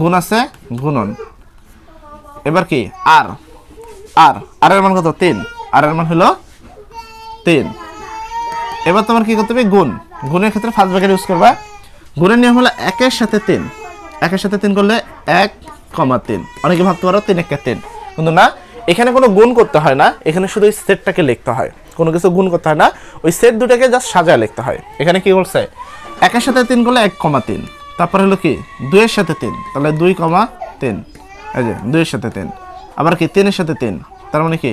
গুণ আছে গুণন। এবার কি? আর এর মান কত? 3, আর এর মান হলো 3। এবার তোমার কি করতে হবে? গুণের ক্ষেত্রে ফার্স্ট ব্র্যাকেট ইউজ করবা। গুণের নিয়ম হলো 1 এর সাথে 3, 1 এর সাথে 3 করলে 1, 3। অনেকে ভাবতে পারো 3 1 3, কিন্তু না, এখানে কোনো গুণ করতে হয় না, এখানে শুধু ওই সেটটাকে লিখতে হয়, কোনো কিছু গুণ করতে হয় না, ওই সেট দুটাকে জাস্ট সাজায় লিখতে হয়। এখানে কি বলছে? 1 এর সাথে 3 করলে 1, 3, তারপর হলো কি 2 এর সাথে 3, তাহলে 2, 3, এই যে 2 এর সাথে 3, আবার কি 3 এর সাথে 3, তার মানে কি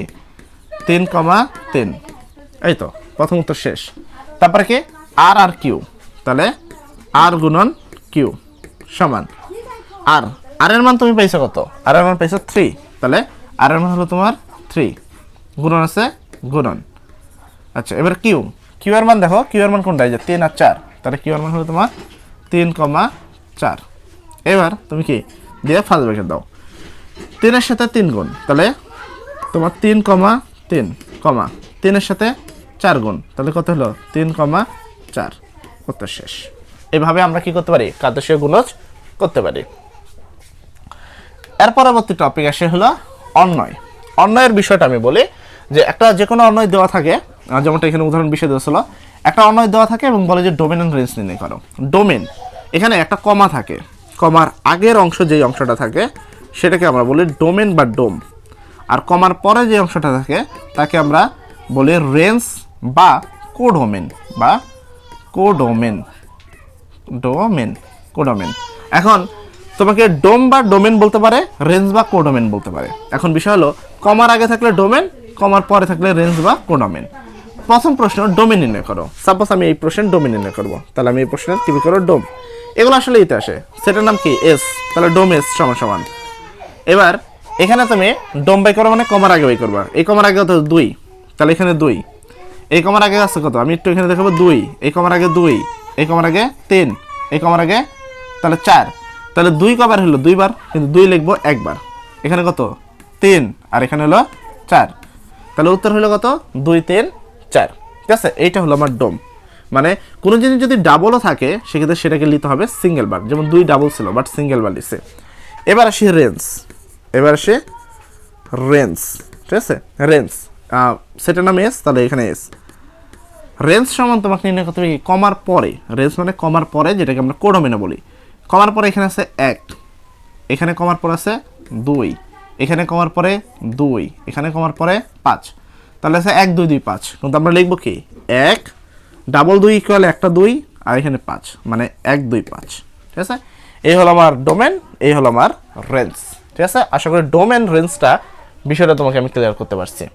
3, 3। এই তো প্রথম উত্তর শেষ। তারপরে কি? আর কিউ, তাহলে আর গুণন কিউ সমান আর এর মান তুমি পাইছো কত? আর এর মান পাইছো 3, তাহলে আর এর মান হলো তোমার 3, গুণন আছে গুণন। আচ্ছা, এবার কিউ এর মান দেখো, কিউ এর মান কোনটা? এই যে 3 আর 4, তাহলে কিউ এর মান হলো তোমার 3, 4। এবার তুমি কি দিয়ে ফার্স্ট ব্র্যাকেট দাও। 3 এর সাথে 3 গুণ, তাহলে তোমার 3, 3, 3 এর সাথে 4 গুণ, তাহলে কত হলো? 3, 4। উত্তর শেষ। এইভাবে আমরা কি করতে পারি? কার্তেশীয় গুণজ করতে পারি। এর পরবর্তী টপিক আসে হলো অন্বয়। অন্বয়ের বিষয়টা আমি বলি যে একটা যে কোনো অন্বয় দেওয়া থাকে, যেমনটা এখানে উদাহরণ বিষয় দেওয়া ছিল, একটা অন্বয় দেওয়া থাকে এবং বলে যে ডোমেন এন্ড রেঞ্জ নির্ণয় করো। ডোমেন, এখানে একটা কমা থাকে, কমার আগের অংশ যেই অংশটা থাকে সেটাকে আমরা বলি ডোমেন বা ডোম, আর কমার পরে যে অংশটা থাকে তাকে আমরা বলি রেঞ্জ বা কোডোমেন বা কোডোমেন। এখন তোমাকে ডোম বা ডোমেন বলতে পারে, রেঞ্জ বা কোডোমেন বলতে পারে। এখন বিষয় হলো কমার আগে থাকলে ডোমেন, কমার পরে থাকলে রেঞ্জ বা কোডোমেন। প্রথম প্রশ্ন ডোমেন নির্ণয় করো। সাপোজ আমি এই প্রশ্নের ডোমেন নির্ণয় করবো, তাহলে আমি এই প্রশ্নের কি করো? ডোম। এগুলো আসলে এতে আসে, সেটার নাম কি? এস, তাহলে ডোম এস সমান। এবার এখানে তুমি ডোম বাই করো মানে কমার আগে বাই করবা। এই কমার আগে কত? 2, তাহলে এখানে 2। এই কমার আগে আছে কত? আমি একটু এখানে দেখাবো 2, এই কমার আগে 2, এই কমার আগে 3, এই কমার আগে তাহলে 4, তাহলে 2 কবার হলো? 2 বার, কিন্তু 2 লিখবো একবার। এখানে কত? 3, আর এখানে হলো 4, তাহলে উত্তর হলো কত? 2 3 4। ঠিক আছে, এইটা হলো আমার ডোম। মানে কোনো জিনিস যদি ডাবলও থাকে সেক্ষেত্রে সেটাকে নিতে হবে সিঙ্গেল বার, যেমন 2 ডাবল ছিল বাট সিঙ্গেল বার লিখছে। এবার আসি রেঞ্জ। ঠিক আছে, রেঞ্জ সেটার নাম এস, তাহলে এখানে এস। রেঞ্জ সমান তোমাকে নির্ণয় করতে হবে কমার পরে। রেঞ্জ মানে কমার পরে, যেটাকে আমরা কোডোমেনে বলি। কমার পরে এখানে আছে 1, এখানে কমার পর আছে 2, এখানে কমার পরে 2, এখানে কমার পরে 5, তাহলে আছে 1 2 2 5। কিন্তু আমরা লিখবো কি 1 ডাবল 2 ইকুয়াল একটা 2, আর এখানে 5, মানে 1 2 5। ঠিক আছে, এই হলো আমার ডোমেন, এই হলো আমার রেঞ্জ। ঠিক আছে, আশা করি ডোমেন রেঞ্জটা বিষয়টা তোমাকে আমি ক্লিয়ার করতে পারছি।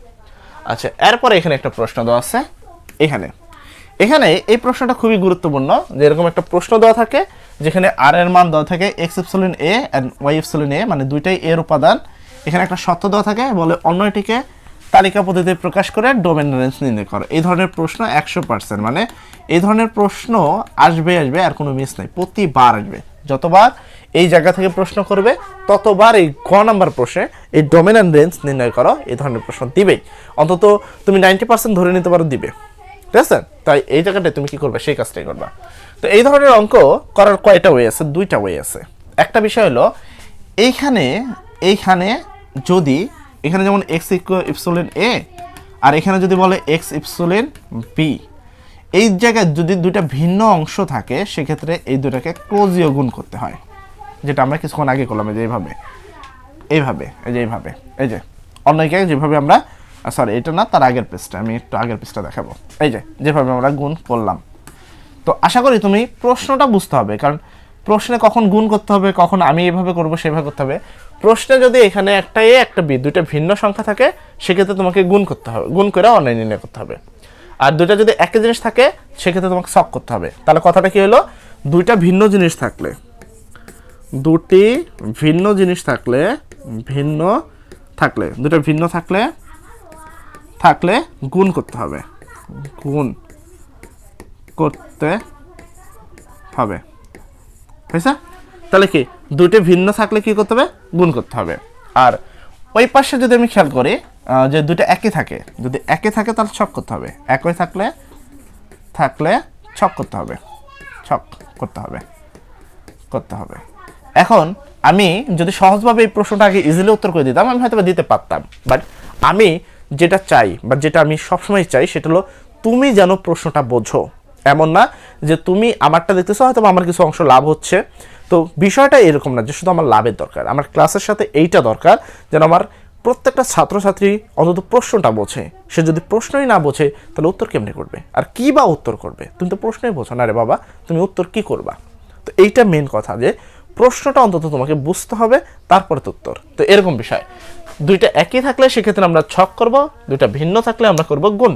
আচ্ছা, এরপরে এখানে একটা প্রশ্ন দেওয়া আছে। এখানে এই প্রশ্নটা খুবই গুরুত্বপূর্ণ, যে এরকম একটা প্রশ্ন দেওয়া থাকে যেখানে আর এর মান দেওয়া থাকে x epsilon A and y epsilon A, মানে দুইটাই এর উপাদান। এখানে একটা শর্ত দেওয়া থাকে, বলে অন্যটিকে তালিকা পদ্ধতিতে প্রকাশ করে ডোমেন রেঞ্জ নির্ণয় করো। এই ধরনের প্রশ্ন 100%, মানে এই ধরনের প্রশ্ন আসবে, আর কোনো মিস নাই, প্রতিবার আসবে। যতবার এই জায়গা থেকে প্রশ্ন করবে ততবার এই গ নাম্বার প্রশ্নে এই ডোমেন এন্ড রেঞ্জ নির্ণয় করো এই ধরনের প্রশ্ন দিবেই। অন্তত তুমি 90% ধরে নিতে পারো দিবে। ঠিক আছে, তাই এই জায়গাটায় তুমি কি করবে? সেই কাজটাই করবা। তো এই ধরনের অঙ্ক করার কয়টা ওয়ে আছে? 2টা ওয়ে আছে। একটা বিষয় হলো এইখানে যদি এখানে যেমন এক্স ইপসিলন এ, আর এখানে যদি বলে এক্স ইপসিলন বি, এই জায়গায় যদি দুইটা ভিন্ন অংশ থাকে সেক্ষেত্রে এই দুটাকে ক্লোজীয় গুণ করতে হয়, যেটা আমরা কিছুক্ষণ আগে করলাম। এই যে এইভাবে এই যে অন্যকে যেভাবে আমরা, সরি এটা না, তার আগের পেজটা, আমি একটু আগের পেজটা দেখাবো। এই যে যেভাবে আমরা গুণ করলাম। তো আশা করি তুমি প্রশ্নটা বুঝতে হবে, কারণ প্রশ্নে কখন গুণ করতে হবে, কখন আমি এভাবে করব সেভাবে করতে হবে। প্রশ্নে যদি এখানে একটা এ একটা বি দুইটা ভিন্ন সংখ্যা থাকে সেক্ষেত্রে তোমাকে গুণ করতে হবে, গুণ করে অনলাইন নির্ণয় করতে হবে। আর দুইটা যদি একই জিনিস থাকে সেক্ষেত্রে তোমাকে ছক করতে হবে। তাহলে কথাটা কি হলো, দুইটা ভিন্ন জিনিস থাকলে, দুটি ভিন্ন জিনিস থাকলে দুটো ভিন্ন থাকলে গুণ করতে হবে, গুণ করতে হবে। হয়েছে? তাহলে কি দুইটি ভিন্ন থাকলে কি করতে হবে, গুণ করতে হবে। আর ওই পাশে যদি আমি খেয়াল করি যে দুটো একই থাকে, যদি একই থাকে তাহলে ছক করতে হবে, একই থাকলে ছক করতে হবে, করতে হবে। এখন আমি যদি সহজভাবে এই প্রশ্নটা আগে ইজিলি উত্তর করে দিতাম আমি হয়তো দিতে পারতাম, বাট আমি যেটা চাই বা যেটা আমি সবসময় চাই সেটা হলো তুমি যেন প্রশ্নটা বোঝো। এমন না যে তুমি আমারটা দেখতেছো হয়তো আমার কিছু অংশ লাভ হচ্ছে, তো বিষয়টা এরকম না যে শুধু আমার লাভের দরকার, আমার ক্লাসের সাথে এইটা দরকার যেন আমার প্রত্যেকটা ছাত্রছাত্রী অন্তত প্রশ্নটা বোঝে। সে যদি প্রশ্নই না বোঝে তাহলে উত্তর কেমনে করবে, আর কি বা উত্তর করবে? তুমি তো প্রশ্নই বোঝো না রে বাবা, তুমি উত্তর কি করবা? তো এইটা মেন কথা, যে প্রশ্নটা অন্তত তোমাকে বুঝতে হবে, তারপরে তো উত্তর। তো এরকম বিষয়, দুইটা একই থাকলে সেক্ষেত্রে আমরা ছক করব, দুইটা ভিন্ন থাকলে আমরা করব গুণ।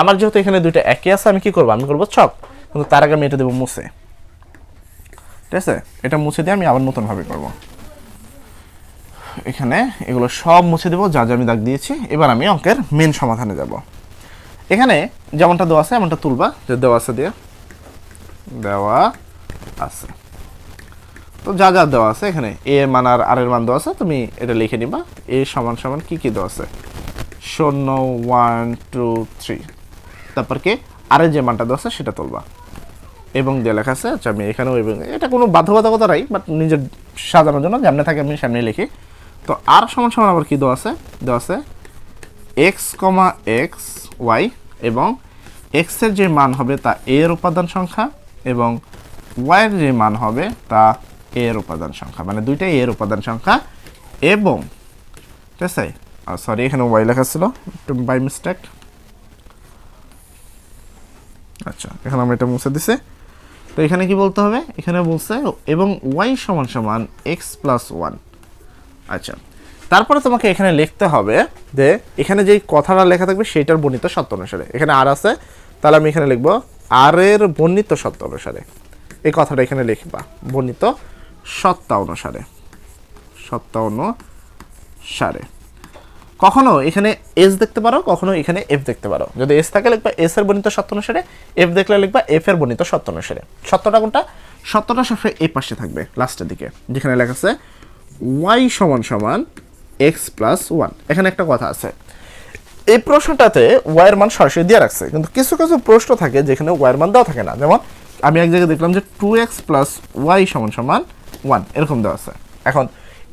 আমার যেহেতু এখানে দুইটা একই আছে আমি কি করব, আমি করব ছক, কিন্তু তার আগে আমি এটা দেবো মুছে। ঠিক আছে, এটা মুছে দিয়ে আমি আবার নতুনভাবে করব। এখানে এগুলো সব মুছে দেবো যা যা আমি দাগ দিয়েছি। এবার আমি অঙ্কের মেন সমাধানে যাব। এখানে যেমনটা দেওয়া আছে এমনটা তুলবা, যে দেওয়া আছে দিয়ে দেওয়া আছে, তো যা যা দেওয়া আছে এখানে এ এর মান আর আর এর মান দেওয়া আছে, তুমি এটা লিখে নিবা। এ সমান সমান কি কি দেওয়া আছে, 0 1 2 3, তারপর কি আর এর যে মানটা দেওয়া আছে সেটা তুলবা এবং দিয়ে লেখা আছে। আচ্ছা আমি এখানেও এবং, এটা কোনো বাধ্যবাধকতা নাই, বাট নিজের সাজানোর জন্য যেমন থাকে আমি সামনে লিখি। তো আর সমান সমান আবার কি দেওয়া আছে এক্স কমা এক্স ওয়াই, এবং এক্সের যে মান হবে তা এর উপাদান সংখ্যা এবং ওয়াইয়ের যে মান হবে তা এর উপাদান সংখ্যা, মানে দুইটাই এর উপাদান সংখ্যা। এবং ঠিক আছে, সরি এখানে ওয়াই লেখা ছিল বাই মিস্টেক, আচ্ছা এখানে আমরা এটা মুছে দিছি। তো এখানে কি বলতে হবে, এখানে বলছে এবং ওয়াই সমান সমান এক্স প্লাস ওয়ান। আচ্ছা, তারপরে তোমাকে এখানে লিখতে হবে যে এখানে যেই কথাটা লেখা থাকবে সেইটার বর্ণিত সত্য অনুসারে। এখানে আর আছে, তাহলে আমি এখানে লিখবো আর এর বর্ণিত সত্য অনুসারে। এই কথাটা এখানে লিখবা বর্ণিত সত্তা অনুসারে, কখনো এখানে এস দেখতে পারো, কখনো এখানে এফ দেখতে পারো। যদি এস থাকে লিখবা এস এর বর্ণিত সত্য অনুসারে, এফ দেখলে লিখবা এফ এর বর্ণিত সত্য অনুসারে। সত্যটা কোনটা, সত্যটা সবসময় এই পাশে থাকবে লাস্টের দিকে, যেখানে লেখা আছে ওয়াই সমান সমান এক্স প্লাস ওয়ান। এখানে একটা কথা আছে, এই প্রশ্নটাতে ওয়াইয়ের মান সরাসরি দিয়ে রাখছে, কিন্তু কিছু কিছু প্রশ্ন থাকে যেখানে ওয়াইয়ের মান দেওয়া থাকে না। যেমন আমি এক জায়গায় দেখলাম যে 2x প্লাস ওয়াই সমান সমান 1 এরকম দেওয়া আছে। এখন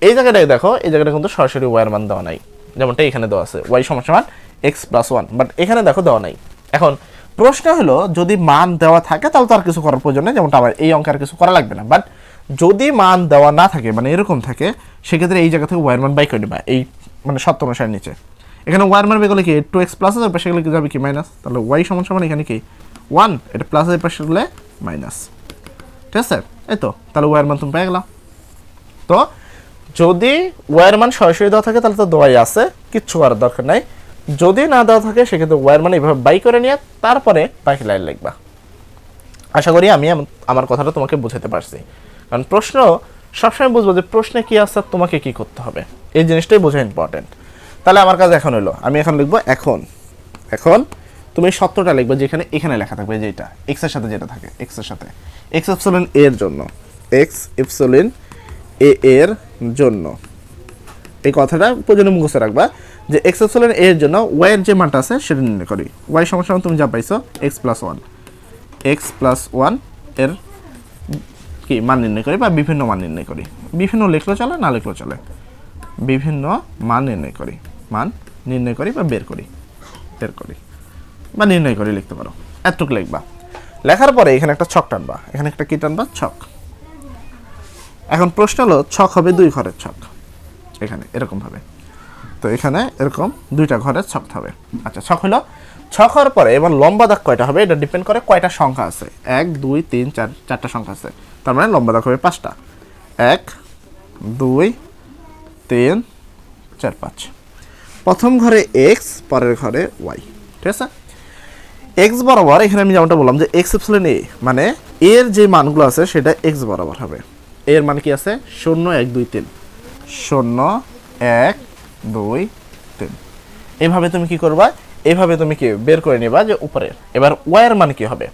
এই জায়গাটায় দেখো, এই জায়গাটা কিন্তু সরাসরি ওয়াইয়ের মান দেওয়া নাই, যেমনটা এখানে দেওয়া আছে ওয়াই সমান সমান এক্স প্লাস ওয়ান, বাট এখানে দেখো দেওয়া নাই। এখন প্রশ্ন হলো যদি মান দেওয়া থাকে তাহলে তো আর কিছু করার প্রয়োজন নেই, যেমনটা আমার এই অঙ্কে আর কিছু করা লাগবে না। বাট যদি মান দেওয়া না থাকে, মানে এরকম থাকে, সেক্ষেত্রে এই জায়গা থেকে ওয়াইয়ের মান বাই করে দিবা, এই মানে সত্য অনুসারে নিচে। এখানে ওয়াইয়ের মান বের কি 2x প্লাস আছে, পাশে গেলে কি যাবে কি মাইনাস, তাহলে ওয়াই সমান সমান এখানে কি 1, এটা প্লাস এর পাশে গেলে মাইনাস। ঠিক আছে, এই তো, তাহলে ওয়াইয়ের মান তুমি পেয়ে গেলাম। তো যদি ওয়াইয়ের মান সরাসরি দেওয়া থাকে তাহলে তো দেওয়াই আছে, কিচ্ছু করার দরকার নাই। যদি না দেওয়া থাকে সেক্ষেত্রে ওয়াইয়ের মান এইভাবে বাই করে নিয়ে তারপরে বাকি লাইন লিখবা। আশা করি আমি আমার কথাটা তোমাকে বোঝাতে পারছি, কারণ প্রশ্ন সবসময় বুঝবো যে প্রশ্নে কি আছে তোমাকে কি করতে হবে, এই জিনিসটাই বোঝা ইম্পর্টেন্ট। তাহলে আমার কাজ এখন হলো, আমি এখন লিখবো এখন তুমি সত্যটা লিখবে যেখানে এখানে লেখা থাকবে, যেটা এক্স এর সাথে যেটা থাকে, এক্স এর সাথে এক্স এপসিলন এ এর জন্য, এক্স এপসিলন এ এর জন্য, এই কথাটা প্রয়োজনে মুখস্থ রাখবা যে এক্স এপসিলন এ এর জন্য ওয়াই এর যে মানটা আছে সেটা নির্ণয় করি। ওয়াই সমান সমান তুমি যা পাইছো এক্স প্লাস ওয়ান এর কি মান নির্ণয় করি বা বিভিন্ন মান নির্ণয় করি। বিভিন্ন লিখলেও চলে, না লিখলেও চলে, বিভিন্ন মান নির্ণয় করি বা বের করি বা নির্ণয় করে লিখতে পারো, এতটুকু লিখবা। লেখার পরে এখানে একটা ছক টানবা, এখানে একটা কি টানবা, ছক। এখন প্রশ্ন হলো ছক হবে 2 ঘরের ছক, এখানে এরকম ভাবে, তো এখানে এরকম 2টা ঘরের ছক হবে। আচ্ছা, ছক হলো, ছক হওয়ার পরে এবার লম্বা দাগ কয়টা হবে এটা ডিপেন্ড করে কয়টা সংখ্যা আছে, 1 2 3 4, 4টা সংখ্যা আছে। তার মানে লম্বা দাগ হবে 5টা, 1 2 3 4 5। প্রথম ঘরে এক্স, পরের ঘরে ওয়াই, ঠিক আছে। এক্স বরাবর এখানে আমি যেমনটা বললাম যে এক্স এপসিলন এ, মানে এর যে মানগুলো আছে সেটা এক্স বরাবর হবে। এর মানে কি আছে 0 1 2 3, 0 1 2 3। এইভাবে তুমি কি করবা, এইভাবে তুমি কি বের করে নিবা যে উপরে। এবার ওয়াই এর মান কি হবে,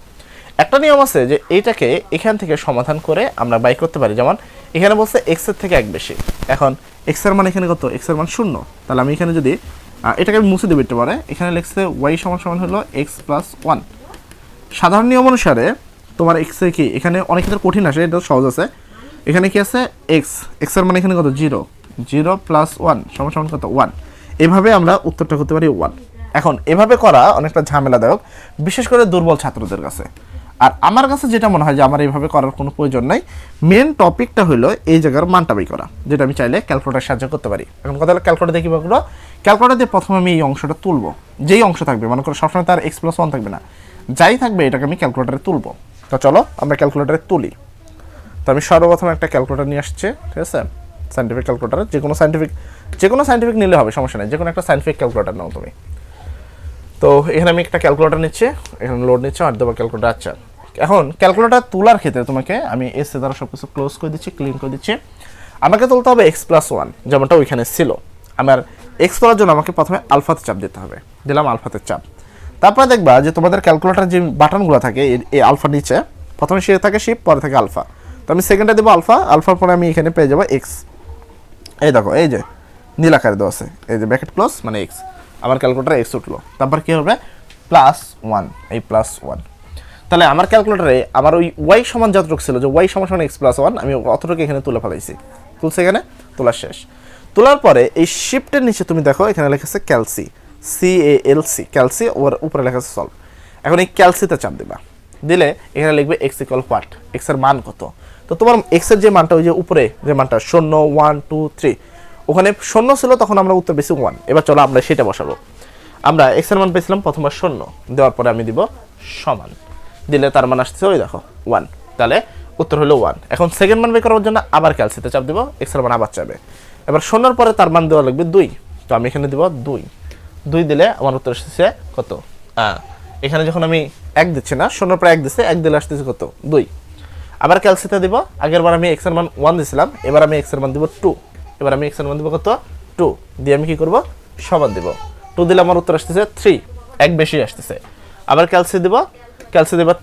একটা নিয়ম আছে যে এইটাকে এখান থেকে সমাধান করে আমরা বাই করতে পারি। যেমন এখানে বলছে এক্স এর থেকে 1 বেশি, এখন এক্স এর মান এখানে কত, এক্স এর মান 0, তাহলে আমি এখানে যদি এটাকে আমি মুছে দিতে পারে, এখানে লিখছে ওয়াই সমান সমান হলো এক্স প্লাস 1। সাধারণ নিয়ম অনুসারে তোমার এক্স এর কি, এখানে অনেক ক্ষেত্রে কঠিন আসে, এটা সহজ আছে। এখানে কি আছে এক্স, এক্স এর মানে এখানে কত 0, 0 প্লাস 1 সমান সমান কত 1। এভাবে আমরা উত্তরটা করতে পারি 1। এখন এভাবে করা অনেকটা ঝামেলাদায়ক, বিশেষ করে দুর্বল ছাত্রদের কাছে। আর আমার কাছে যেটা মনে হয় যে আমার এইভাবে করার কোনো প্রয়োজন নাই। মেন টপিকটা হলো এই জায়গার মানটা বাই করা, যেটা আমি চাইলে ক্যালকুলেটার সাহায্য করতে পারি। এখন কথা হলো ক্যালকুলেটার দিয়ে কীভাবে, ক্যালকুলেটার দিয়ে প্রথমে আমি এই অংশটা তুলবো, যেই অংশ থাকবে, মনে করো সবসময় তার এক্স প্লাস 1 থাকবে না, যাই থাকবে এটাকে আমি ক্যালকুলেটারে তুলবো। তো চলো আমরা ক্যালকুলেটারে তুলি। তো আমি সর্বপ্রথম একটা ক্যালকুলেটার নিয়ে আসছি, ঠিক আছে, সাইন্টিফিক ক্যালকুলেটার, যে কোনো সাইন্টিফিক নিলে হবে, সমস্যা নেই, যে কোনো একটা সাইন্টিফিক ক্যালকুলেটার নাও তুমি। তো এখানে আমি একটা ক্যালকুলেটার নিচ্ছি, এখানে লোড নিচ্ছে, আর দেবো ক্যালকুলেটার। আচ্ছা, এখন ক্যালকুলেটার তোলার ক্ষেত্রে তোমাকে আমি এস এ দ্বারা সব কিছু ক্লোজ করে দিচ্ছি, ক্লিন করে দিচ্ছি। আমাকে তুলতে হবে এক্স প্লাস 1, যেমনটা ওইখানে ছিল। আমার এক্স তোলার জন্য আমাকে প্রথমে আলফাতে চাপ দিতে হবে, দিলাম আলফাতে চাপ। তারপরে দেখবা যে তোমাদের ক্যালকুলেটার যে বাটনগুলো থাকে এই আলফা নিচে, প্রথমে সে থাকে শিফট, পরে থাকে আলফা। তো আমি সেকেন্ডে দেবো আলফা, আলফার পরে আমি এখানে পেয়ে যাবো এক্স। এই দেখো, এই যে নীল আকারে দেওয়া আছে, এই যে ব্র্যাকেট ক্লোজ মানে এক্স। আমার ক্যালকুলেটার এক্স উঠলো, তারপর কী হবে প্লাস 1, এই প্লাস 1। তাহলে আমার ক্যালকুলেটারে আমার ওই ওয়াই সমান যতটুকু ছিল, যে ওয়াই সমান সমান এক্স প্লাস 1, আমি অতটুকু এখানে তুলে ফেলাইছি। তুলছে এখানে, তোলা শেষ। তোলার পরে এই শিফটের নিচে তুমি দেখো এখানে লেখা আছে ক্যালসি, CALC, ক্যালসি, ওর উপরে লেখা আছে সলভ। এখন এই ক্যালসিতে চাপ দিবা, দিলে এখানে লিখবে এক্স ইকুয়াল হোয়াট, এক্স এর মান কত। তো তোমার এক্স এর যে মানটা, ওই যে উপরে যে মানটা 0 1 2 3, ওখানে 0 ছিল, তখন আমরা উত্তর পেয়েছি 1। এবার চলো আমরা সেটা বসাবো। আমরা এক্স এর মান পেয়েছিলাম প্রথমবার 0, দেওয়ার পরে আমি দিব সমান, দিলে তার মান আসছে ওই দেখো 1, তাহলে উত্তর হলো 1। এখন সেকেন্ড মান বের করার জন্য আবার ক্যালসিতে চাপ দিব, এক্স এর মান আবার চাবে। এবার 0 পরে তার মান দেওয়া লাগবে 2, তো আমি এখানে দিব 2 দিলে আমার উত্তর এসেছে কত, এখানে যখন আমি 1 দিচ্ছি না, 0 পরে 1 দিচ্ছে, 1 দিলে আসতেছে কত 2। আবার ক্যালসিতে দিব, আগের বার আমি এক্স এর মান 1 দিছিলাম, এবার আমি এক্স এর মান দিব 2, এবার আমি এক্স এর মান দিব কত 2, দিয়ে আমি কি করব সমান দিব। 2 দিলে আমার উত্তর আসতেছে 3, 1 বেশি আসতেছে। আবার ক্যালসি দিব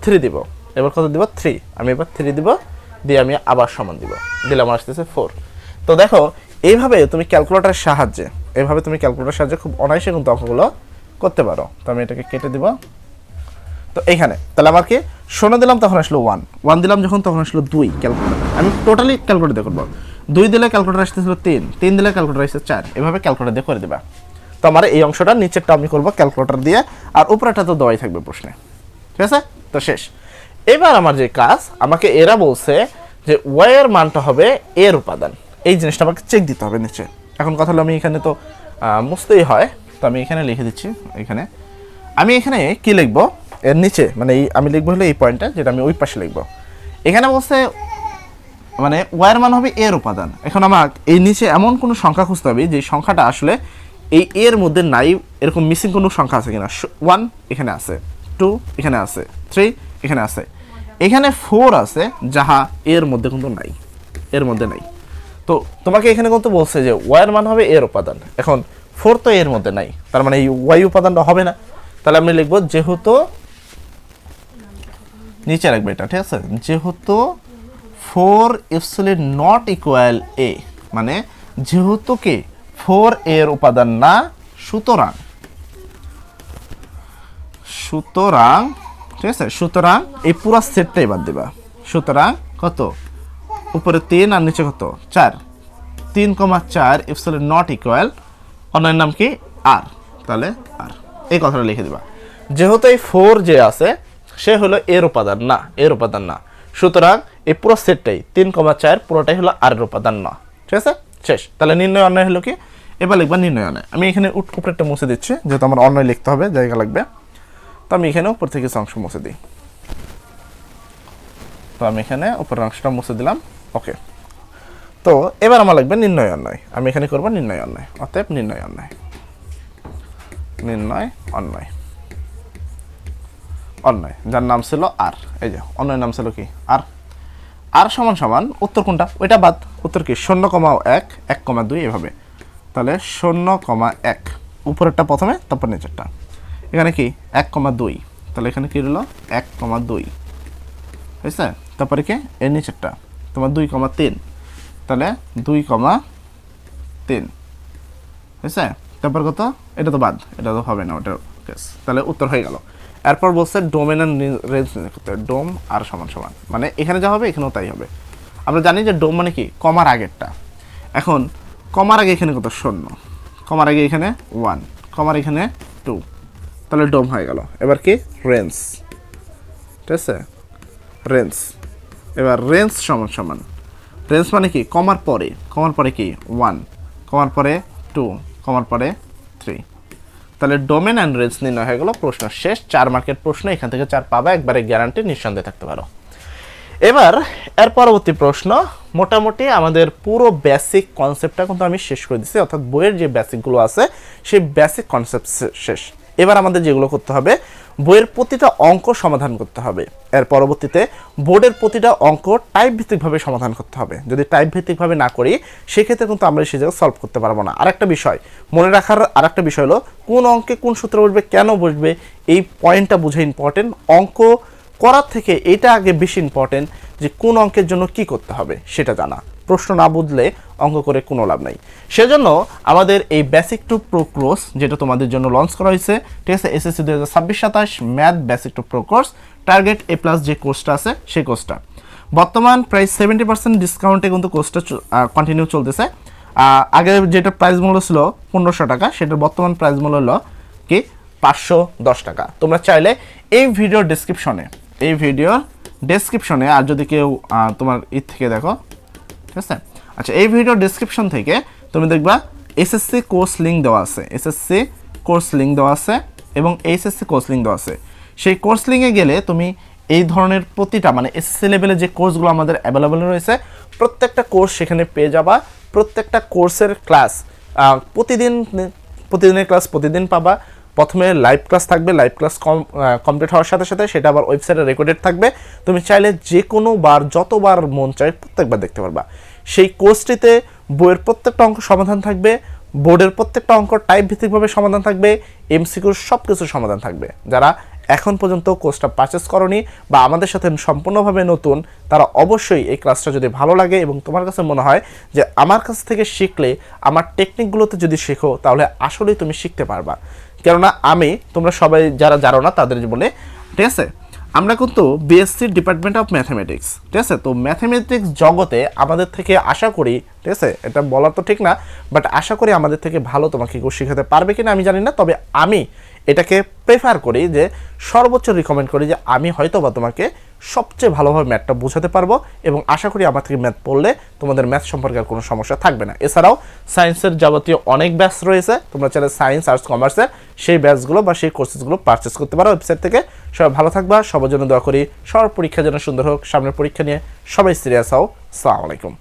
3 দিব, এবার কত দিব 3, আমি এবার 3 দিব, দিয়ে আমি আবার সমান দিব, দিলে আমার আসতেছে 4। তো দেখো এইভাবে তুমি ক্যালকুলেটরের সাহায্যে খুব অনায়াসে কিন্তু অঙ্কগুলো করতে পারো। তো আমি এটাকে কেটে দিব। তো এইখানে তাহলে আমার কি 0 দিলাম, তখন আসলো 1 দিলাম যখন, তখন আসলো 2। ক্যালকুলেটর আমি টোটালি ক্যালকুলেট দিয়ে করবো। 2 দিলে ক্যালকুলেটর আসতেছিল 3 দিলে ক্যালকুলেটর আসছে 4, এভাবে ক্যালকুলেটর দিয়ে করে দেবা। তো আমার এই অংশটা নিচেরটা আমি করবো ক্যালকুলেটর দিয়ে, আর উপরেটা তো দেওয়াই থাকবে প্রশ্নে, ঠিক আছে। তো শেষ। এবার আমার যে কাজ, আমাকে এরা বলছে যে ওয়াই এর মানটা হবে এর উপাদান, এই জিনিসটা আমাকে চেক দিতে হবে নিচে। এখন কথা হলো আমি এখানে তো মুছতেই হয়, তো আমি এখানে লিখে দিচ্ছি। আমি এখানে কি লিখবো এর নিচে, মানে আমি লিখবো হলো এই পয়েন্টটা, যেটা আমি ওই পাশে লিখবো। এখানে বলছে মানে ওয়াই এর মান হবে এর উপাদান। এখন আমার এই নিচে এমন কোনো সংখ্যা খুঁজতে হবে যে সংখ্যাটা আসলে এই এর মধ্যে নাই, এরকম মিসিং কোনো সংখ্যা আছে কিনা। 1 এখানে আছে, 2 এখানে আছে, 3 এখানে আছে, এখানে 4 আছে, যাহা এর মধ্যে কিন্তু নাই, এর মধ্যে নাই। তো তোমাকে এখানে কিন্তু বলছে যে ওয়াই এর মান হবে এর উপাদান। এখন 4 তো এর মধ্যে নাই, তার মানে এই ওয়াই উপাদানটা হবে না। তাহলে আমি লিখবো যেহেতু, নিচে রাখবে এটা, ঠিক আছে, যেহেতু 4 ইপসিলন নট ইকুয়াল এ, মানে যেহেতু কি 4 এর উপাদান না, সুতরাং ঠিক আছে, সুতরাং এই পুরো সেটটাই বাদ দিবা। সুতরাং কত, উপরে 3 আর নিচে কত 4, 3,4 ইপসিলন নট ইকুয়াল, অন্যের নাম কি আর, তাহলে আর, এই কথাটা লিখে দিবা। যেহেতু এই 4 যে আছে সে হলো এর উপাদান না, সুতরাং এই পুরো সেটটাই 3,4 পুরোটাই হলো আর এর উপাদান না, ঠিক আছে, শেষ। তাহলে নির্ণয় অন্যয় হলো কি, এবার লিখবা নির্ণয় অন্যয়। আমি এখানে উপরেরটা মুছে দিচ্ছি, যেহেতু আমার অন্যয় লিখতে হবে, জায়গা লাগবে। তো আমি এখানে উপর থেকে অংশ মুছে দিই। তো আমি এখানে উপরের অংশটা মুছে দিলাম। ওকে, তো এবার আমার লাগবে নির্ণয় অন্যয়। আমি এখানে করব নির্ণয় অন্যয়, অতএব নির্ণয় অন্যয়, নির্ণয় অন্যয়, অন্যয় যার নাম ছিল আর, এই যে অন্যয় নাম ছিল কি আর। আর সমান সমান উত্তর কোনটা ওইটা বাদ, উত্তর কি 0,1 1,2 এভাবে। তাহলে 0,1 উপরেরটা প্রথমে, তারপর নিচেরটা। এখানে কি 1,2, তাহলে এখানে কি রইল 1,2 হয়েছে। তারপরে কি এর নিচেরটা তোমার 2,3, তাহলে 2,3 হয়েছে। তারপর কত, এটা তো বাদ, এটা তো হবে না ওটা কেস, তাহলে উত্তর হয়ে গেল। এরপর বলছে ডোমেন অ্যান্ড রেঞ্জ করতে, ডোম আর সমান সমান, মানে এখানে যা হবে এখানেও তাই হবে। আমরা জানি যে ডোম মানে কি কমার আগেরটা। এখন কমার আগে এখানে কত 0, কমার আগে এখানে 1, কমার এখানে 2, তাহলে ডোম হয়ে গেল। এবার কি রেঞ্জ, ঠিক আছে রেঞ্জ। এবার রেঞ্জ সমান সমান, রেঞ্জ মানে কি কমার পরে কি 1, কমার পরে 2, কমার পরে 3, তাহলে ডোমেন অ্যান্ড রেঞ্জ নির্ণয় হয়ে গেল। প্রশ্ন শেষ। 4 মার্কের প্রশ্ন, এখান থেকে 4 পাবা, একবারে গ্যারান্টি, নিঃসন্দেহে থাকতে পারো। এবার এর পরবর্তী প্রশ্ন, মোটামুটি আমাদের পুরো বেসিক কনসেপ্টটা কিন্তু আমি শেষ করে দিচ্ছি, অর্থাৎ বইয়ের যে বেসিকগুলো আছে সেই বেসিক কনসেপ্ট শেষ। এবার আমাদের যেগুলো করতে হবে, বইয়ের প্রতিটা অঙ্ক সমাধান করতে হবে। এর পরবর্তীতে বোর্ডের প্রতিটা অঙ্ক টাইপ ভিত্তিকভাবে সমাধান করতে হবে। যদি টাইপ ভিত্তিকভাবে না করি সেক্ষেত্রে কিন্তু আমরা সেই জায়গায় সলভ করতে পারবো না। আরেকটা বিষয় মনে রাখার, আরেকটা বিষয় হলো কোন অঙ্কে কোন সূত্র বসবে, কেন বসবে, এই পয়েন্টটা বোঝা ইম্পর্টেন্ট। অঙ্ক করার থেকে এটা আগে বেশি ইম্পর্টেন্ট যে কোন অঙ্কের জন্য কি করতে হবে সেটা জানা। প্রশ্ন না বুঝলে অঙ্ক করে কোনো লাভ নাই। সেজন্য আমাদের এই বেসিক টু প্রো কোর্স, যেটা তোমাদের জন্য লঞ্চ করা হয়েছে, ঠিক আছে, SSC 2026-27 math basic to pro course target A plus যে কোর্সটা আছে সেই কোর্সটা বর্তমান প্রায় 70% ডিসকাউন্টে কিন্তু কোর্সটা কন্টিনিউ চলতেছে। আগে যেটা প্রাইস মূল্য ছিল 1500 টাকা, সেটার বর্তমান প্রাইস মূল্য হলো কি 510 টাকা। তোমরা চাইলে এই ভিডিওর ডেসক্রিপশনে আর যদি কেউ তোমার থেকে দেখো, ঠিক আছে, আচ্ছা এই ভিডিও ডেসক্রিপশন থেকে তুমি দেখবা এসএসসি কোর্স লিঙ্ক দেওয়া আছে, এসএসসি কোর্স লিঙ্ক দেওয়া আছে এবং এইচএসসি কোর্স লিঙ্ক দেওয়া আছে। সেই কোর্স লিঙ্কে গেলে তুমি এই ধরনের প্রতিটা, মানে এসএসসি লেভেলে যে কোর্সগুলো আমাদের অ্যাভেলেবল রয়েছে প্রত্যেকটা কোর্স সেখানে পেয়ে যাবা। প্রত্যেকটা কোর্সের ক্লাস প্রতিদিনের ক্লাস প্রতিদিন পাবা। প্রথমে লাইভ ক্লাস থাকবে, লাইভ ক্লাস কমপ্লিট হওয়ার সাথে সাথে সেটা আবার ওয়েবসাইটে রেকর্ডেড থাকবে। তুমি চাইলে যে কোনো বার, যতবার মন চায় প্রত্যেকবার দেখতে পারবা। সেই কোর্সটিতে বইয়ের প্রত্যেকটা অঙ্ক সমাধান থাকবে, বোর্ডের প্রত্যেকটা অঙ্ক টাইপ ভিত্তিকভাবে সমাধান থাকবে, এমসিকিউর সব কিছু সমাধান থাকবে। যারা এখন পর্যন্ত কোর্সটা পারচেস করনি বা আমাদের সাথে সম্পূর্ণভাবে নতুন, তারা অবশ্যই এই ক্লাসটা যদি ভালো লাগে এবং তোমার কাছে মনে হয় যে আমার কাছ থেকে শিখলে, আমার টেকনিকগুলোতে যদি শেখো তাহলে আসলেই তুমি শিখতে পারবা। কেননা তোমরা সবাই যারা জানো না তাদের জীবনে, ঠিক আছে, আমরা কিন্তু বিএসসি ডিপার্টমেন্ট অফ ম্যাথামেটিক্স, ঠিক আছে। তো ম্যাথামেটিক্স জগতে আমাদের থেকে আশা করি, ঠিক আছে, এটা বলা তো ঠিক না, বাট আশা করি আমাদের থেকে ভালো তোমাকে কেউ শেখাতে পারবে কিনা আমি জানি না, তবে আমি এটাকে প্রেফার করি যে সর্বোচ্চ রিকমেন্ড করি যে আমি হয়তো বা তোমাকে সবচেয়ে ভালোভাবে ম্যাথটা বোঝাতে পারবো এবং আশা করি আমার থেকে ম্যাথ পড়লে তোমাদের ম্যাথ সম্পর্কে আর কোনো সমস্যা থাকবে না। এছাড়াও সায়েন্সের যাবতীয় অনেক ব্যাচ রয়েছে, তোমরা চাইলে সায়েন্স, আর্টস, কমার্সের সেই ব্যাচগুলো বা সেই কোর্সেসগুলো পারচেস করতে পারো ওয়েবসাইট থেকে। সবাই ভালো থাকবা, সবার জন্য দোয়া করি, সবার পরীক্ষা যেন সুন্দর হোক। সামনের পরীক্ষা নিয়ে সবাই সিরিয়াস হও। আসসালামু আলাইকুম।